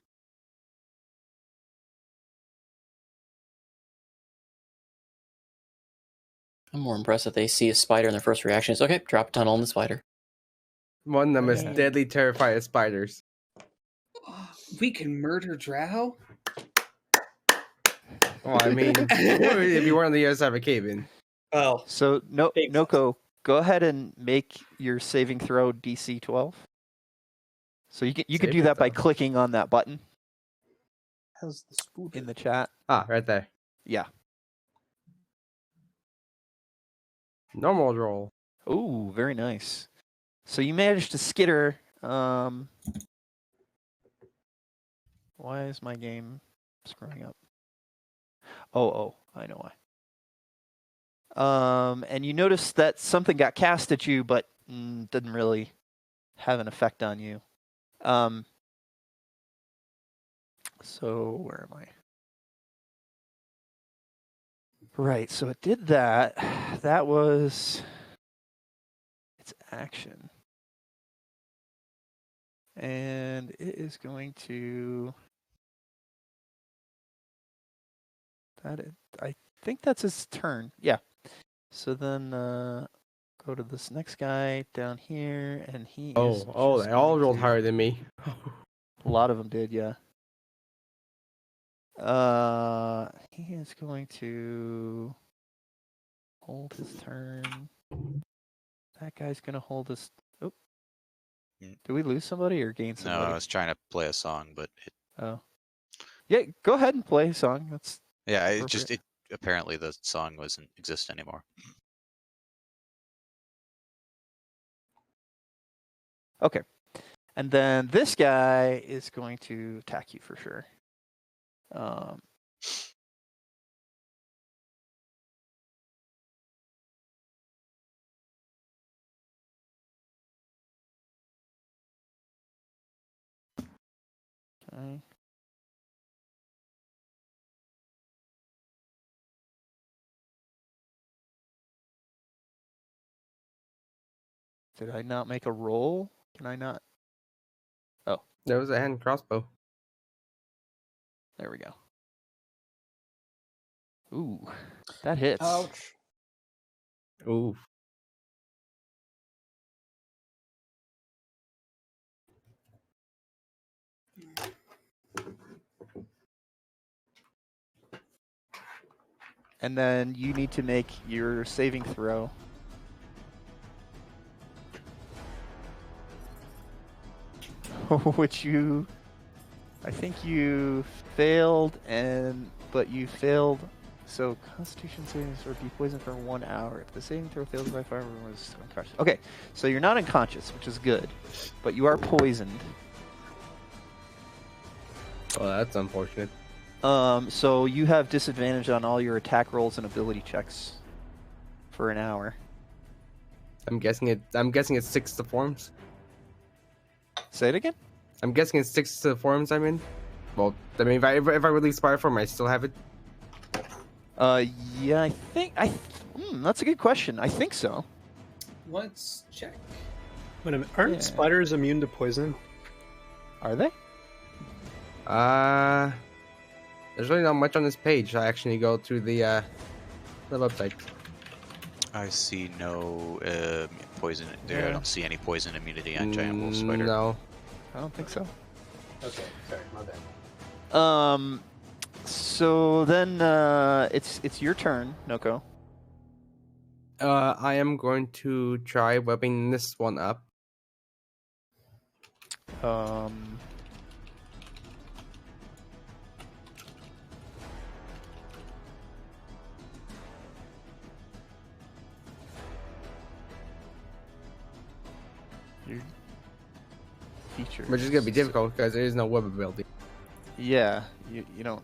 I'm more impressed that they see a spider and their first reaction is, okay, drop a tunnel on the spider. One of them is Yeah. deadly terrified of spiders. We can murder Drow? Well, I mean, if you were on the other side of a cave in. Oh, So Big Noko, go ahead and make your saving throw DC 12. So you can do Saving that by throw. clicking on that button Has the spook in the chat. Ah, right there. Yeah. Normal roll. Ooh, very nice. So you managed to skitter. Why is my game screwing up? Oh, I know why. And you notice that something got cast at you, but didn't really have an effect on you. So where am I? Right, so it did that. That was its action. And it is going to... I think that's his turn. Yeah. So then go to this next guy down here, and he is They all going rolled to- higher than me. A lot of them did, yeah. He is going to hold his turn. That guy's gonna hold his. Oh, Mm. did we lose somebody or gain No, somebody? I was trying to play a song, but Oh, yeah. Go ahead and play a song. That's yeah, appropriate. apparently the song doesn't exist anymore. Okay. And then this guy is going to attack you for sure. Okay. Did I not make a roll? Can I not? Oh, There was a hand crossbow. there we go. Ooh, that hits. Ouch. Ooh. And then you need to make your saving throw. Which I think you failed, but you failed. So Constitution savings or be poisoned for 1 hour. If the saving throw fails by fire, everyone is unconscious. Okay, so you're not unconscious, which is good, but you are poisoned. Oh, that's unfortunate. So you have disadvantage on all your attack rolls and ability checks for an hour. I'm guessing it sticks to forms. Say it again. I'm guessing it sticks to the forms I'm in. Well, I mean, if I release fire form, I still have it. Yeah, I think that's a good question. I think so. Let's check. Wait a minute, aren't Yeah. spiders immune to poison? Are they? There's really not much on this page. I actually go to the website. I see no poison there. I don't see any poison immunity on giant wolf spider. No. I don't think so. Okay, sorry, my bad. So then it's your turn, Noko. I am going to try webbing this one up. Your features. Which is gonna be difficult because there is no web ability. Yeah, you don't.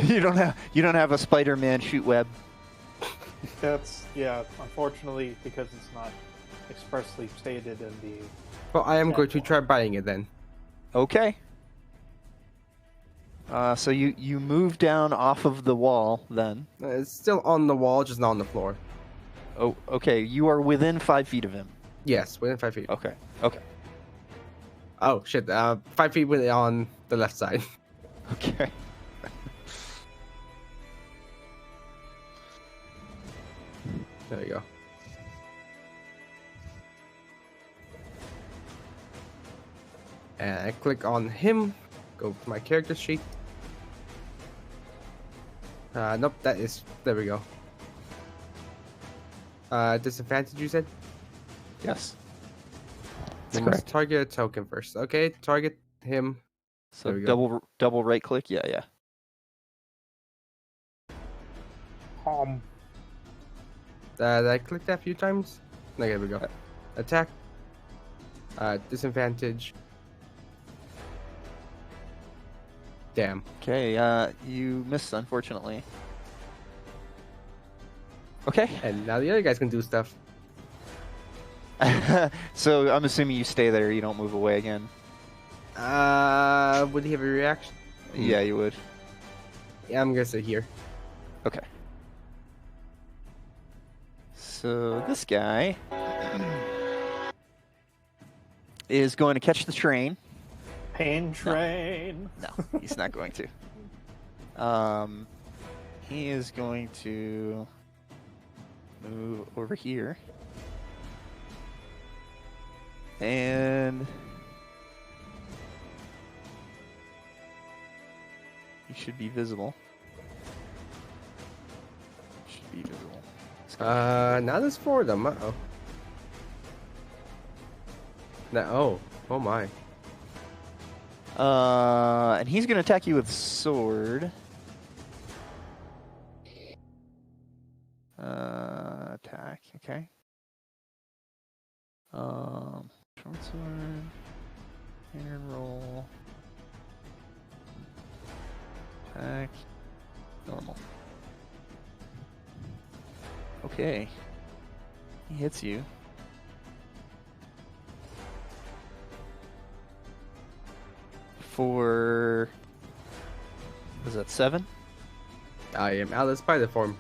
you don't have a Spider-Man shoot web. That's, yeah, unfortunately, because it's not expressly stated in the... Well, I am going to Example. try biting it then. Okay. So you move down off of the wall then. It's still on the wall, just not on the floor. Oh, okay. You are within 5 feet of him. Yes, within 5 feet. Okay. Okay. Oh shit! 5 feet on the left side. Okay. There you go. And I click on him. Go to my character sheet. Nope. There we go. Disadvantage, you said? Yes. You must target a token first. Okay, target him. So There we go. double right click. Yeah, yeah. Did I click that a few times? Okay, there we go. Attack. Disadvantage. Damn. Okay. You missed, unfortunately. Okay. And now the other guys can do stuff. So I'm assuming you stay there. You don't move away again. Would he have a reaction? Yeah, you would. Yeah, I'm gonna sit here. Okay. So this guy is going to catch the train. Pain train. No, he's not going to. He is going to move over here. And he should be visible. Should be visible. Not as for them. Uh-oh. No, oh my. And he's going to attack you with sword. Attack, okay. Short sword. And roll. Attack. Normal. Okay. He hits you. For... Was that 7? I am out of spider form.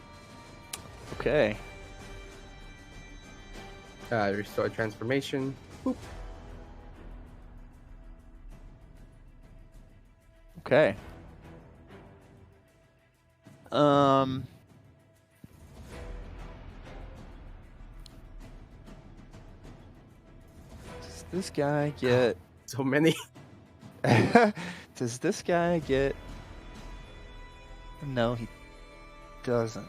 Okay. Restore transformation. Boop. Okay. Does this guy get... So many. Does this guy get... No, he doesn't.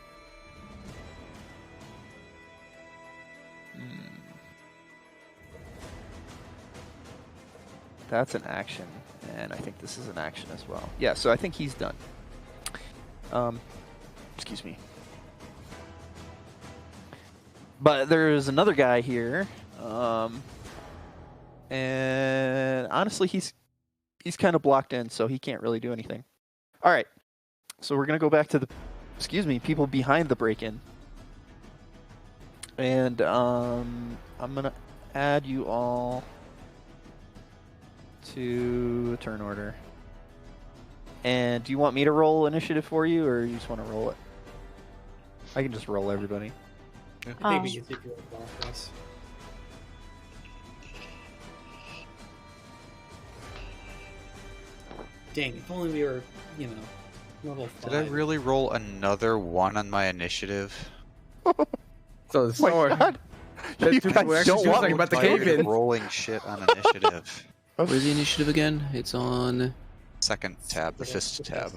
That's an action, and I think this is an action as well. Yeah, so I think he's done. Excuse me. But there's another guy here, and honestly, he's kind of blocked in, so he can't really do anything. All right, so we're gonna go back to the, people behind the break-in, and I'm gonna add you all to a turn order. And do you want me to roll initiative for you, or you just want to roll it? I can just roll everybody. I think we can take your off this. Dang, if only we were, level 5. Did I really roll another 1 on my initiative? So the sword. You guys don't want me about the Why cave are you in. rolling shit on initiative. Where's the initiative again? It's on. Second tab, the fist tab.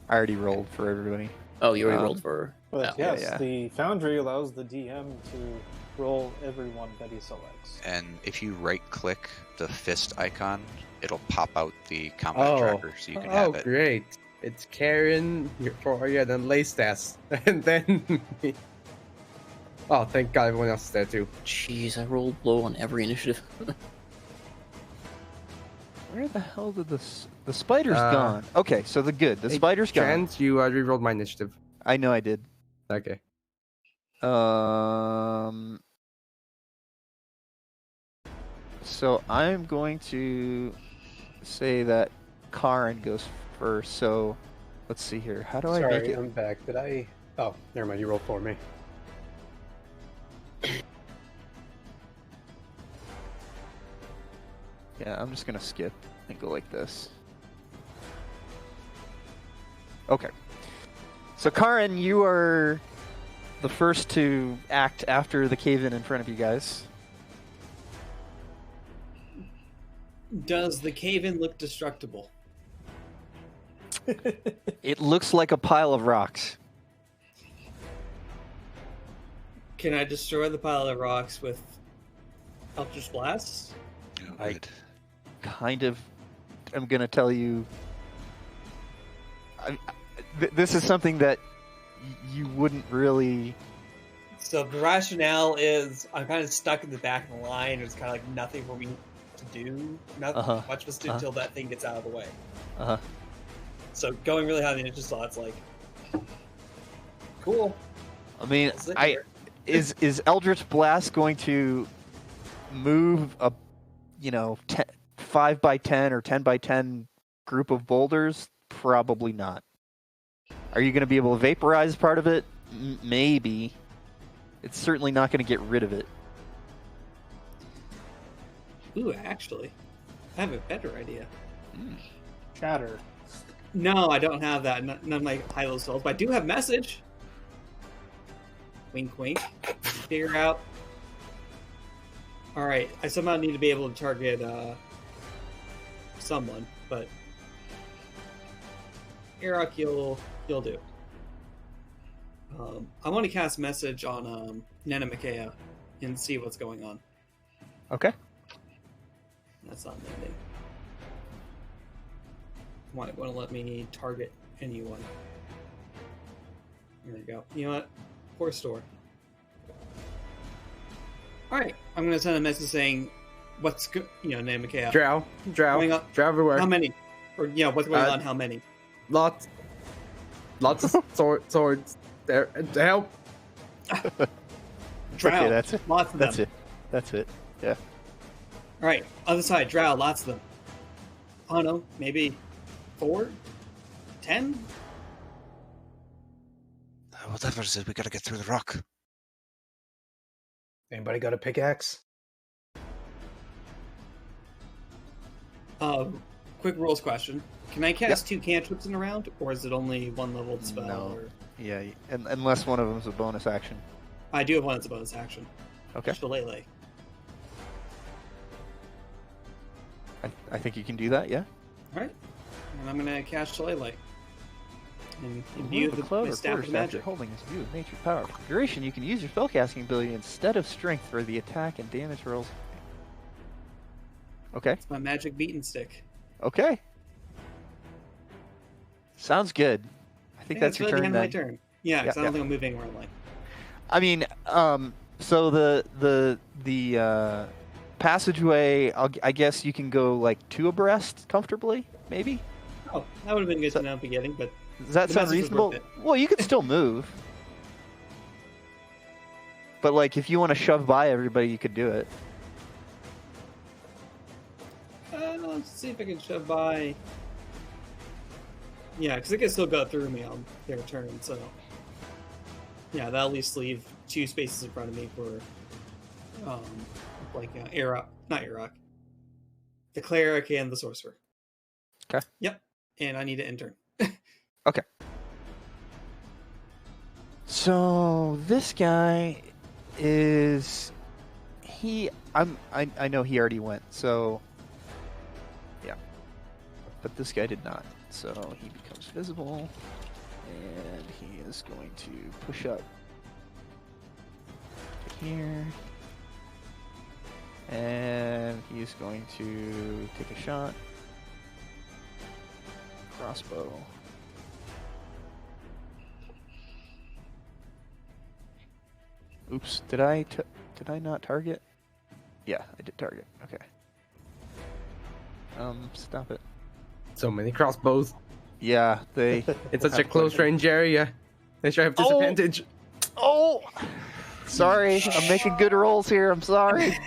I already rolled for everybody. Oh, you already rolled for. But Yeah, yes, yeah. the Foundry allows the DM to roll everyone that he selects. And if you right click the fist icon, it'll pop out the combat tracker so you can have it. Great. It's Karen, Euphoria, then Leystas. And then me. Oh, thank God everyone else is there too. Jeez, I rolled low on every initiative. Where the hell did the spider's gone? Okay, so the spider's gone. Trans, you re-rolled my initiative. I know I did. Okay. So I'm going to say that Karin goes first. So let's see here. How do I make Sorry, it? I'm back. Did I? Oh, never mind. You rolled for me. Yeah, I'm just gonna skip and go like this. Okay. So Karin, you are the first to act after the cave-in in front of you guys. Does the cave-in look destructible? It looks like a pile of rocks. Can I destroy the pile of rocks with Eldritch Blast? Oh, good. Kind of, I'm gonna tell you. This is something that you wouldn't really. So the rationale is I'm kind of stuck in the back of the line. There's kind of like nothing for me to do. Nothing much for us to do until that thing gets out of the way. So going really high on the initiative slot's like cool. I mean, I'll sit here. is Eldritch Blast going to move a 5 by 10 or 10 by 10 group of boulders? Probably not. Are you going to be able to vaporize part of it? Maybe. It's certainly not going to get rid of it. Ooh, actually, I have a better idea. Shatter. No, I don't have that. None of my high-level spells, but I do have message. Wink, wink. Figure out. All right, I somehow need to be able to target someone, but Arak, you'll do. I want to cast message on Nana Makea and see what's going on. Okay. That's not landing. Might want to let me target anyone. There we go. You know what? Poor store. Alright, I'm going to send a message saying, what's good, Nana Makea. Drow Going on- everywhere. How many? Or, what's going on, how many? Lots of swords. There, help. Drow. Okay, that's it. Lots of That's them. it. That's it. Yeah. Alright, other side, Drow, lots of them. I don't know, maybe 4? 10? Whatever it is, we gotta get through the rock. Anybody got a pickaxe? Quick rules question. Can I cast 2 cantrips in a round, or is it only 1 leveled spell? No. Or... Yeah, unless one of them is a bonus action. I do have one that's a bonus action. Okay. Shillelagh. I think you can do that, yeah? Alright. And I'm gonna cast Shillelagh. And Remove imbue a the cloud my or staff with quarterstaff you're magic. holding is view of nature power. For duration, you can use your spellcasting ability instead of strength for the attack and damage rolls. Okay. It's my magic beaten stick. Okay. Sounds good. I think that's your really turn the then. end of my turn. Yeah, because Yeah, I don't yeah. think I'm moving where I'm like. I mean, so the passageway, I guess you can go like 2 abreast comfortably, maybe? Oh, that would have been good to know at the beginning, but Does that The sound message was reasonable? worth it. Well, you could still move. But like if you want to shove by everybody, you could do it. let's see if I can shove by. Yeah, because it can still go through me on their turn, so. Yeah, that'll at least leave 2 spaces in front of me for, Arak, not Arak, the cleric and the sorcerer. Okay. Yep, and I need to enter. Okay. So this guy is I know he already went, so yeah. But this guy did not. So he becomes visible and he is going to push up to here. And he's going to take a shot. Crossbow. Oops, did I not target? Yeah, I did target. Okay. Stop it. So many crossbows. Yeah, they. It's such a have close quite range area. They should have Oh! disadvantage. Oh! Sorry, I'm making good rolls here. I'm sorry.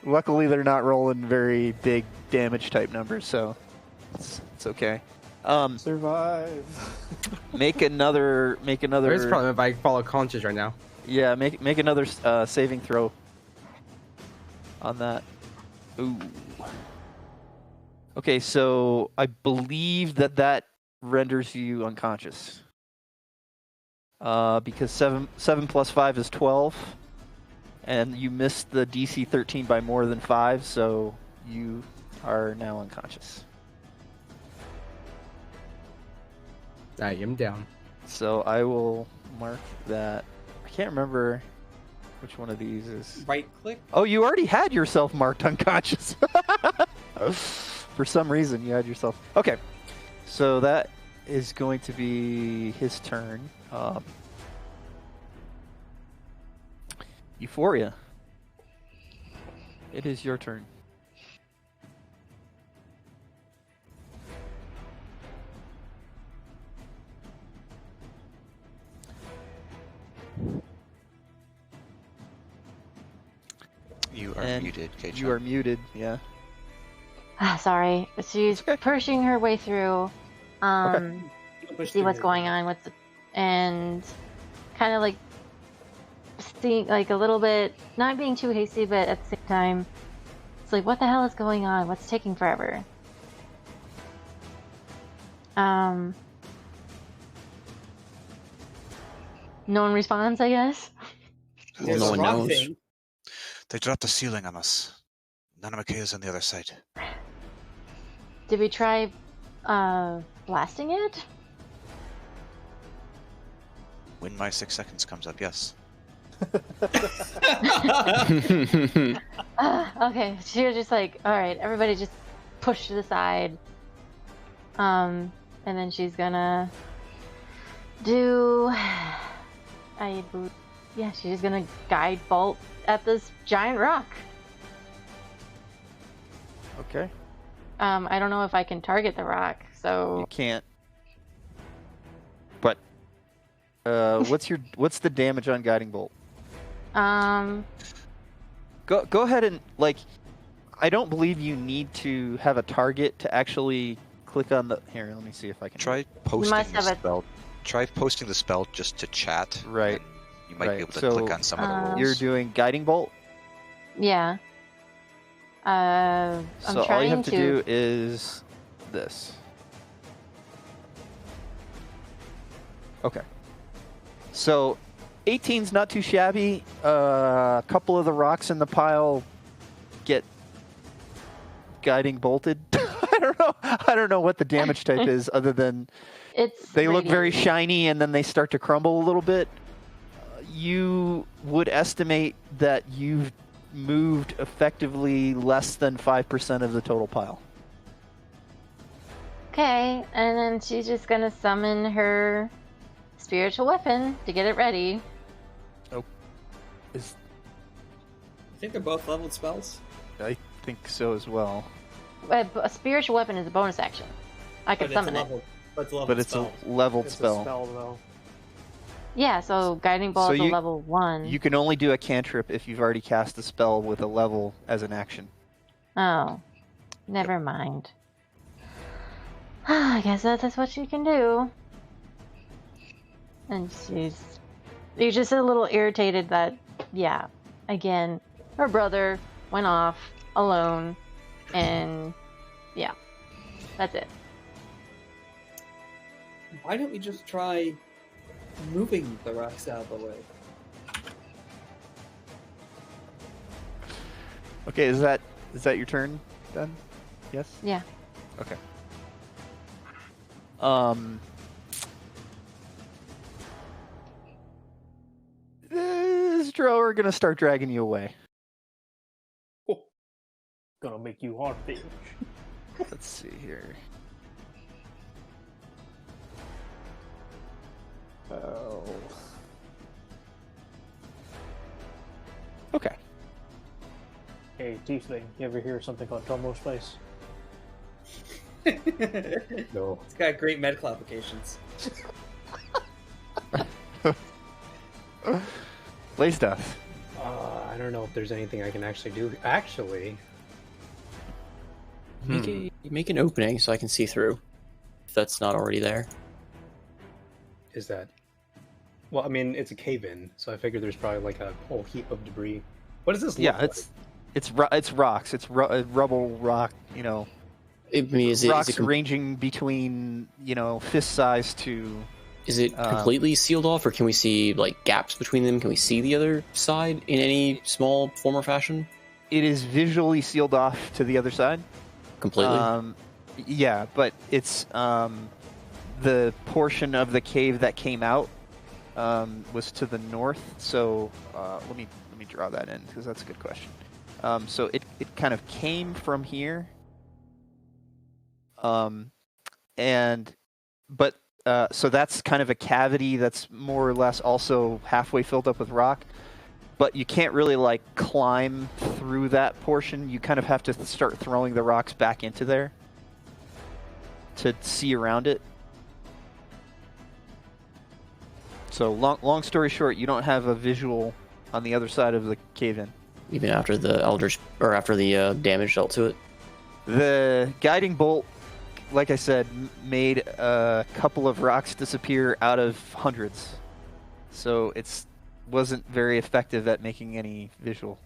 Luckily, they're not rolling very big damage type numbers, so it's okay. Survive. Make another. There's a problem if I follow conscious right now. Yeah, make another saving throw on that. Ooh. Okay, so I believe that renders you unconscious. Because 7 plus 5 is 12, and you missed the DC 13 by more than 5, so you are now unconscious. I am down. So I will mark that. I can't remember which one of these is. Right click. Oh, you already had yourself marked unconscious. For some reason, you had yourself. Okay, so that is going to be his turn. Euphoria. It is your turn. You are And muted, Kei-chan. You are muted. Yeah. Sorry. She's okay. pushing her way through. See what's going on with the, and kind of like seeing like a little bit, not being too hasty, but at the same time, it's like, what the hell is going on? What's taking forever? No one responds, I guess. There's no a one rock knows. thing. They dropped a ceiling on us. Nanamakea's on the other side. Did we try blasting it? When my 6 seconds comes up, yes. Okay, she was just like, all right, everybody just push to the side. And then she's gonna do, she's gonna guide bolt at this giant rock. Okay. I don't know if I can target the rock, You so can't. But what's the damage on guiding bolt? um, Go ahead and I don't believe you need to have a target to actually click on the. Here, let me see if I can. Try posting must the have a- spell. Try posting the spell just to chat. Right. and You might Right, be able to so, click on some of the rules. You're doing guiding bolt. yeah. I'm So all trying you have to do is this. Okay. So 18's not too shabby. A couple of the rocks in the pile get guiding bolted. I don't know what the damage type is other than It's they look very radiant. shiny and then they start to crumble a little bit. You would estimate that you've moved effectively less than 5% of the total pile. Okay, and then she's just gonna summon her spiritual weapon to get it ready. I think they're both leveled spells. I think so as well. A spiritual weapon is a bonus action. I could But summon it's a it. level, but it's a level But it's spell. a leveled It's spell. a spell, though. Yeah, so guiding bolt So is a you- level 1. You can only do a cantrip if you've already cast the spell with a level as an action. Oh, never mind. I guess that's what she can do. And you're just a little irritated that, yeah, again, her brother went off alone, and yeah, that's it. Why don't we just try moving the rocks out of the way? Okay, is that your turn then? Yes? Yeah. Okay. Is Drower gonna start dragging you away? Gonna make you hard, bitch. Let's see here. Oh. Okay. Hey, Tiefling, you ever hear something called Tomo Spice? No. It's got great medical applications. Blaze Death. I don't know if there's anything I can actually do. Actually, Make an opening so I can see through. If that's not already there. is that? Well, I mean, it's a cave-in, so I figure there's probably like a whole heap of debris. What does this look Yeah, like? it's rocks. It's rubble rock. You know, I mean, is rocks it ranging between fist size to. Is it completely sealed off, or can we see like gaps between them? Can we see the other side in any small form or fashion? It is visually sealed off to the other side. Completely. Yeah, but it's the portion of the cave that came out was to the north. So let me draw that in because that's a good question. So it kind of came from here, so that's kind of a cavity that's more or less also halfway filled up with rock. But you can't really like climb through that portion. You kind of have to start throwing the rocks back into there to see around it. So long story short, you don't have a visual on the other side of the cave-in. even after the eldritch or after the damage dealt to it. The guiding bolt, like I said, made a couple of rocks disappear out of hundreds, so it wasn't very effective at making any visual.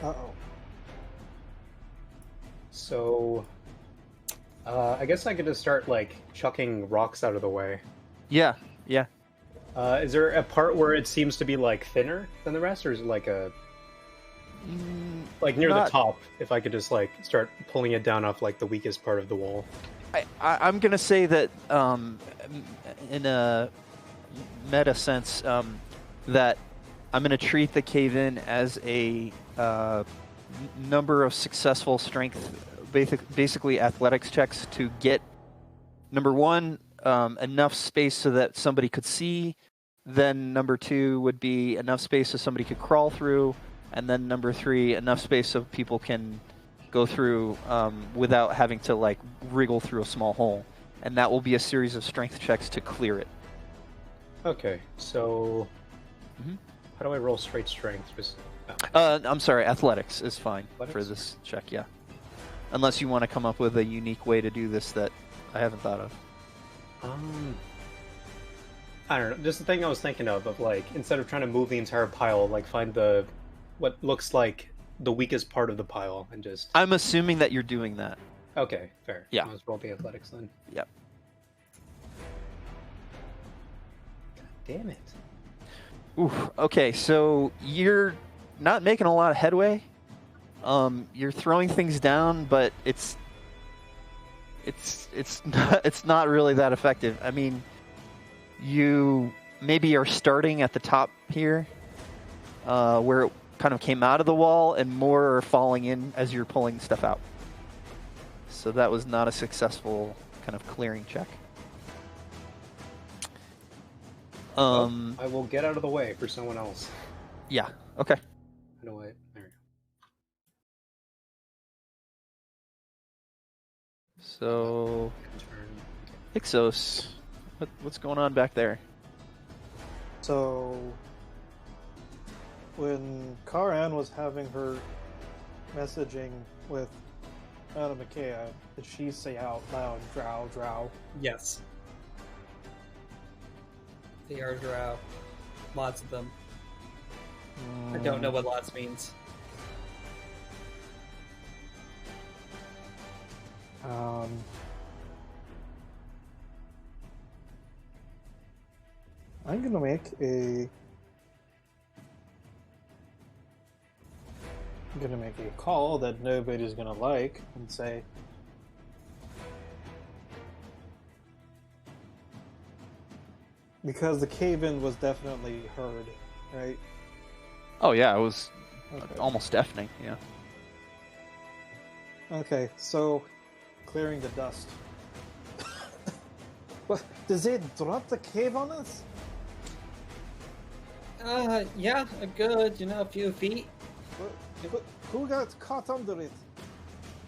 Uh-oh. So, I guess I could just start like chucking rocks out of the way. Yeah. Is there a part where it seems to be like thinner than the rest, or is it like like near the top? If I could just like start pulling it down off like the weakest part of the wall. I'm gonna say that in a meta sense that I'm gonna treat the cave-in as a number of successful strength, basically athletics checks to get number one enough space so that somebody could see. Then number two would be enough space so somebody could crawl through, and then number three, enough space so people can go through without having to like wriggle through a small hole. And that will be a series of strength checks to clear it. Okay, so how do I roll straight strength? I'm sorry, athletics is fine for Athletics? this check, yeah. Unless you want to come up with a unique way to do this that I haven't thought of. I don't know. Just the thing I was thinking of like instead of trying to move the entire pile, like find what looks like the weakest part of the pile and just. I'm assuming that you're doing that. Okay, fair. Yeah. Let's roll the athletics then. Yep. God damn it. Ooh, okay, so you're not making a lot of headway. You're throwing things down, but it's not really that effective. I mean, you maybe are starting at the top here, where it kind of came out of the wall, and more are falling in as you're pulling stuff out. So that was not a successful kind of clearing check. Well, I will get out of the way for someone else. Yeah. Okay. How do I? There we go. So, Turn. Ixos, what's going on back there? So, when Karan was having her messaging with Makea, did she say out loud, drow, drow? Yes. They are drow. Lots of them. I don't know what lots means. I'm gonna make a call that nobody's gonna like and say, because the cave-in was definitely heard, right? Oh yeah, it was Okay. almost deafening. Yeah. Okay, so clearing the dust. What? Does it drop the cave on us? Yeah, a good, a few feet. Who got caught under it?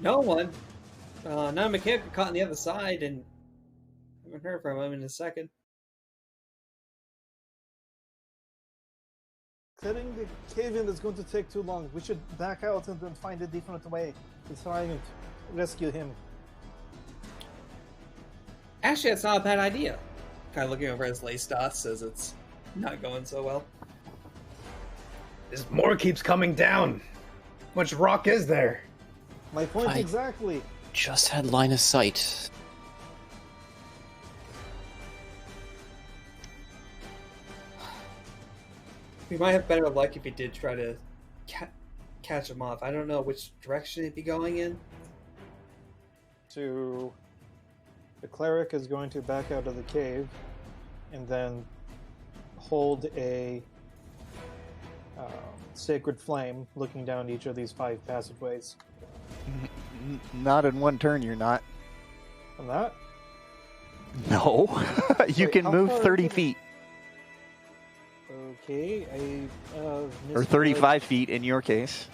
No one. Now Makea got caught on the other side, and I haven't heard from him in a second. Clearing the cave-in is going to take too long. We should back out and then find a different way to try and rescue him. Actually, that's not a bad idea. Kind of looking over his lace dots as it's not going so well. This more keeps coming down. How much rock is there? My point I- exactly. Just had line of sight. We might have better luck if he did try to catch him off. I don't know which direction he'd be going in. So the cleric is going to back out of the cave and then hold a sacred flame looking down each of these 5 passageways. Not in one turn, you're not. I'm not? No. You Wait, can how move far 30 is it? feet. Okay, I Or misjudged- 35 feet in your case.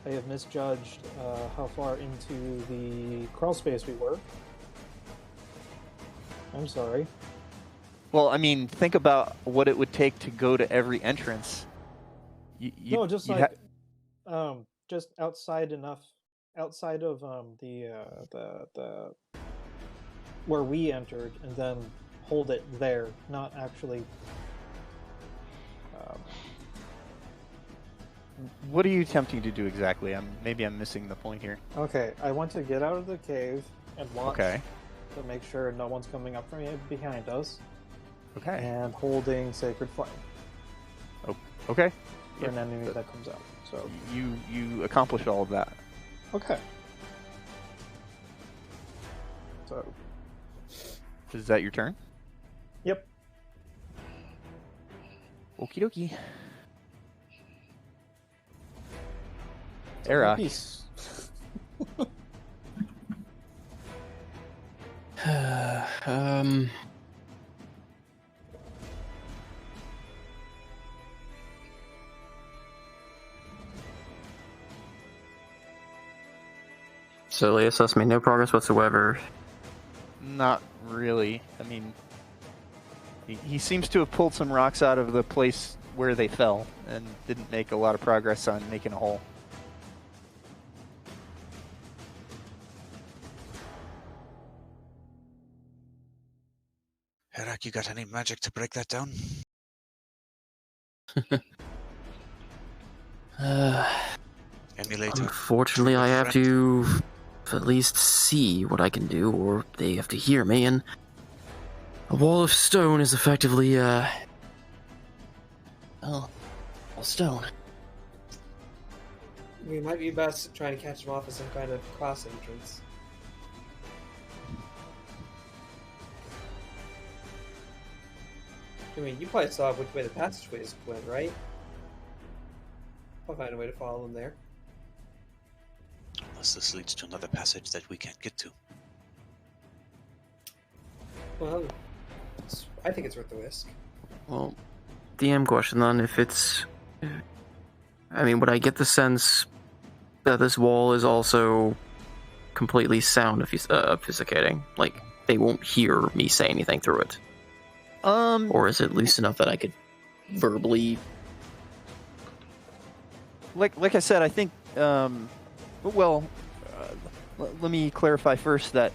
I have misjudged how far into the crawl space we were. I'm sorry. Well, I mean, think about what it would take to go to every entrance. No, just you'd like just outside of the where we entered, and then hold it there, not actually. What are you attempting to do exactly? Maybe I'm missing the point here. Okay, I want to get out of the cave and watch Okay. to make sure no one's coming up from behind us, Okay. and holding Sacred Flame Okay. for an enemy that comes out. So You accomplish all of that. okay. So Is that your turn? yep. Okie dokie. Era. Peace. So Leosus made no progress whatsoever. Not really. I mean, he seems to have pulled some rocks out of the place where they fell and didn't make a lot of progress on making a hole. Herak, you got any magic to break that down? Emulator. Unfortunately, I have to at least see what I can do, or they have to hear me, and a wall of stone is effectively, well, all stone. We might be best trying to catch him off at some kind of cross entrance. I mean, you probably saw which way the passageways went, right? I'll find a way to follow them there. Unless this leads to another passage that we can't get to. Well, I think it's worth the risk. Well, DM question then, if it's... I mean, would I get the sense that this wall is also completely sound obfuscating? Like, they won't hear me say anything through it? Or is it loose enough that I could verbally... Like I said, I think, let me clarify first that,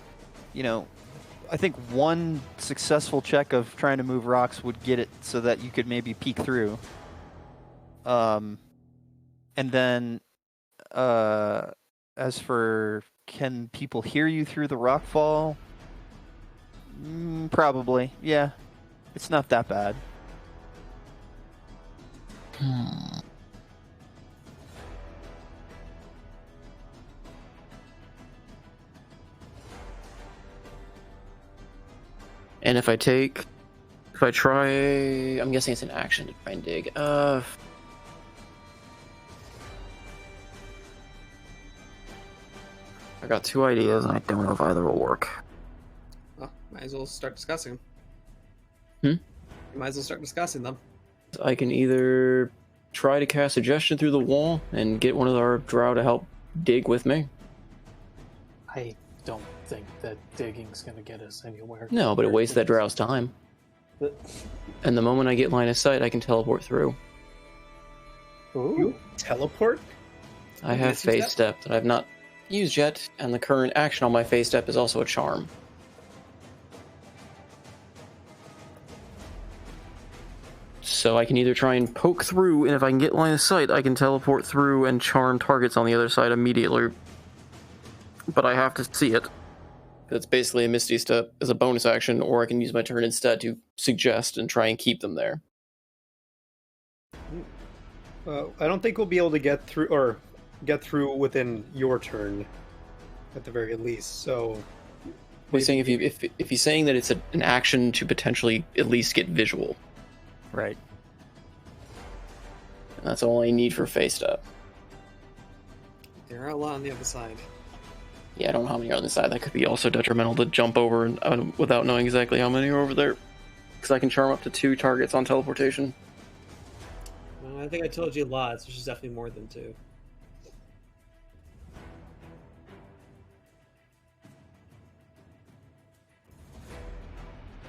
I think one successful check of trying to move rocks would get it so that you could maybe peek through. And then, as for can people hear you through the rock fall? Probably, yeah. It's not that bad. And if I try, I'm guessing it's an action to try and dig. I got two ideas, and I don't know if either will work. Well, might as well start discussing them. You might as well start discussing them. I can either try to cast suggestion through the wall and get one of our drow to help dig with me. I don't think that digging's gonna get us anywhere. No, but it wastes that drow's time. And the moment I get line of sight, I can teleport through. Ooh. You teleport? I have phase step that I've not used yet, and the current action on my phase step is also a charm. So I can either try and poke through, and if I can get line of sight, I can teleport through and charm targets on the other side immediately. But I have to see it. That's basically a Misty Step as a bonus action, or I can use my turn instead to suggest and try and keep them there. I don't think we'll be able to get through within your turn, at the very least. So, He's saying if he's saying that it's an action to potentially at least get visual. Right. And that's all I need for phase step. There are a lot on the other side. Yeah, I don't know how many are on the side. That could be also detrimental to jump over without knowing exactly how many are over there. Because I can charm up to 2 targets on teleportation. Well, I think I told you lots, which is definitely more than 2.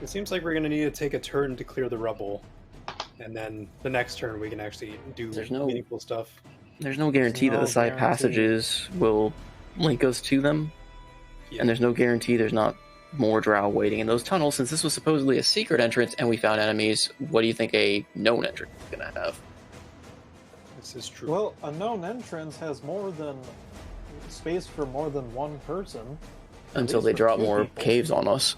It seems like we're going to need to take a turn to clear the rubble. And then the next turn we can actually do There's no- meaningful stuff. There's no guarantee that no the side guarantee. passages will link us to them, Yeah. and there's no guarantee there's not more drow waiting in those tunnels. Since this was supposedly a secret entrance and we found enemies, what do you think a known entrance is gonna have? This is true. Well, a known entrance has more than space for more than one person. Until least they for drop 2 more people. caves on us.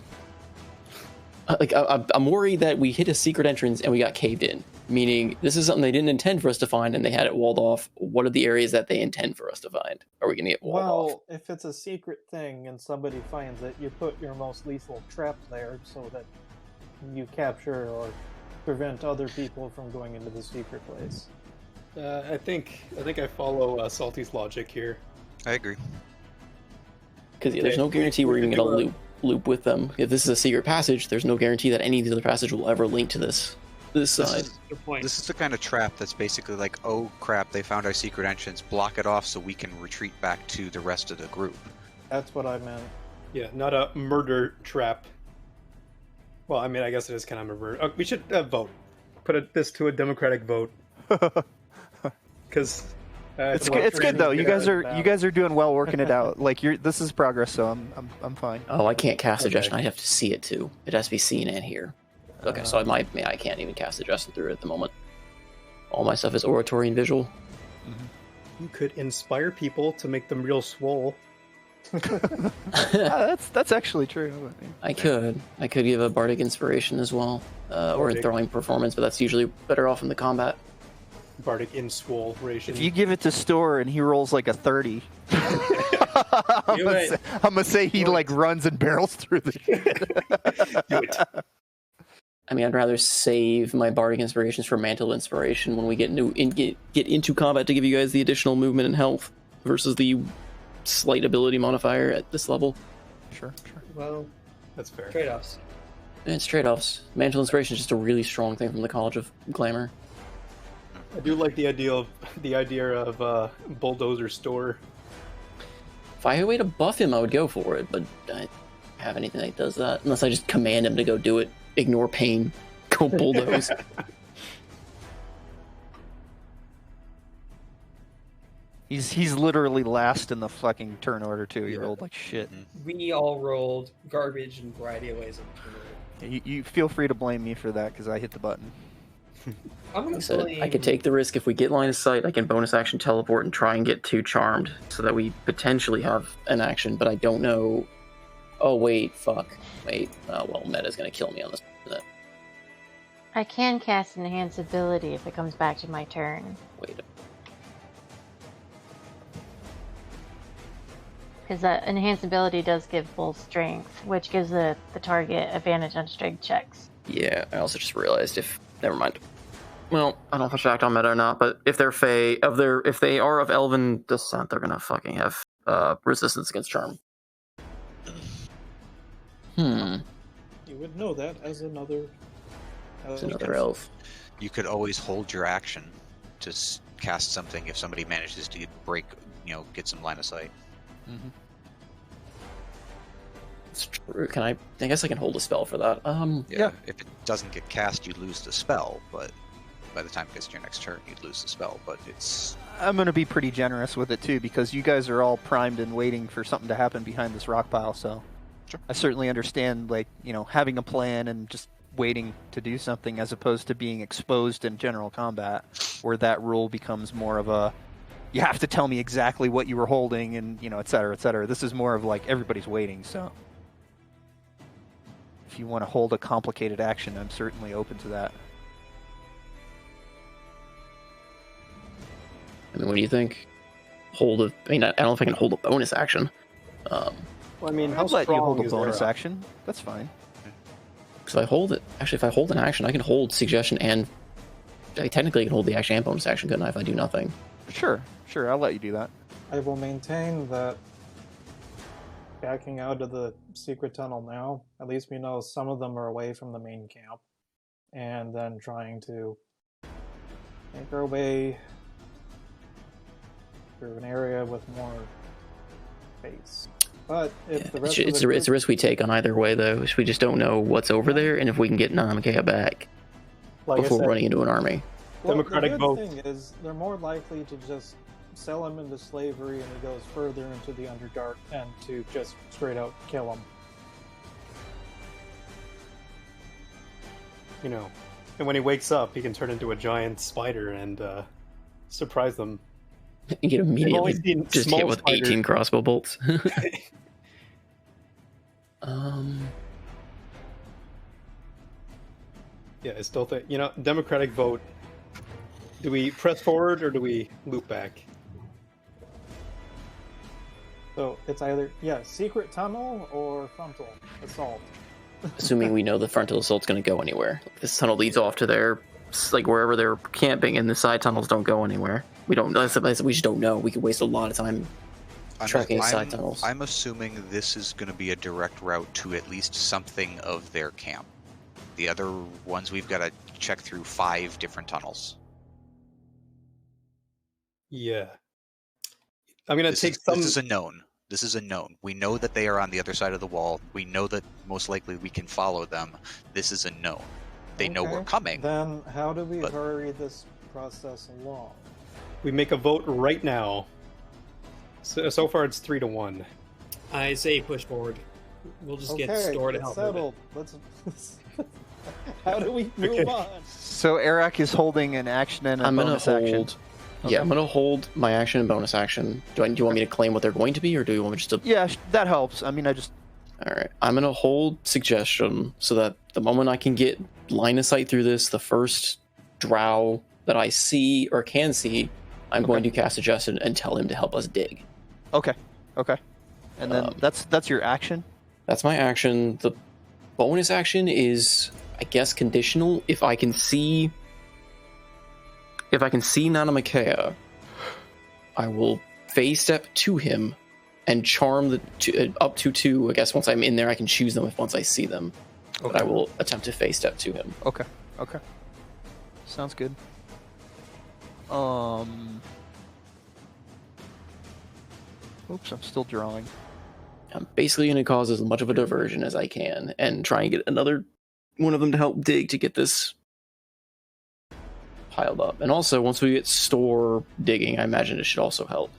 I'm worried that we hit a secret entrance and we got caved in. Meaning, this is something they didn't intend for us to find, and they had it walled off. What are the areas that they intend for us to find? Are we gonna get walled off? Well, if it's a secret thing and somebody finds it, you put your most lethal trap there so that you capture or prevent other people from going into the secret place. I think I follow Salty's logic here. I agree. Because there's no guarantee we're even gonna loop with them. If this is a secret passage, there's no guarantee that any of these other passages will ever link to this side. Good point. This is the kind of trap that's basically like, oh crap, they found our secret entrance, block it off so we can retreat back to the rest of the group. That's what I meant. Yeah, not a murder trap. Well, I mean, I guess it is kind of a murder. We should vote. Put this to a democratic vote. Because It's good though. You guys are doing well working it out. Like this is progress, so I'm fine. Oh, I can't cast suggestion. I have to see it too. It has to be seen and hear. Okay, so I can't even cast suggestion through it at the moment. All my stuff is oratory and visual. You could inspire people to make them real swole. That's actually true. I could give a bardic inspiration as well, or in throwing performance, but that's usually better off in the combat. Bardic in swole ration. If you give it to Store and he rolls like a 30, I'm gonna say he like runs and barrels through the shit. Do it. I mean, I'd rather save my bardic inspirations for mantle inspiration when we get into combat to give you guys the additional movement and health versus the slight ability modifier at this level. Sure. Well, That's fair. trade-offs. It's trade-offs. Mantle inspiration is just a really strong thing from the College of Glamour. I do like the idea of bulldozer store. If I had a way to buff him, I would go for it, but I don't have anything that does that unless I just command him to go do it. Ignore pain. Go bulldoze. He's literally last in the fucking turn order too. He rolled like shit. We all rolled garbage in a variety of ways. You feel free to blame me for that because I hit the button. I'm gonna I said blame... I could take the risk if we get line of sight. I can bonus action teleport and try and get 2 charmed so that we potentially have an action, but I don't know. Oh wait, fuck. Wait. Well, meta's gonna kill me on this. I can cast enhance ability if it comes back to my turn. Wait. Because that enhanced ability does give full strength, which gives the target advantage on strength checks. Yeah, I also just realized never mind. Well, I don't know if I should act on meta or not, but if they're if they are of elven descent, they're gonna fucking have resistance against charm. You would know that as another. It's another elf. You could always hold your action to cast something if somebody manages to get some line of sight. Mm-hmm. It's true. Can I guess I can hold a spell for that. Yeah. If it doesn't get cast, you lose the spell, but by the time it gets to your next turn, you'd lose the spell. But I'm going to be pretty generous with it too because you guys are all primed and waiting for something to happen behind this rock pile. So Sure. I certainly understand, having a plan and just waiting to do something as opposed to being exposed in general combat, where that rule becomes more of a you have to tell me exactly what you were holding and et cetera, et cetera. This is more of like everybody's waiting. So if you want to hold a complicated action, I'm certainly open to that. I mean, what do you think? I don't know if I can hold a bonus action. Well, I mean, how I'll let you strong hold a is bonus Era? action. That's fine. Because if I hold it, if I hold an action, I can hold suggestion and I technically can hold the action and bonus action, couldn't I, if I do nothing? Sure. I'll let you do that. I will maintain that backing out of the secret tunnel now, at least we know some of them are away from the main camp, and then trying to make our way through an area with more space. But if Yeah, the rest it's of the a risk we take on either way, though. We just don't know what's over there, and if we can get Nanamikea back Like I before said, running into an army. Democratic the vote. good thing is they're more likely to just sell him into slavery and he goes further into the Underdark than to just straight out kill him. you know, and when he wakes up, he can turn into a giant spider and surprise them. You get only immediately seen just small hit with spiders. 18 crossbow bolts. Yeah, I still think, Democratic vote. Do we press forward or do we loop back? So it's either, secret tunnel or frontal assault. Assuming we know the frontal assault's going to go anywhere. This tunnel leads off to their, like wherever they're camping, and the side tunnels don't go anywhere. We just don't know. We could waste a lot of time tracking side tunnels. I'm assuming this is going to be a direct route to at least something of their camp. The other ones we've got to check through 5 different tunnels. Yeah. I'm going to take some... This is a known. This is a known. We know that they are on the other side of the wall. We know that most likely we can follow them. This is a known. They know we're Okay, coming. Then how do we but- hurry this process along? We make a vote right now. So far it's 3-1. I say push forward. We'll just get Store to it's help with it. settled. Let's. How do we move Okay. on? So Eric is holding an action and a I'm gonna bonus hold. action. Yeah, I'm gonna hold my action and bonus action. Do you want me to claim what they're going to be, or do you want me just to? Yeah, that helps. I mean, I just All right, I'm gonna hold suggestion so that the moment I can get line of sight through this, the first drow that I see or can see, I'm going to cast suggestion and tell him to help us dig. okay, and then Um, that's your action. That's my action. The bonus action is, I guess, conditional. If I can see Nanamikea, I will phase step to him and charm up to 2. I guess once I'm in there, I can choose them once I see them. But I will attempt to phase step to him. Okay. Sounds good. Oops, I'm still drawing. I'm basically going to cause as much of a diversion as I can and try and get another one of them to help dig to get this piled up. And also, once we get store digging, I imagine it should also help.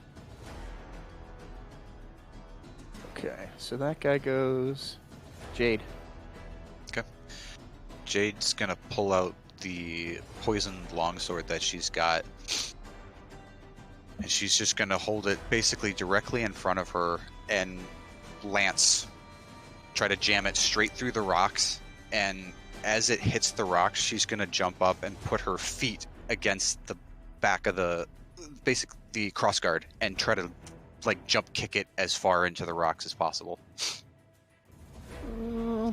Okay, so that guy goes. Jade. Jade's gonna pull out the poisoned longsword that she's got, and she's just gonna hold it basically directly in front of her and lance, try to jam it straight through the rocks. And as it hits the rocks, she's gonna jump up and put her feet against the back of the crossguard and try to jump kick it as far into the rocks as possible.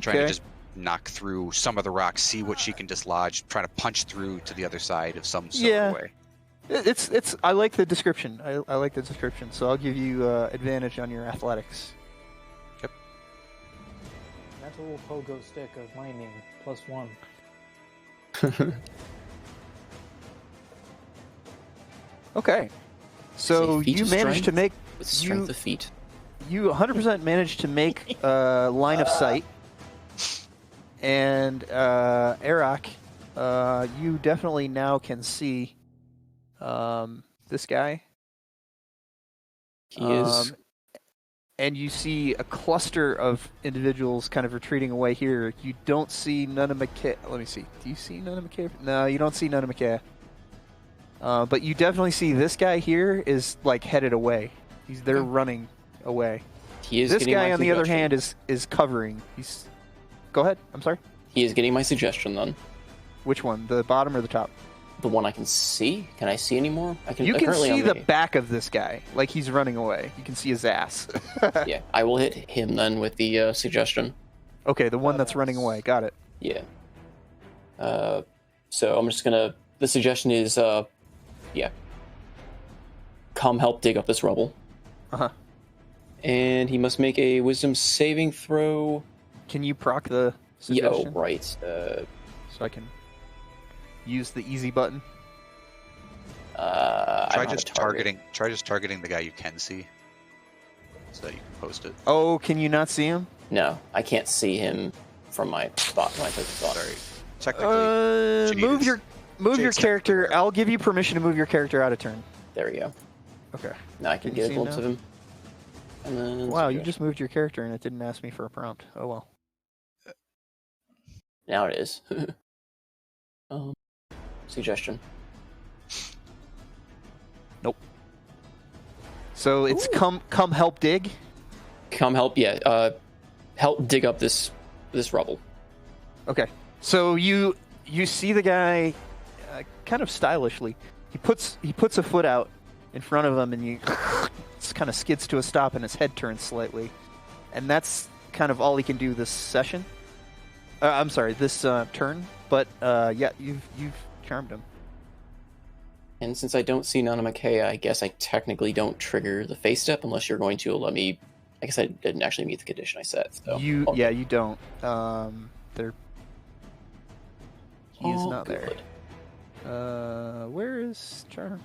Trying to just knock through some of the rocks, see what she can dislodge, try to punch through to the other side of some sort of way. It's. I like the description. I like the description. So I'll give you advantage on your athletics. Metal pogo stick of mining +1. Okay. So Say feat you of managed to strength? make With strength of feet. you 100% managed to make line of sight. And Arak, you definitely now can see this guy. He is. And you see a cluster of individuals kind of retreating away here. You don't see Nanamikea. Let me see. Do you see Nanamikea? No, you don't see Nanamikea. But you definitely see this guy here is headed away. They're running away. He is This getting guy, my on the other suggestion. hand, is covering. Go ahead. I'm sorry. He is getting my suggestion then. Which one? The bottom or the top? The one I can see? Can I see anymore? You can currently see on the me. back of this guy, like he's running away. You can see his ass. Yeah, I will hit him then with the suggestion. Okay, the one that's running away. Got it. Yeah. So I'm just gonna. The suggestion is, come help dig up this rubble. Uh-huh. And he must make a wisdom saving throw. Can you proc the Yeah, suggestion? oh, right. So I can use the easy button. I Try don't have just a target. targeting the guy you can see. so that you can post it. Oh, can you not see him? No, I can't see him from my spot. My spot. Sorry. Technically, Jade Move is- your Jade's character. technically I'll give you permission to move your character out of turn. There we go. Okay. Now I can Can you get a see him glimpse now? of him. And then Wow, you just moved your character and it didn't ask me for a prompt. Oh well. Now it is. Suggestion. So it's come help dig. Come help, help dig up this rubble. Okay. So you see the guy, kind of stylishly. He puts a foot out in front of him, and he kind of skids to a stop, and his head turns slightly, and that's kind of all he can do this session. I'm sorry, this turn. But yeah, you've charmed him. And since I don't see Nanamakea, I guess I technically don't trigger the face step unless you're going to let me. I guess I didn't actually meet the condition I set. So You don't. There. He is Oh, not good. there. Where is charmed?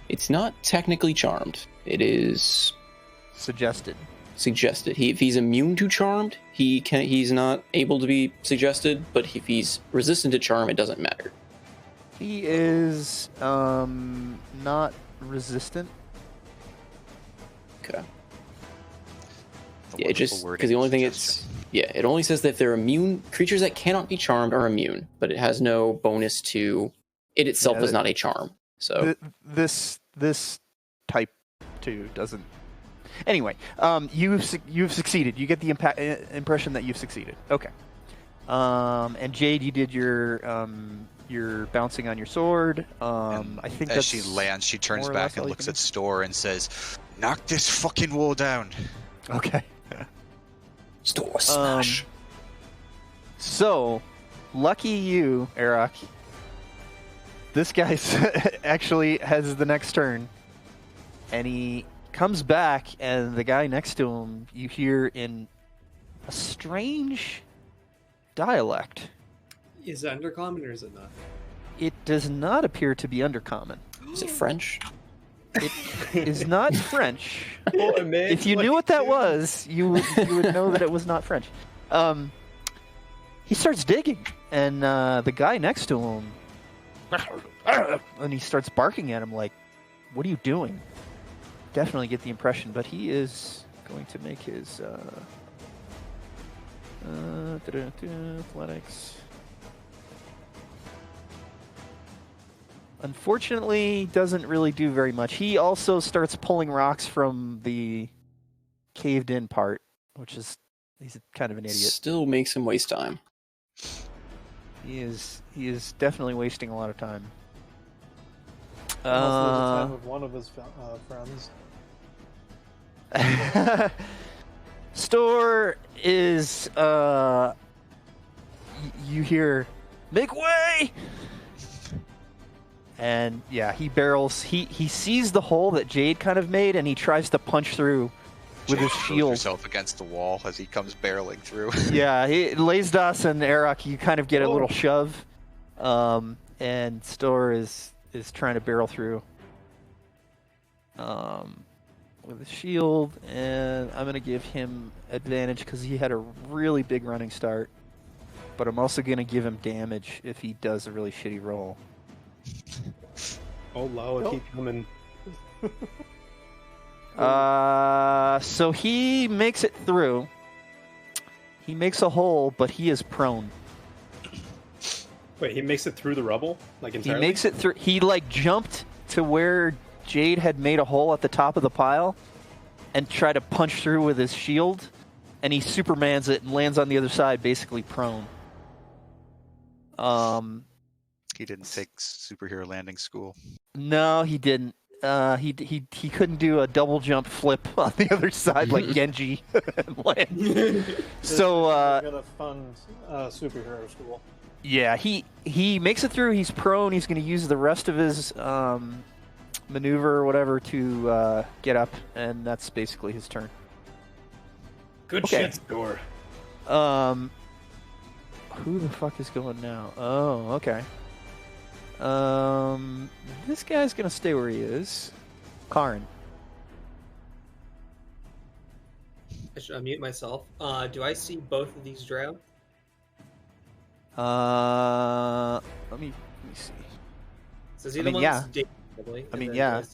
It's not technically charmed. It is Suggested. suggested. If he's immune to charmed, he's not able to be suggested. But if he's resistant to charm, it doesn't matter. He is not resistant. Okay. The Yeah, it just wonderful wording because the only thing suggestion. it only says that if they're immune, creatures that cannot be charmed are immune, but it has no bonus to it itself. Yeah, is not a charm. So This type 2 doesn't. Anyway, you've succeeded. You get the impression that you've succeeded. Okay. And Jade, you did your bouncing on your sword. I think as that's she lands, she turns more or back less and all you looks can at Store and says, "Knock this fucking wall down." Okay. Store smash. So, lucky you, Arak. This guy actually has the next turn, and he comes back, and the guy next to him, you hear in a strange dialect. Is it undercommon or is it not? It does not appear to be undercommon. Is it French? It is not French. Oh, man, If you like, knew what that dude. was, you would know that it was not French. He starts digging, and the guy next to him, and he starts barking at him like, "What are you doing?" Definitely get the impression, but he is going to make his athletics. Unfortunately, doesn't really do very much. He also starts pulling rocks from the caved-in part, which is he's kind of an idiot. Still makes him waste time. He is definitely wasting a lot of time. Most of the time with one of his friends. Store is you hear "Make way!" And yeah, he barrels. He sees the hole that Jade kind of made, and he tries to punch through with his Throws shield. herself against the wall as he comes barreling through. Yeah, Lazedas and Arak, you kind of get a little shove, and Store is trying to barrel through with his shield, and I'm gonna give him advantage because he had a really big running start, but I'm also gonna give him damage if he does a really shitty roll. Oh, Lao, keep coming. So he makes it through. He makes a hole, but he is prone. Wait, he makes it through the rubble? Like entirely? He makes it through. He jumped to where Jade had made a hole at the top of the pile and tried to punch through with his shield, and he Supermans it and lands on the other side, basically prone. He didn't take superhero landing school. No, he didn't. He couldn't do a double jump flip on the other side like Genji and land. So Gonna fund superhero school. yeah, he makes it through. He's prone. He's going to use the rest of his maneuver or whatever to get up, and that's basically his turn. Good Okay. shit, Store. Who the fuck is going now? Oh, okay. This guy's gonna stay where he is. Karn. I should unmute myself. Do I see both of these drow? Let me see. So is he I the mean, one yeah. that's digging, probably, I and mean, then yeah. do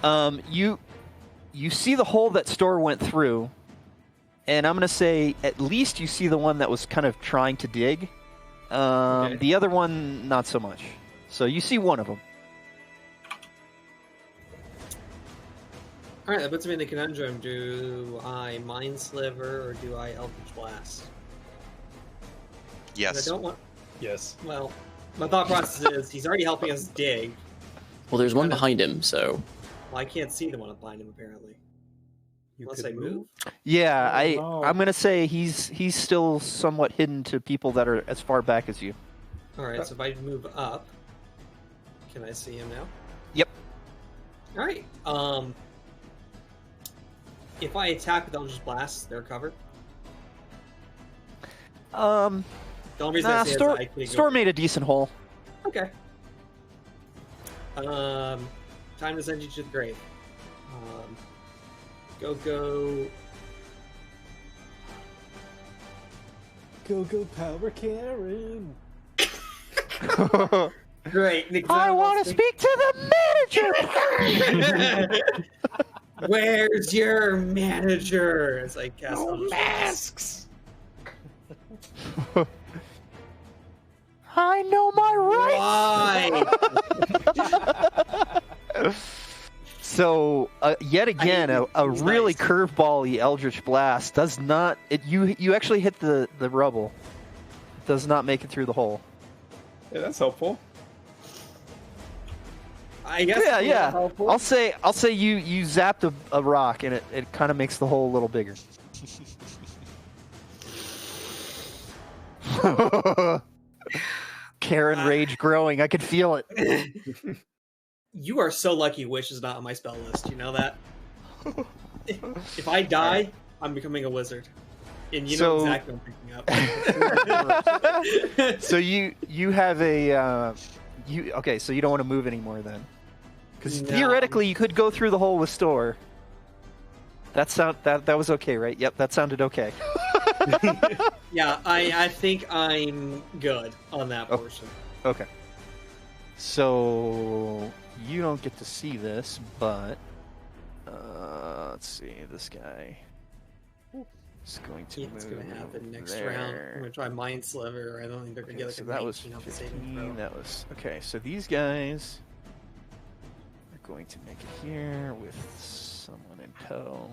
I see- You see the hole that Store went through, and I'm gonna say at least you see the one that was kind of trying to dig. Okay. The other one, not so much. So you see one of them. All right, that puts me in the conundrum. Do I Mind Sliver or do I Eldritch Blast? 'Cause Yes. I don't want. Yes. Well, my thought process is he's already helping us dig. Well, there's one Kinda- behind him, so Well, I can't see the one behind him apparently. You Unless could I move. Yeah, Oh, no. I'm gonna say he's still somewhat hidden to people that are as far back as you. All right, so if I move up, can I see him now? Yep. All right. If I attack with Eldritch Blast, they're covered. Um, The only reason I nah, say Store, is I could Store made a decent hole. Okay. Time to send you to the grave. Go. Go Power Karen. Great. Nick I Zell want wants to speak to the manager. Where's your manager? As I cast No Eldritch masks. I know my Why? So yet again, I a he's really nice. curveball-y Eldritch Blast does not. You actually hit the rubble. It does not make it through the hole. Yeah, that's helpful. I guess. Yeah, it's yeah. helpful. I'll say you zapped a rock and it kind of makes the hole a little bigger. Karen rage growing. I could feel it. You are so lucky Wish is not on my spell list. You know that? If I die, I'm becoming a wizard. And you know So- exactly what I'm picking up. So you have a okay. So you don't want to move anymore then, because No. theoretically you could go through the hole with Store. That was okay, right? Yep, that sounded okay. Yeah, I think I'm good on that Oh. portion. Okay. So you don't get to see this, but let's see. This guy is going to Yeah, move it's gonna happen next there. round. I'm gonna try Mind Sliver. I don't think they're gonna Okay, get like so a that was 19 saving 15. throw. That was okay. So these guys are going to make it here with someone in tow.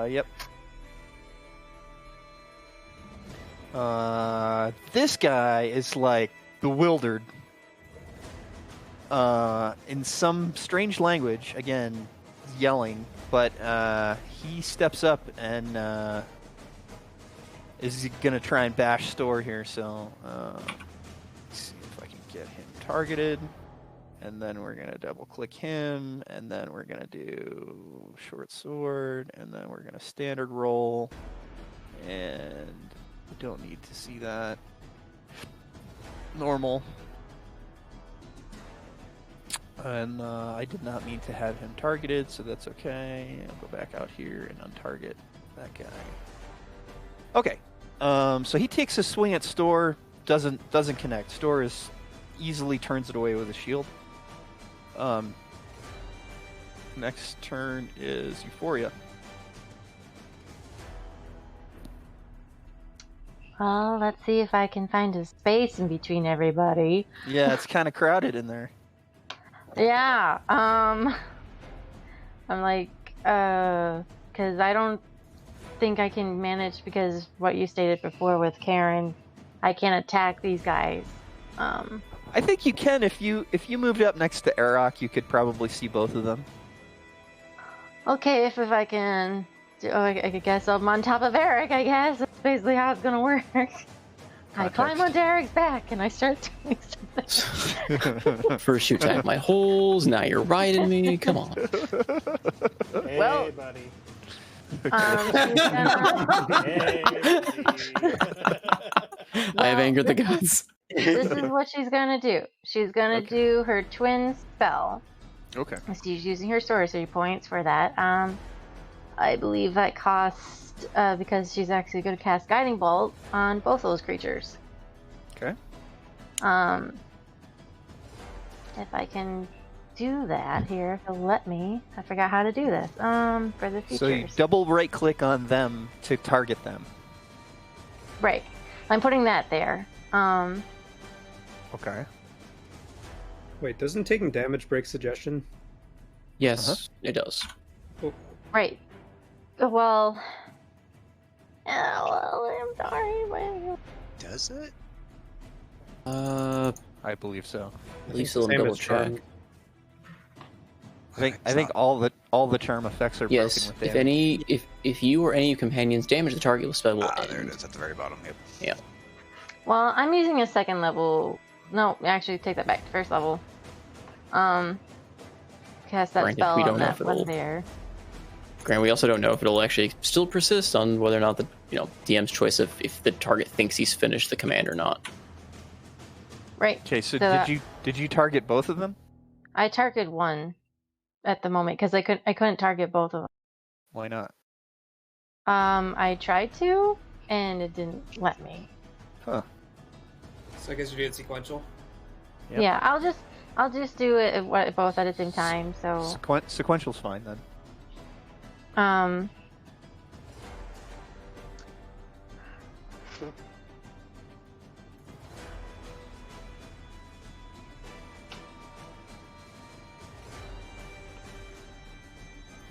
Yep. This guy is like bewildered. In some strange language, again, yelling, but he steps up and is gonna try and bash Store here. So let's see if I can get him targeted, and then we're gonna double click him, and then we're gonna do short sword, and then we're gonna standard roll, and we don't need to see that. Normal. And I did not mean to have him targeted, so that's okay. I'll go back out here and untarget that guy. Okay. So he takes a swing at Store, doesn't connect. Store easily turns it away with a shield. Next turn is Euphoria. Well, let's see if I can find a space in between everybody. Yeah, it's kind of crowded in there. Yeah, I'm like, because I don't think I can manage, because what you stated before with Karen, I can't attack these guys. I think you can if you moved up next to Arok, you could probably see both of them. Okay, if I can, I guess I'm on top of Eric, I guess. That's basically how it's gonna work. I climb onto Eric's back and I start doing something. first you attack my holes, now you're riding me. Come on. Hey, Well- buddy. She's gonna- Hey. I have angered the gods. this is what she's gonna do. She's gonna Okay. do her twin spell. Okay. She's using her sorcery points for that. I believe that costs because she's actually going to cast Guiding Bolt on both those creatures. Okay. If I can do that here, if they'll let me. I forgot how to do this. For the features. So you double right click on them to target them. Right. I'm putting that there. Okay. Wait, doesn't taking damage break suggestion? Yes, it does. Right. Well, I'm sorry. Does it? I believe so. At least a little double check. I think all the charm effects are Yes, broken with if damage. if you or any of your companions damage the target, the spell will There it end. is at the very bottom. Yep. Yeah. Well, I'm using a second level. No, actually, take that back. First level. Cast that Granted, spell we on don't know that if it'll- one there. Grant, we also don't know if it'll actually still persist on whether or not the DM's choice of if the target thinks he's finished the command or not. Right. Okay, so that- did you target both of them? I targeted one at the moment because I couldn't target both of them. Why not? I tried to, and it didn't let me. Huh. So I guess you did sequential. Yep. Yeah, I'll just do it both at the same time. So Sequential's fine then.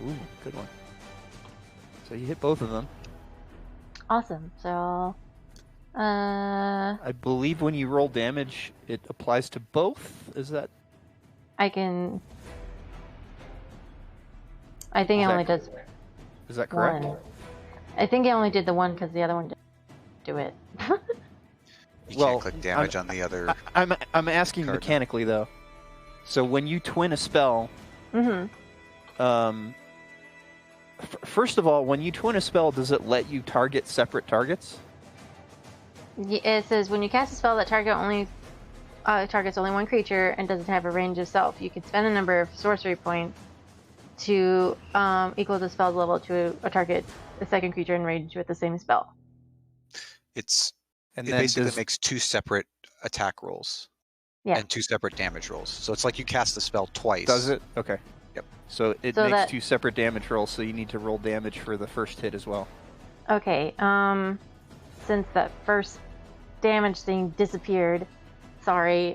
Ooh, good one. So you hit both of them. Awesome. So, I believe when you roll damage, it applies to both. Is that? I can. I think Is it that only does Is that correct? one. I think it only did the one because the other one didn't do it. You Well, can't click damage on the other. I'm asking Card. mechanically though. So when you twin a spell, Mm-hmm. First of all, when you twin a spell, does it let you target separate targets? It says when you cast a spell that targets only one creature and doesn't have a range of self, you can spend a number of sorcery points to equal the spell's level to target a second creature in range with the same spell. It And basically makes two separate attack rolls. Yeah. And two separate damage rolls. So it's like you cast the spell twice. Does it? Okay. Yep. So it So makes that- two separate damage rolls, so you need to roll damage for the first hit as well. Okay. Since that first damage thing disappeared, sorry.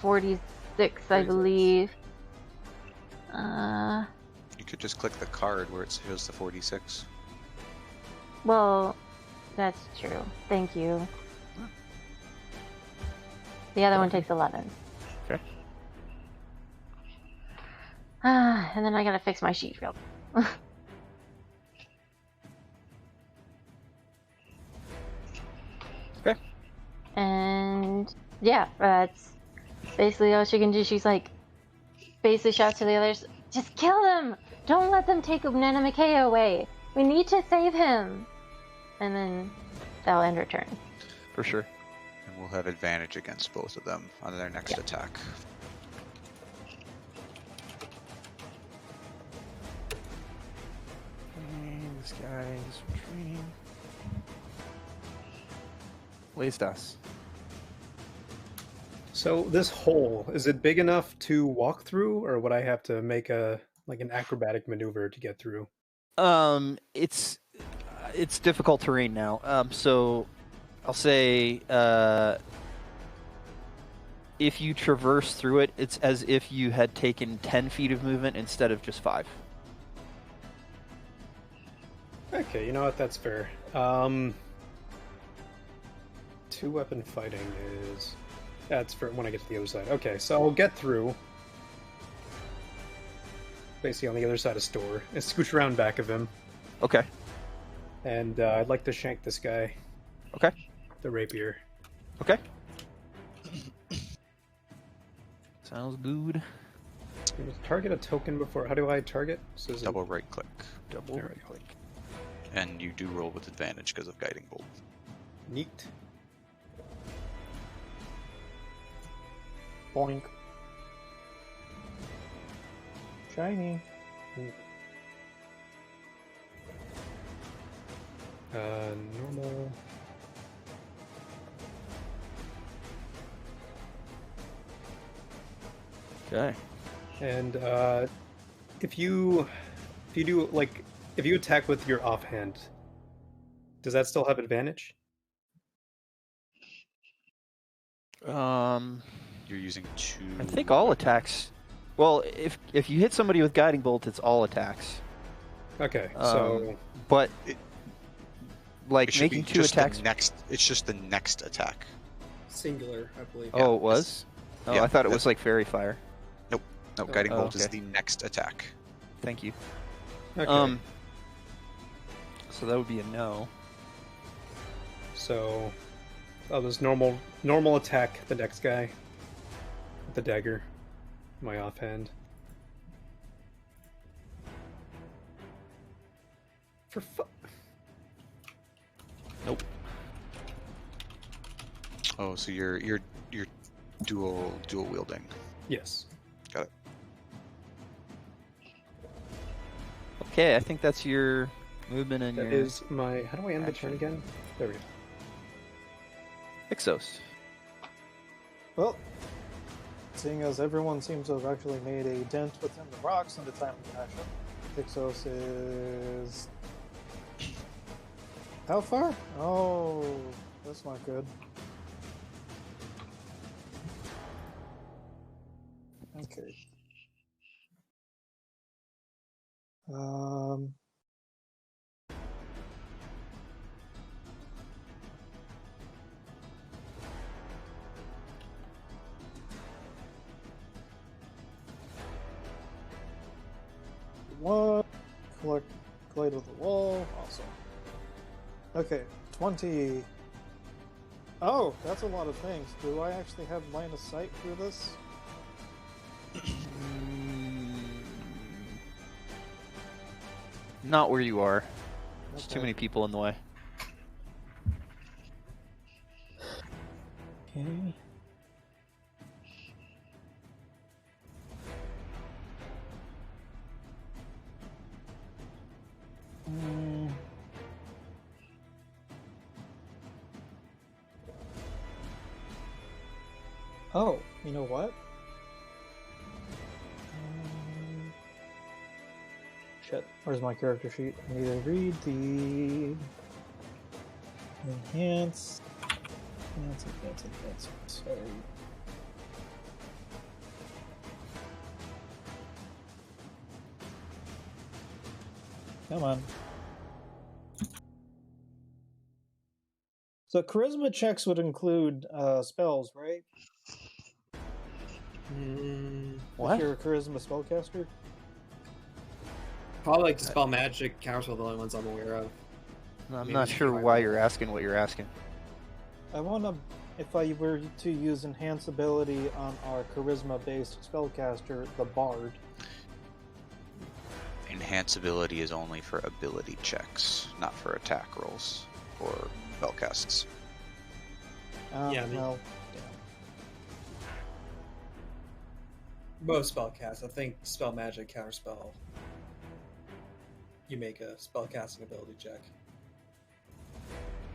46, I believe. You could just click the card where it shows the 46. Well, that's true. Thank you. The other one takes 11. Okay. And then I gotta fix my sheet real quick. Okay. And yeah, that's basically all she can do. She's like, basically shouts to the others, just kill them! Don't let them take Nana Makea away! We need to save him! And then that'll end her turn. For sure. And we'll have advantage against both of them on their next attack. This guy's training. Leistas. So this hole, is it big enough to walk through, or would I have to make an acrobatic maneuver to get through? It's difficult terrain now. So I'll say if you traverse through it, it's as if you had taken 10 feet of movement instead of just 5. Okay, you know what? That's fair. 2-weapon fighting is... That's for when I get to the other side. Okay, so I'll get through. Basically on the other side of store. And scooch around back of him. Okay. And I'd like to shank this guy. Okay. The rapier. Okay. Sounds good. Target a token before... How do I target? So is it Double right click. Double right click. And you do roll with advantage because of Guiding Bolt. Neat. Boink. Shiny. Normal. Okay. And if you do like if you attack with your offhand, does that still have advantage? Um, You're using 2. I think all attacks. Well, if you hit somebody with guiding bolt, it's all attacks. Okay, so But It- like It should be making 2 just attacks. the next. It's just the next attack. Singular, I believe. Yeah, Oh, it was. Oh, yeah, I thought it that- was like fairy fire. No, guiding Oh, bolt is okay. the next attack. Thank you. okay. So that would be a no. So I'll just normal attack the next guy with the dagger, my offhand. For Nope. Oh, so you're dual wielding. yes. Got it. Okay, I think that's your movement and That your is my. How do I end the turn action. again? There we go. Ixos. Well, seeing as everyone seems to have actually made a dent within the rocks in the time of action, Ixos is. How far? Oh, that's not good. Okay. One, collide with the wall. Awesome. Okay, 20. Oh, that's a lot of things. Do I actually have line of sight through this? Not where you are. There's too Okay. many people in the way. Okay. Oh, you know what? Shit, where's my character sheet? I need to read the enhance. Sorry. Come on. So charisma checks would include spells, right? What? If you're a charisma spellcaster? Probably like Dispel Magic, Counterspell, the only ones I'm aware of. I'm Maybe not just sure try why that. you're asking what you're asking. I want to, if I were to use enhance ability on our charisma-based spellcaster, the Bard. Enhance ability is only for ability checks, not for attack rolls or spellcasts. Yeah, I mean- Well, Most spellcasts, I think Spell Magic, Counterspell, you make a spellcasting ability check.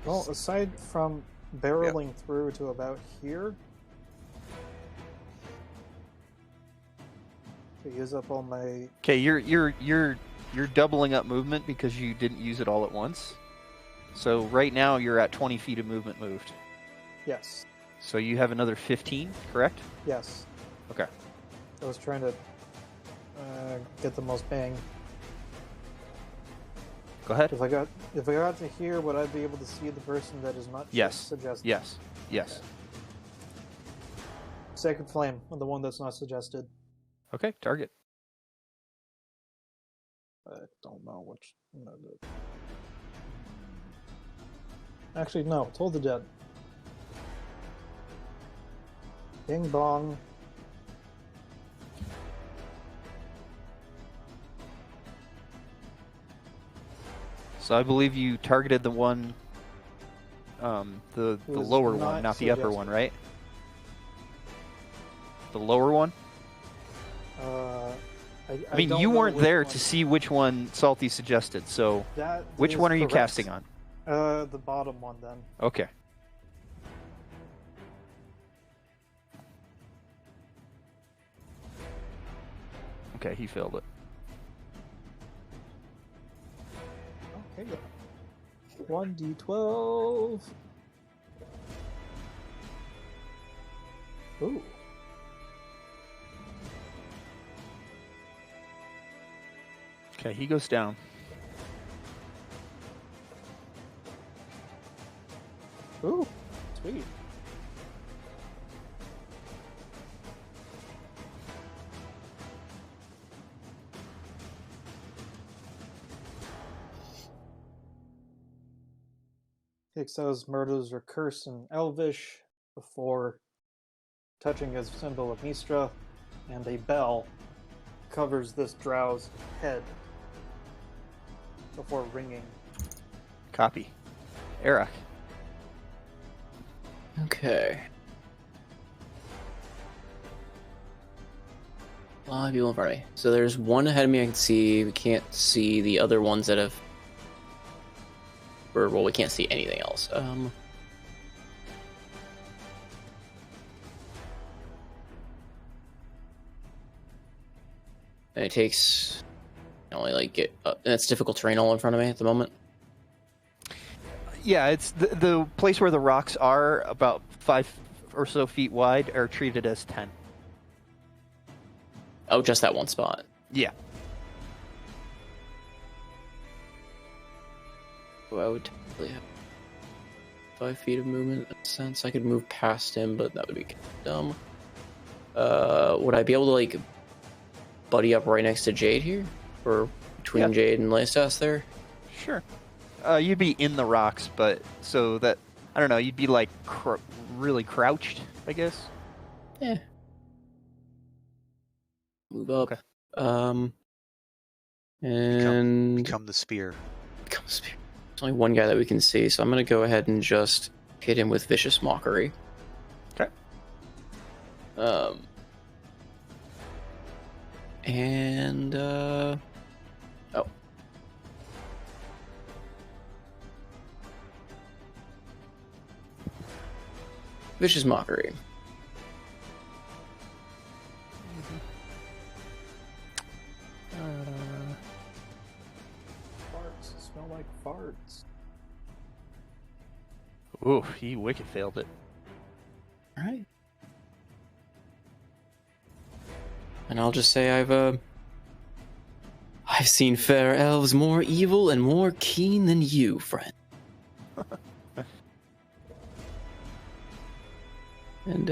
well, aside from barreling through to about here, to use up all my. Okay, you're doubling up movement because you didn't use it all at once. So right now you're at 20 feet of movement moved. Yes. So you have another 15, correct? Yes. Okay. I was trying to get the most bang. Go ahead. If I got to here, would I be able to see the person that is not Yes. suggested? Yes. Yes. Sacred Flame, the one that's not suggested. Okay, target. I don't know which. No, actually, no. Toll the Dead. Bing bong. So I believe you targeted the one, the Was lower not one, not the upper suggested. one, right? The lower one? I mean, don't you know weren't which there one. to see which one Salty suggested, so That which is one are you correct. casting on? The bottom one then. Okay. Okay, he failed it. Okay. 1d12. Ooh. Okay, he goes down. Ooh. Sweet. Ixos murders are cursed in Elvish before touching his symbol of Mistra, and a bell covers this drow's head before ringing. Copy. Eric. Okay. A lot of people in front of me. So there's one ahead of me I can see. We can't see the other ones that have... Or, well, we can't see anything else. And it takes... only, like, get up. And it's difficult terrain all in front of me at the moment. Yeah, it's the place where the rocks are, about 5 or so feet wide, are treated as 10. Oh, just that one spot. Yeah. So I would technically have 5 feet of movement in a sense. I could move past him, but that would be dumb. Would I be able to, like, buddy up right next to Jade here? Or between Jade and Leistas there? Sure. You'd be in the rocks, but so that, I don't know, you'd be like really crouched, I guess. Yeah. Move up. Okay. And Become the spear. Become a spear. There's only one guy that we can see, so I'm gonna go ahead and just hit him with Vicious Mockery. Okay. And oh. Vicious Mockery. Farts smell like farts. Ooh, he wicked failed it. Alright. And I'll just say I've seen fair elves more evil and more keen than you, friend. And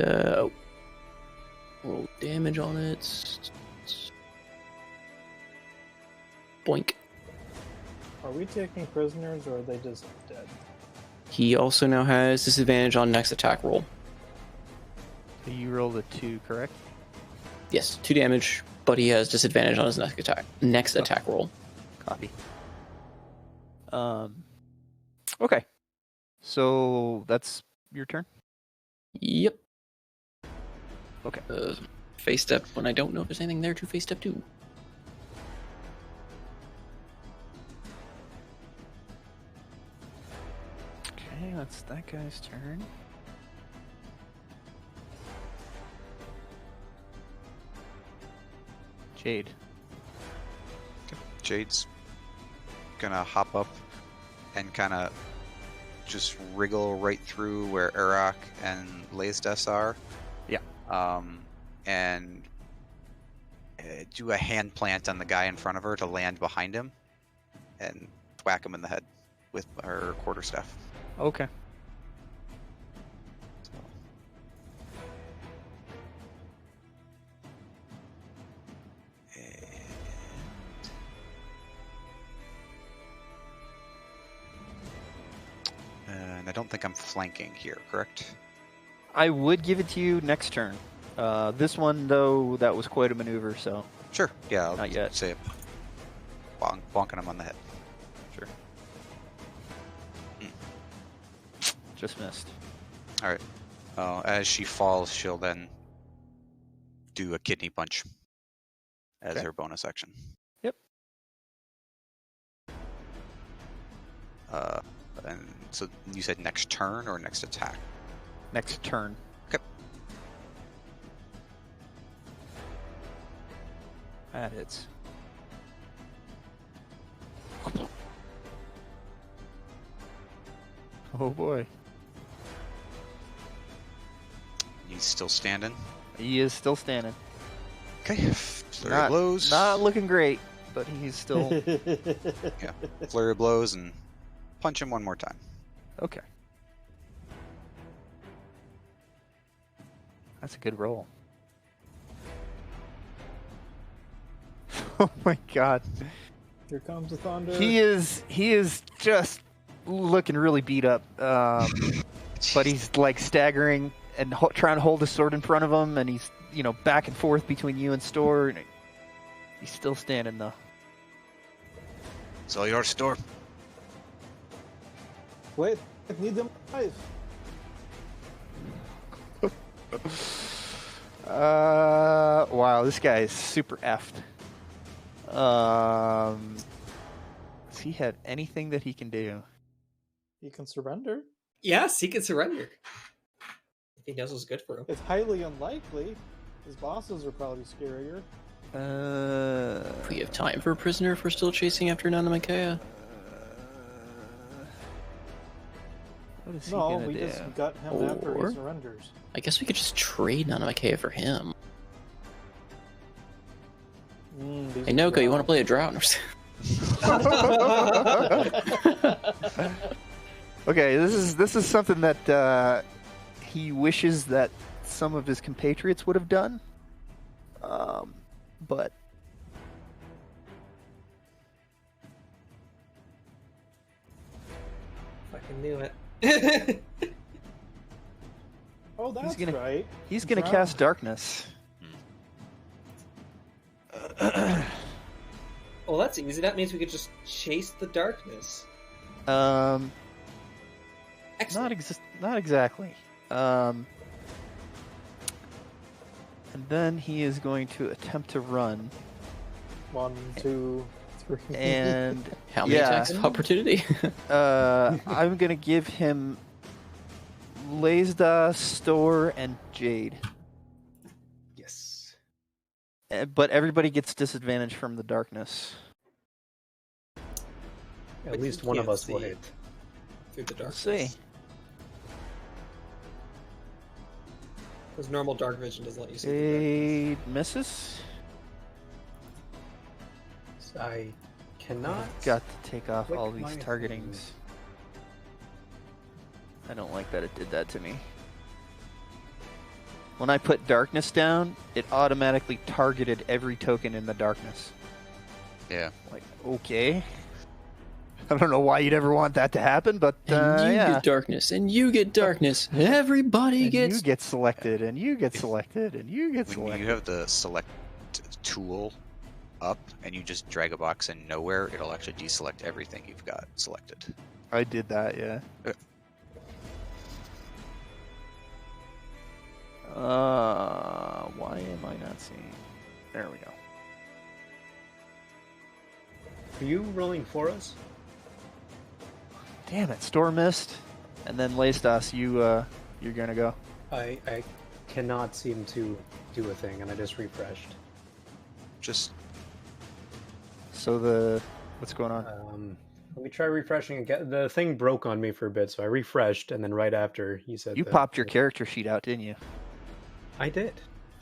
roll damage on it. Boink. Are we taking prisoners or are they just dead? He also now has disadvantage on next attack roll. So you rolled a 2, correct? Yes, 2 damage, but he has disadvantage on his next attack roll. Copy. Okay. So that's your turn? Yep. Okay. Face step when I don't know if there's anything there to face step to. Okay, that's that guy's turn. Jade. Jade's gonna hop up and kind of just wriggle right through where Arak and Leistas are. Yeah. And do a hand plant on the guy in front of her to land behind him and whack him in the head with her quarterstaff. Okay. And I don't think I'm flanking here, correct? I would give it to you next turn. This one, though, that was quite a maneuver, so... Sure. Yeah, I'll Not yet. say it. Bonking him on the head. Sure. Just missed. All right. As she falls, she'll then do a kidney punch as Okay. her bonus action. Yep. And so you said next turn or next attack? Next turn. Okay. That hits. Oh boy. He's still standing. He is still standing. Okay. Flurry of Not, blows. not looking great, but he's still Yeah. Flurry of blows and punch him one more time. okay. That's a good roll. Oh my god. Here comes the thunder. He is just looking really beat up. But he's like staggering and trying to hold his sword in front of him, and he's back and forth between you and Store. And he's still standing though. It's all yours, Store. Wait, I need them alive. Wow, this guy is super effed. Does he have anything that he can do? He can surrender. Yes, he can surrender. If he knows what's good for him. It's highly unlikely. His bosses are probably scarier. If we have time for a prisoner if we're still chasing after Nana Makea. What is he No, gonna we do? just got him after Or- he surrenders. I guess we could just trade Nana Makea for him. These Hey, are Noko, you want to droughts. play a drought? Okay, this is something that he wishes that some of his compatriots would have done. But Fucking knew it. Oh, that's gonna- right. he's gonna Drown. cast darkness. Well, that's easy. That means we could just chase the darkness. Not Excellent. not exactly. And then he is going to attempt to run, 1, 2, 3. and How many Yeah. attacks of opportunity? I'm gonna give him Lazda, Store, and Jade. Yes. But everybody gets disadvantage from the darkness. At But least you one of can't us will see. hit. Through the Let's darkness. see. Because normal dark vision doesn't let you see the darkness. Jade misses. I cannot. Got to take off click all these my targetings. thing. I don't like that it did that to me. When I put darkness down, it automatically targeted every token in the darkness. Yeah. Like, okay. I don't know why you'd ever want that to happen, but and you yeah. get darkness, and you get darkness. Everybody And gets. you get selected, and you get selected, and you get When selected. you have the select tool up and you just drag a box in nowhere, it'll actually deselect everything you've got selected. I did that, yeah. Why am I not seeing? There we go. Are you rolling for us? Damn it, Storm missed, and then Laystas, you're gonna go. I cannot seem to do a thing, and I just refreshed. Just So what's going on? Let me try refreshing again. The thing broke on me for a bit, so I refreshed, and then right after he said You that- popped your character sheet out, didn't you? I did.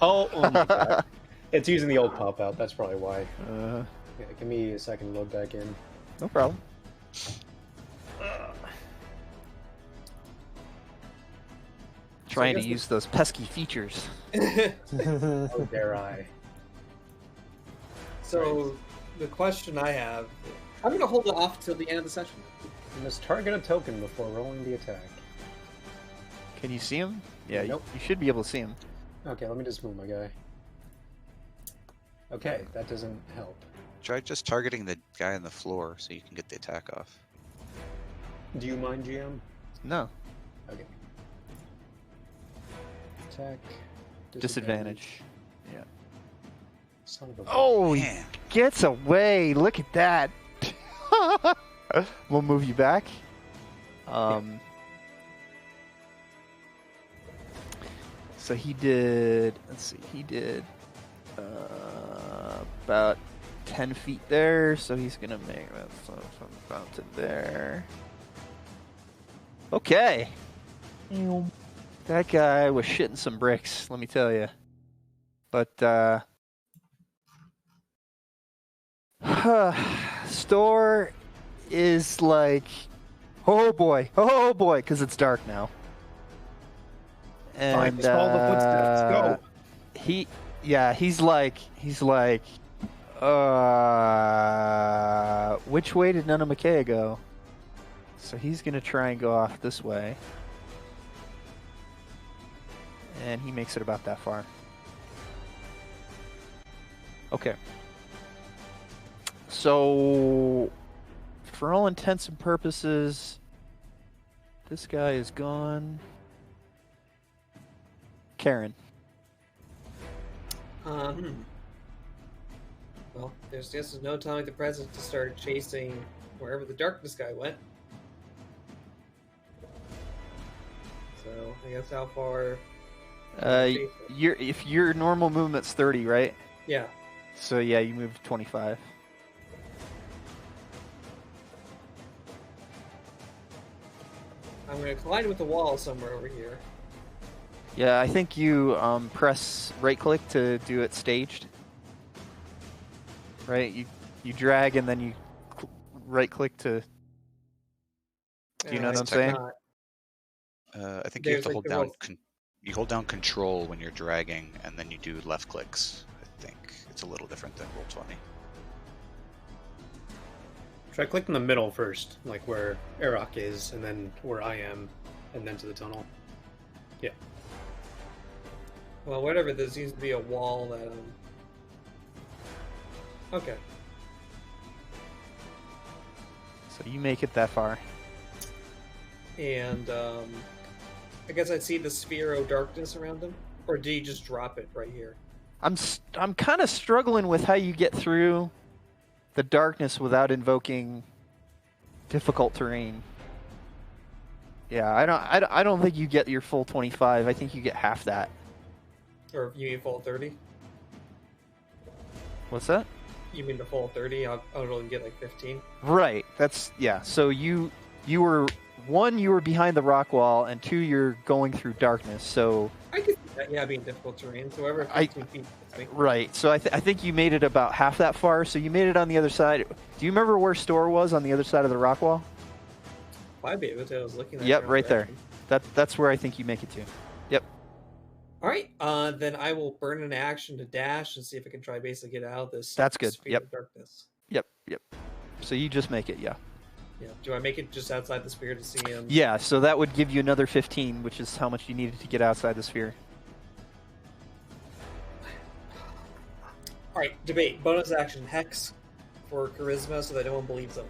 Oh my god. It's using the old pop out. That's probably why. Yeah, give me a second to load back in. No problem. Trying to guess use those pesky features. How dare I? So, the question I have, I'm going to hold it off till the end of the session. You must target a token before rolling the attack. Can you see him? Yeah, Nope. you should be able to see him. Okay, let me just move my guy. Okay, that doesn't help. try just targeting the guy on the floor so you can get the attack off. Do you mind, GM? No. Okay. Attack. Disadvantage. Yeah. Son of a Oh, he Man. gets away. Look at that. We'll move you back. So he did. Let's see. He did about 10 feet there. So he's gonna make that from fountain there. Okay. That guy was shitting some bricks. Let me tell you. But Store is like, oh boy, because it's dark now. Fine, And just follow the footsteps. Go. he's like, which way did Nunamakea go? So he's gonna try and go off this way, and he makes it about that far. Okay. So, for all intents and purposes, this guy is gone. Karen. Well, there's just no telling the president to start chasing wherever the darkness guy went. So I guess how far? If your normal movement's 30, right? Yeah. So yeah, you move 25. I'm gonna collide with the wall somewhere over here. Yeah, I think you press right click to do it staged. Right? You drag and then you right click to. Do you know what I'm saying? I think you have There's to like hold the down. little- You hold down Control when you're dragging, and then you do left clicks. I think it's a little different than Roll20. Try click in the middle first, like where Arok is, and then where I am, and then to the tunnel. Yeah. Well, whatever. There seems to be a wall that. Okay. So you make it that far. And I guess I'd see the sphere of darkness around him, or did he just drop it right here? I'm kind of struggling with how you get through the darkness without invoking difficult terrain. Yeah, I don't think you get your full 25. I think you get half that. Or you mean full 30? What's that? You mean the full 30? I'll only get like 15. Right. That's yeah. So you were one, you were behind the rock wall, and two, you're going through darkness. So I could see that, yeah, being difficult terrain. So whatever 15 feet gets me. right. So I think you made it about half that far. So you made it on the other side. Do you remember where Store was on the other side of the rock wall? I'd be able to. I was looking at Yep, it right there. direction. That's where I think you make it to. Yep. All right. Then I will burn an action to dash and see if I can try basically get out of this. That's good. sphere Yep. of darkness. Yep. So you just make it, yeah. Yeah. Do I make it just outside the sphere to see him? Yeah, so that would give you another 15, which is how much you needed to get outside the sphere. All right. Debate. Bonus action hex for charisma so that no one believes him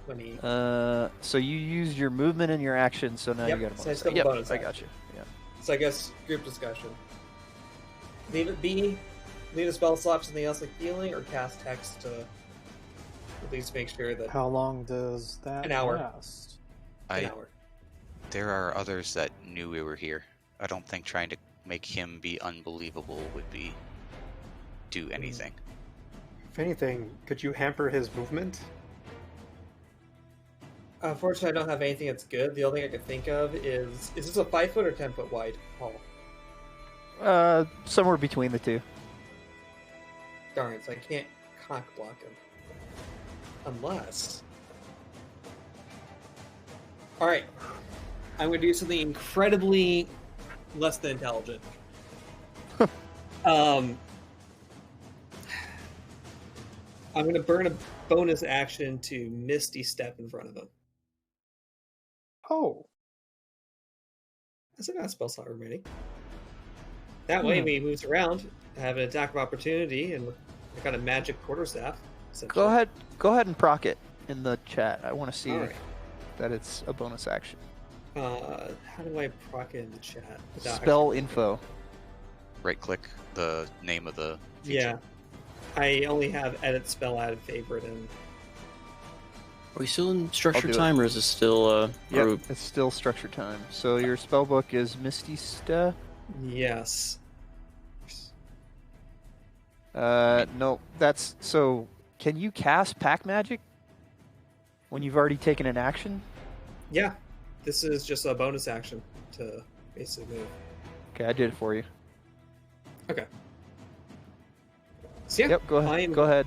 when he. So you used your movement and your action, so now Yep, you got a so I bonus. still have a Yep, bonus I action. got you. Yeah. So I guess group discussion. Leave it be. Leave a spell slot for something else like healing, or cast hex to at least make sure that How long does that An hour. last? an hour. There are others that knew we were here. I don't think trying to make him be unbelievable would do anything. If anything, could you hamper his movement? Unfortunately, I don't have anything that's good. The only thing I can think of is this a 5 foot or 10 foot wide hall? Somewhere between the two. Darn, so I can't cock block him. Unless. Alright. I'm going to do something incredibly less than intelligent. I'm going to burn a bonus action to Misty Step in front of him. Oh, That's a nice spell slot remaining. That way, when he moves around, I have an attack of opportunity and I got a magic quarterstaff. Go ahead and proc it in the chat. I want to see Alright. that it's a bonus action. How do I proc it in the chat? without Spell actually- info. Right click the name of the feature. Yeah. I only have edit spell added favorite and Are we still in structured do it. time, or is it still Yep, or- it's still structure time. So your spell book is Misty Step. yes. No, that's so. Can you cast Pack Magic when you've already taken an action? Yeah. This is just a bonus action to basically move. Okay, I did it for you. Okay. So yeah, Yep, go ahead. I'm- Go ahead.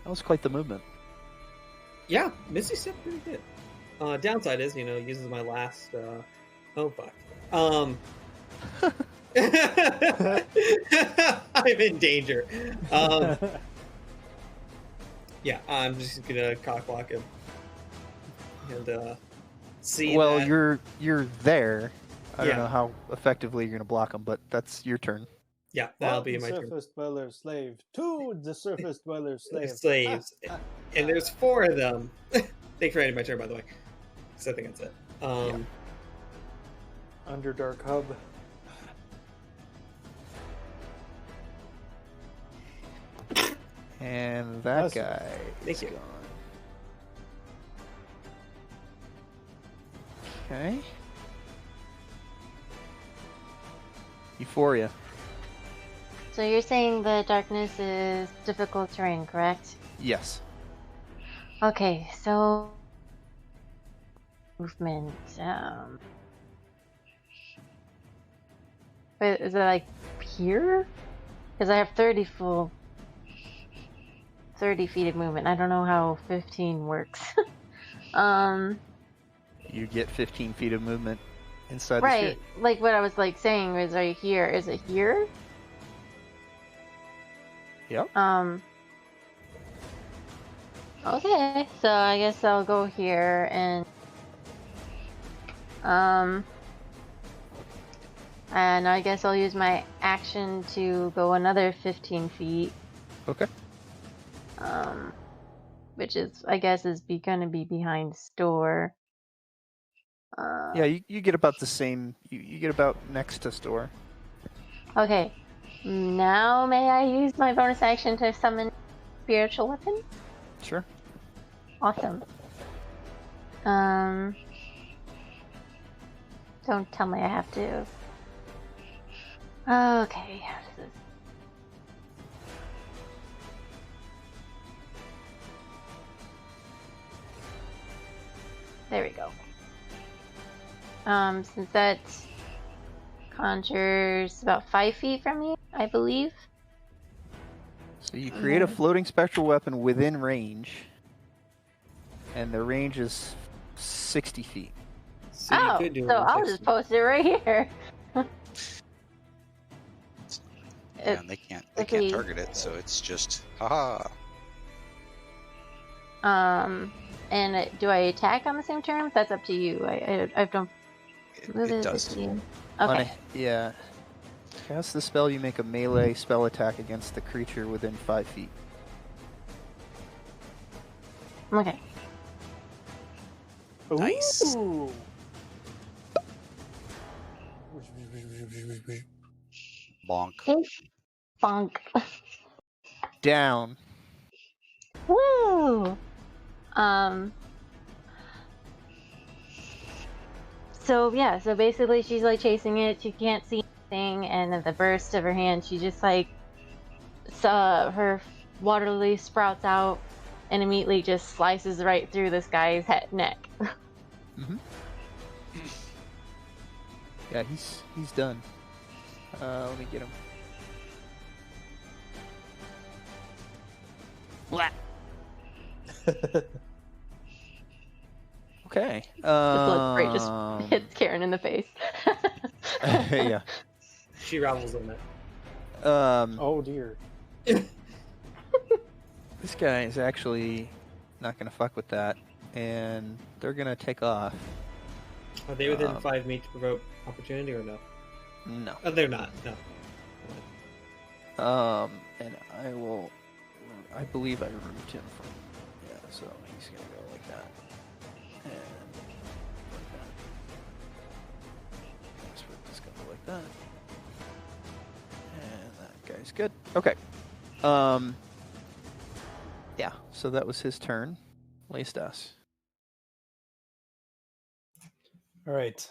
That was quite the movement. Yeah, Misty Step pretty good. Downside is, uses my last oh fuck. I'm in danger. Yeah, I'm just gonna cock block him. And see Well, that... you're there. I Yeah. don't know how effectively you're gonna block them, but that's your turn. Yeah, that'll One be my turn. surface dweller slave. Two the surface dweller slave. Slaves. And there's 4 of them. Thanks for ending my turn, by the way. So I think that's it. Underdark hub. And that Awesome. guy Thank is you. gone. Okay. Euphoria. So you're saying the darkness is difficult terrain, correct? Yes. Okay, so movement. Wait, is it like here? Because I have 30 feet of movement. I don't know how 15 works. You get 15 feet of movement inside the Right, sphere. like what I was like saying was right here. Is it here? Yep. Okay, so I guess I'll go here and I guess I'll use my action to go another 15 feet. Okay. Which is I guess is gonna be behind store. Yeah, you get about the same. You get about next to store. Okay. Now may I use my bonus action to summon spiritual weapon? Sure. Awesome. Don't tell me I have to. Okay, how does this? There we go. Since that conjures about 5 feet from me, I believe. So you create a floating spectral weapon within range, and the range is 60 feet. So you could do so it in I'll 60. just post it right here. And they can't okay. target it, so it's just haha. And do I attack on the same turn? That's up to you. I don't. It does. Okay. Yeah. Cast the spell, you make a melee spell attack against the creature within 5 feet. Okay. Nice. Ooh. Bonk. Okay. Bonk. Down. Woo! So yeah, so basically she's like chasing it, she can't see anything, and at the burst of her hand she just like her water lily sprouts out and immediately just slices right through this guy's neck. Mm-hmm. Yeah, he's done. Let me get him. Okay. This looks great, just hits Karen in the face. Yeah. She ravels in it. Oh dear. This guy is actually not gonna fuck with that, and they're gonna take off. Are they within 5 feet to provoke opportunity or no? No. Oh, they're not. No. And I believe I removed him from. Yeah, so he's gonna go like that. And like that. This gonna go like that. And that guy's good. Okay. Yeah, so that was his turn. Leistas. All right.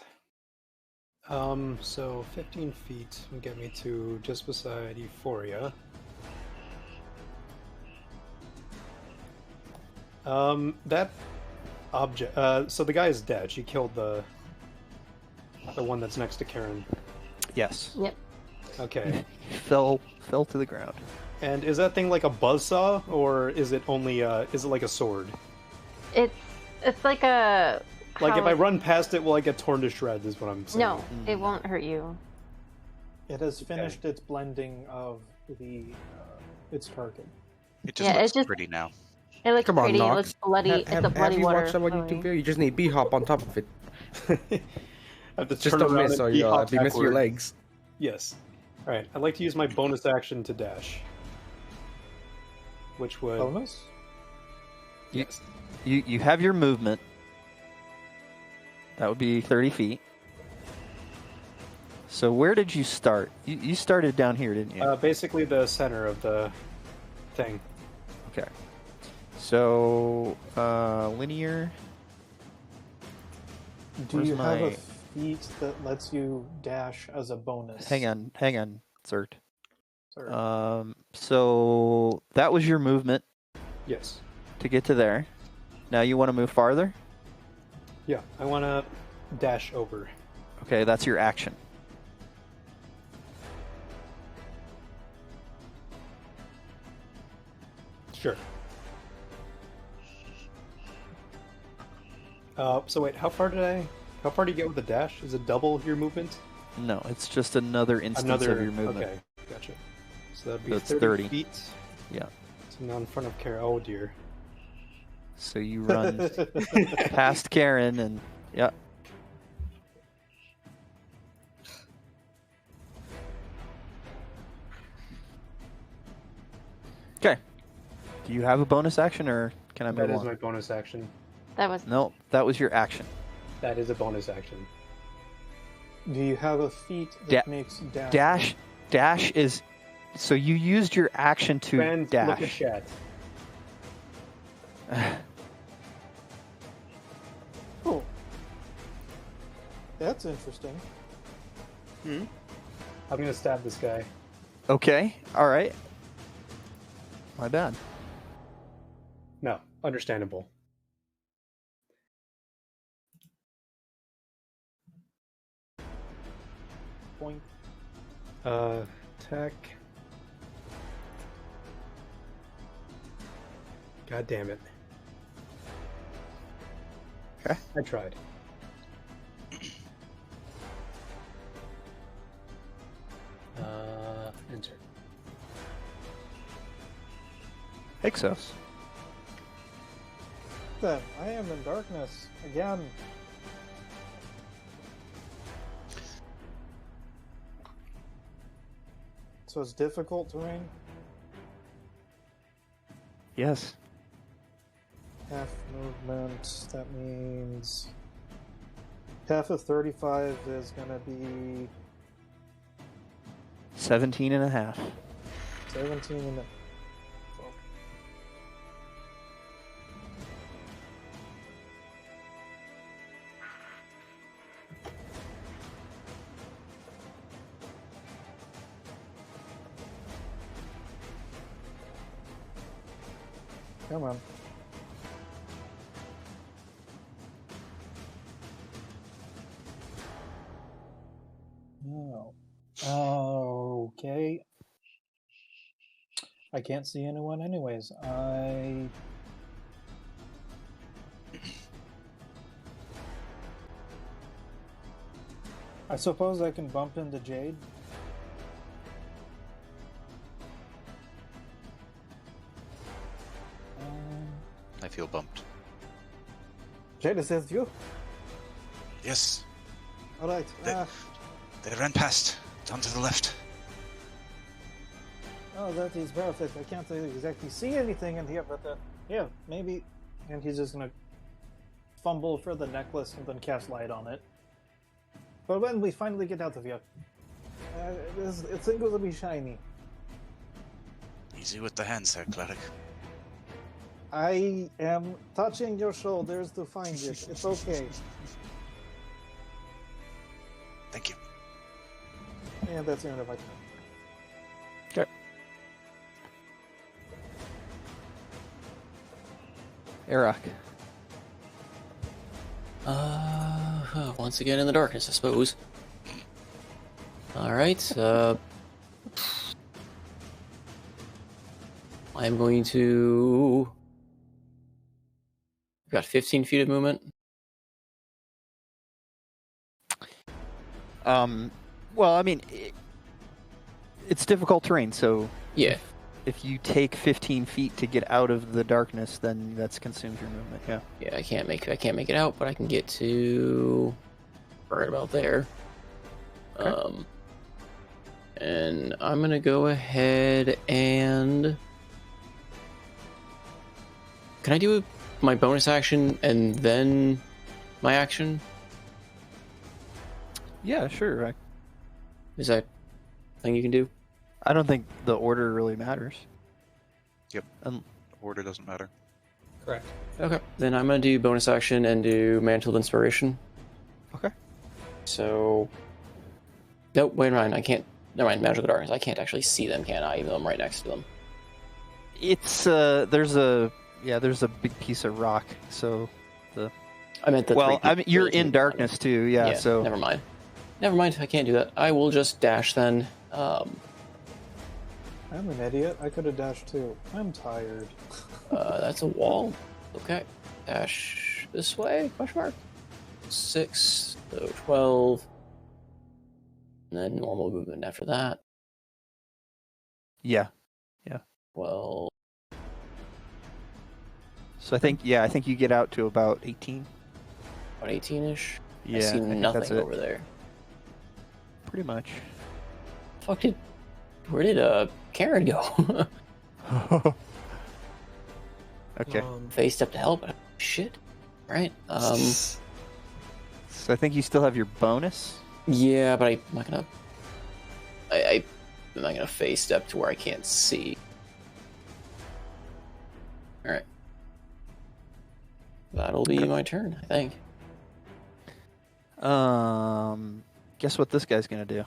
So 15 feet will get me to just beside Euphoria. That object. So the guy is dead. She killed the one that's next to Karen. Yes. Yep. Okay. Fell to the ground. And is that thing like a buzzsaw, or is it only is it like a sword? It's like a. Like if how- I run past it, will I get torn to shreds? Is what I'm saying. No, it won't hurt you. It has finished its blending of the its target. It just Yeah, looks it's just- pretty now. It looks Come on, pretty. It Nox. looks bloody. It's a bloody have you water. watched that one flowing. YouTube video? You just need B-hop on top of it. I have to Just turn don't around miss, and or you'll hop be missing your backward. legs. Yes. All right. I'd like to use my bonus action to dash, which would Bonus? yes. You have your movement. That would be 30 feet. So where did you start? You started down here, didn't you? Basically the center of the thing. Okay. So linear. Do Where's you have my- a feat that lets you dash as a bonus? Hang on, Zert. Sorry. So that was your movement Yes. to get to there. Now you want to move farther? Yeah. I want to dash over. Okay, that's your action. Sure. So wait, how far do you get with the dash? Is it double your movement? No, it's just another instance of your movement. Okay, gotcha. So that'd be So it's 30 30. feet. Yeah. So now in front of Kara. Oh dear. So you run past Karen and yeah. Okay. Do you have a bonus action or can I That move is on? my bonus action. That was. No, that was your action. That is a bonus action. Do you have a feat that Da- makes dash? Dash is so you used your action to Friends, look at dash. chat. Oh. That's interesting. I'm gonna stab this guy. Okay, all right. My bad. No, understandable. Point. Attack. God damn it. Okay. I tried. Enter. Exos. Then I am in darkness again. So it's difficult terrain. Yes. Half movement. That means half of 35 is gonna be 17 and a half. 17 and a... Come on. No. Oh, okay. I can't see anyone anyways. I suppose I can bump into Jade. I feel bumped. Jade, is this you? Yes, Alright. they ran past. Down to the left. Oh, that is perfect. I can't exactly see anything in here, but yeah, maybe. And he's just gonna fumble for the necklace and then cast light on it. But when we finally get out of here, it's going to be shiny. Easy with the hands there, cleric. I am touching your shoulders to find it. It's okay. Thank you. And that's the end of my turn. Arak. Once again in the darkness, I suppose. Alright, I'm going to... I've got 15 feet of movement. Well, I mean, it's difficult terrain, so Yeah. if you take 15 feet to get out of the darkness, then that's consumes your movement. Yeah. Yeah, I can't make it out, but I can get to right about there. Okay. And I'm gonna go ahead and can I do my bonus action and then my action? Yeah, sure. Is that a thing you can do? I don't think the order really matters. Yep. Order doesn't matter. Correct. Okay. Then I'm gonna do bonus action and do Mantle of Inspiration. Okay. So nope, wait a minute, I can't. Never mind, Magical Darkness. I can't actually see them, can I? Even though I'm right next to them. It's there's a big piece of rock. So I meant the well, three I mean you're people in darkness too. Yeah. So never mind. Never mind. I can't do that. I will just dash then. I'm an idiot. I could have dashed too. I'm tired. That's a wall. Okay. Dash this way? Question mark. 6, so 12. And then normal movement after that. yeah. 12. So I think you get out to about 18. About 18-ish. Yeah. I see think nothing that's it. over there. Pretty much. Where did Karen go? Okay. Faye stepped to help. Shit. Right. So I think you still have your bonus. Yeah, but I'm not gonna. I'm not gonna Faye step to where I can't see. All right. That'll be my turn, I think. Guess what this guy's gonna do?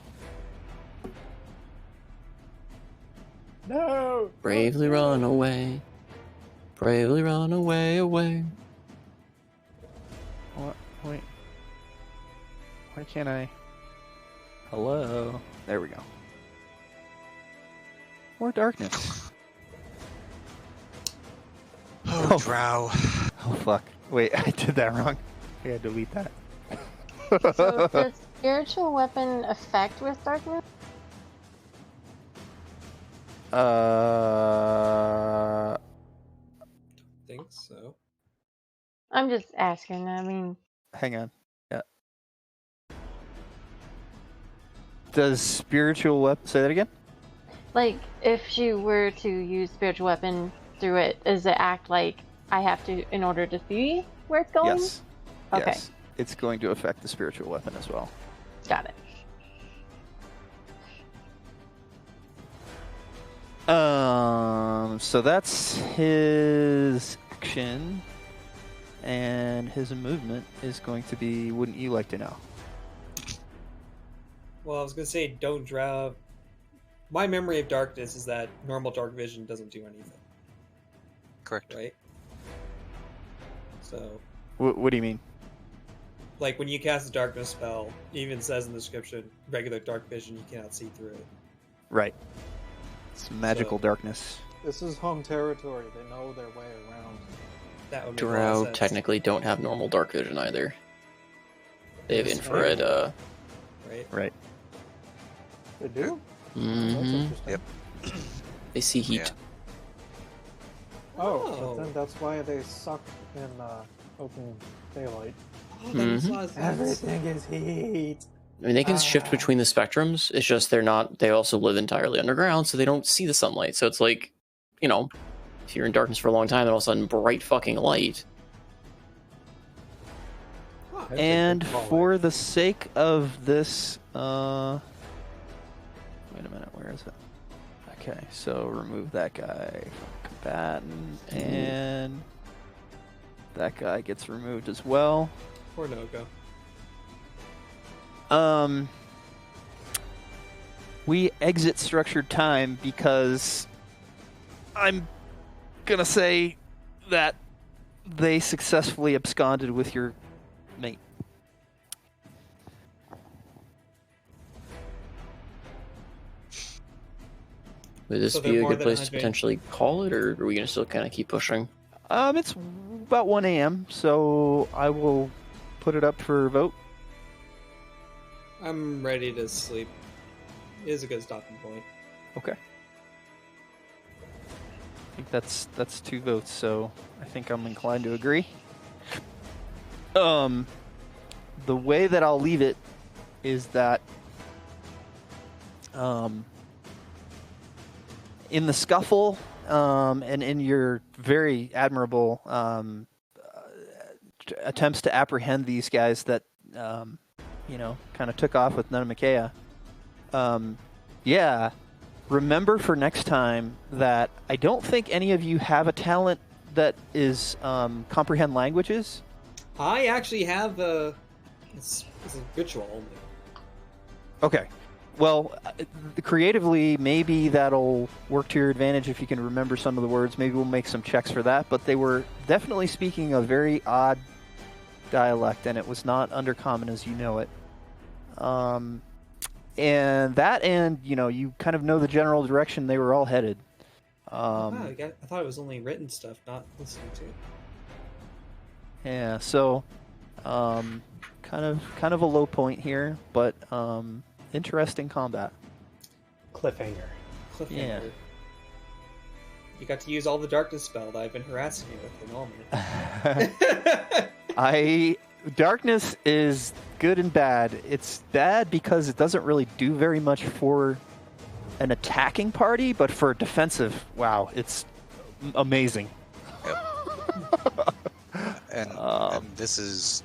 No! Bravely run away. Bravely run away, away. What? Wait. Why can't I? Hello. There we go. More darkness. Oh, drow. Oh fuck. Wait, I did that wrong. I gotta delete that. So does spiritual weapon affect with darkness? Think so. I'm just asking. I mean, Hang on. Yeah. Does spiritual weapon say that again? like if she were to use spiritual weapon through it, does it act like I have to in order to see where it's going? Yes. Okay. Yes. It's going to affect the spiritual weapon as well. Got it. So that's his action, and his movement is going to be. Wouldn't you like to know? Well, I was gonna say don't drow. My memory of darkness is that normal dark vision doesn't do anything, Correct. right? So, What do you mean? like when you cast a darkness spell, it even says in the description, regular dark vision, you cannot see through it. Right. It's magical So- darkness. This is home territory. They know their way around. That would make a lot Drow of sense. technically don't have normal dark vision either. They have Yes, infrared. right? Right. They do? That's Mhm. interesting. Yep. They see heat. Yeah. Oh, Oh. but then that's why they suck in open daylight. Oh, that makes a Mhm. lot of sense. Everything is heat. I mean, they can shift Ah. between the spectrums. It's just they're not. They also live entirely underground, so they don't see the sunlight. So it's like, you know, if you're in darkness for a long time, then all of a sudden bright fucking light. Huh. That's a And good call, for the sake of this, wait a minute, where is it? Back Okay, so remove that guy from combatant, and that guy gets removed as well. Or no-go. We exit structured time because I'm gonna say that they successfully absconded with your mate. Would this So be they're a more good than place to 100. potentially call it, or are we gonna still kind of keep pushing? It's about 1 a.m., so I will put it up for vote. I'm ready to sleep. It is a good stopping point. Okay. I think that's 2 votes, so I think I'm inclined to agree. The way that I'll leave it is that in the scuffle and in your very admirable attempts to apprehend these guys that kind of took off with Nunamakea, remember for next time that I don't think any of you have a talent that is comprehend languages. I actually have it's a ritual only. Okay. Well, creatively, maybe that'll work to your advantage if you can remember some of the words. Maybe we'll make some checks for that. But they were definitely speaking a very odd dialect, and it was not undercommon as you know it. And you kind of know the general direction they were all headed. I thought it was only written stuff, not listening to. Yeah, so kind of a low point here, but interesting combat. Cliffhanger. Yeah. You got to use all the darkness spell that I've been harassing you with for a moment. Darkness is good and bad. It's bad because it doesn't really do very much for an attacking party, but for a defensive, wow, it's amazing. And this is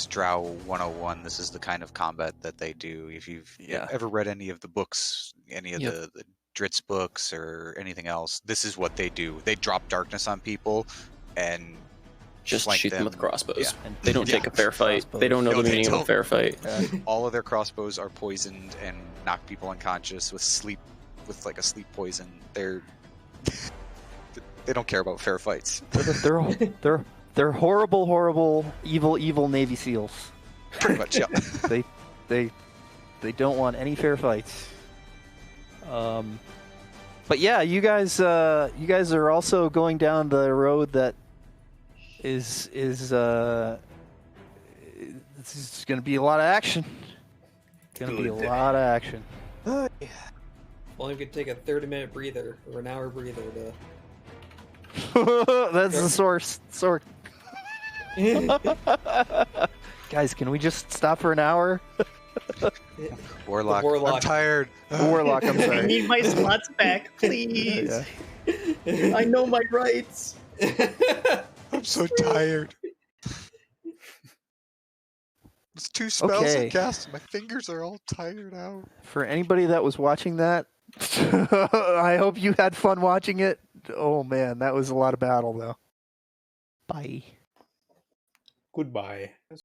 Drow 101. This is the kind of combat that they do. If you've ever read any of the books, any of the Dritz books or anything else, this is what they do. They drop darkness on people and just shoot them with crossbows. Yeah. And they don't take a fair fight. They don't know the meaning of a fair fight. All of their crossbows are poisoned and knock people unconscious with like a sleep poison. They don't care about fair fights. They're horrible, evil Navy SEALs. Pretty much, yeah. They don't want any fair fights. But yeah, you guys are also going down the road that is it's going to be a lot of action. Going to be a lot of action. Well, I could take a 30-minute breather or an hour breather to. That's the source. Guys, can we just stop for an hour? Warlock. I'm tired. Warlock, I'm sorry. I need my slots back, please. Yeah. I know my rights. I'm so tired. It's 2 spells I cast. My fingers are all tired out. For anybody that was watching that, I hope you had fun watching it. Oh man, that was a lot of battle though. Bye. Goodbye.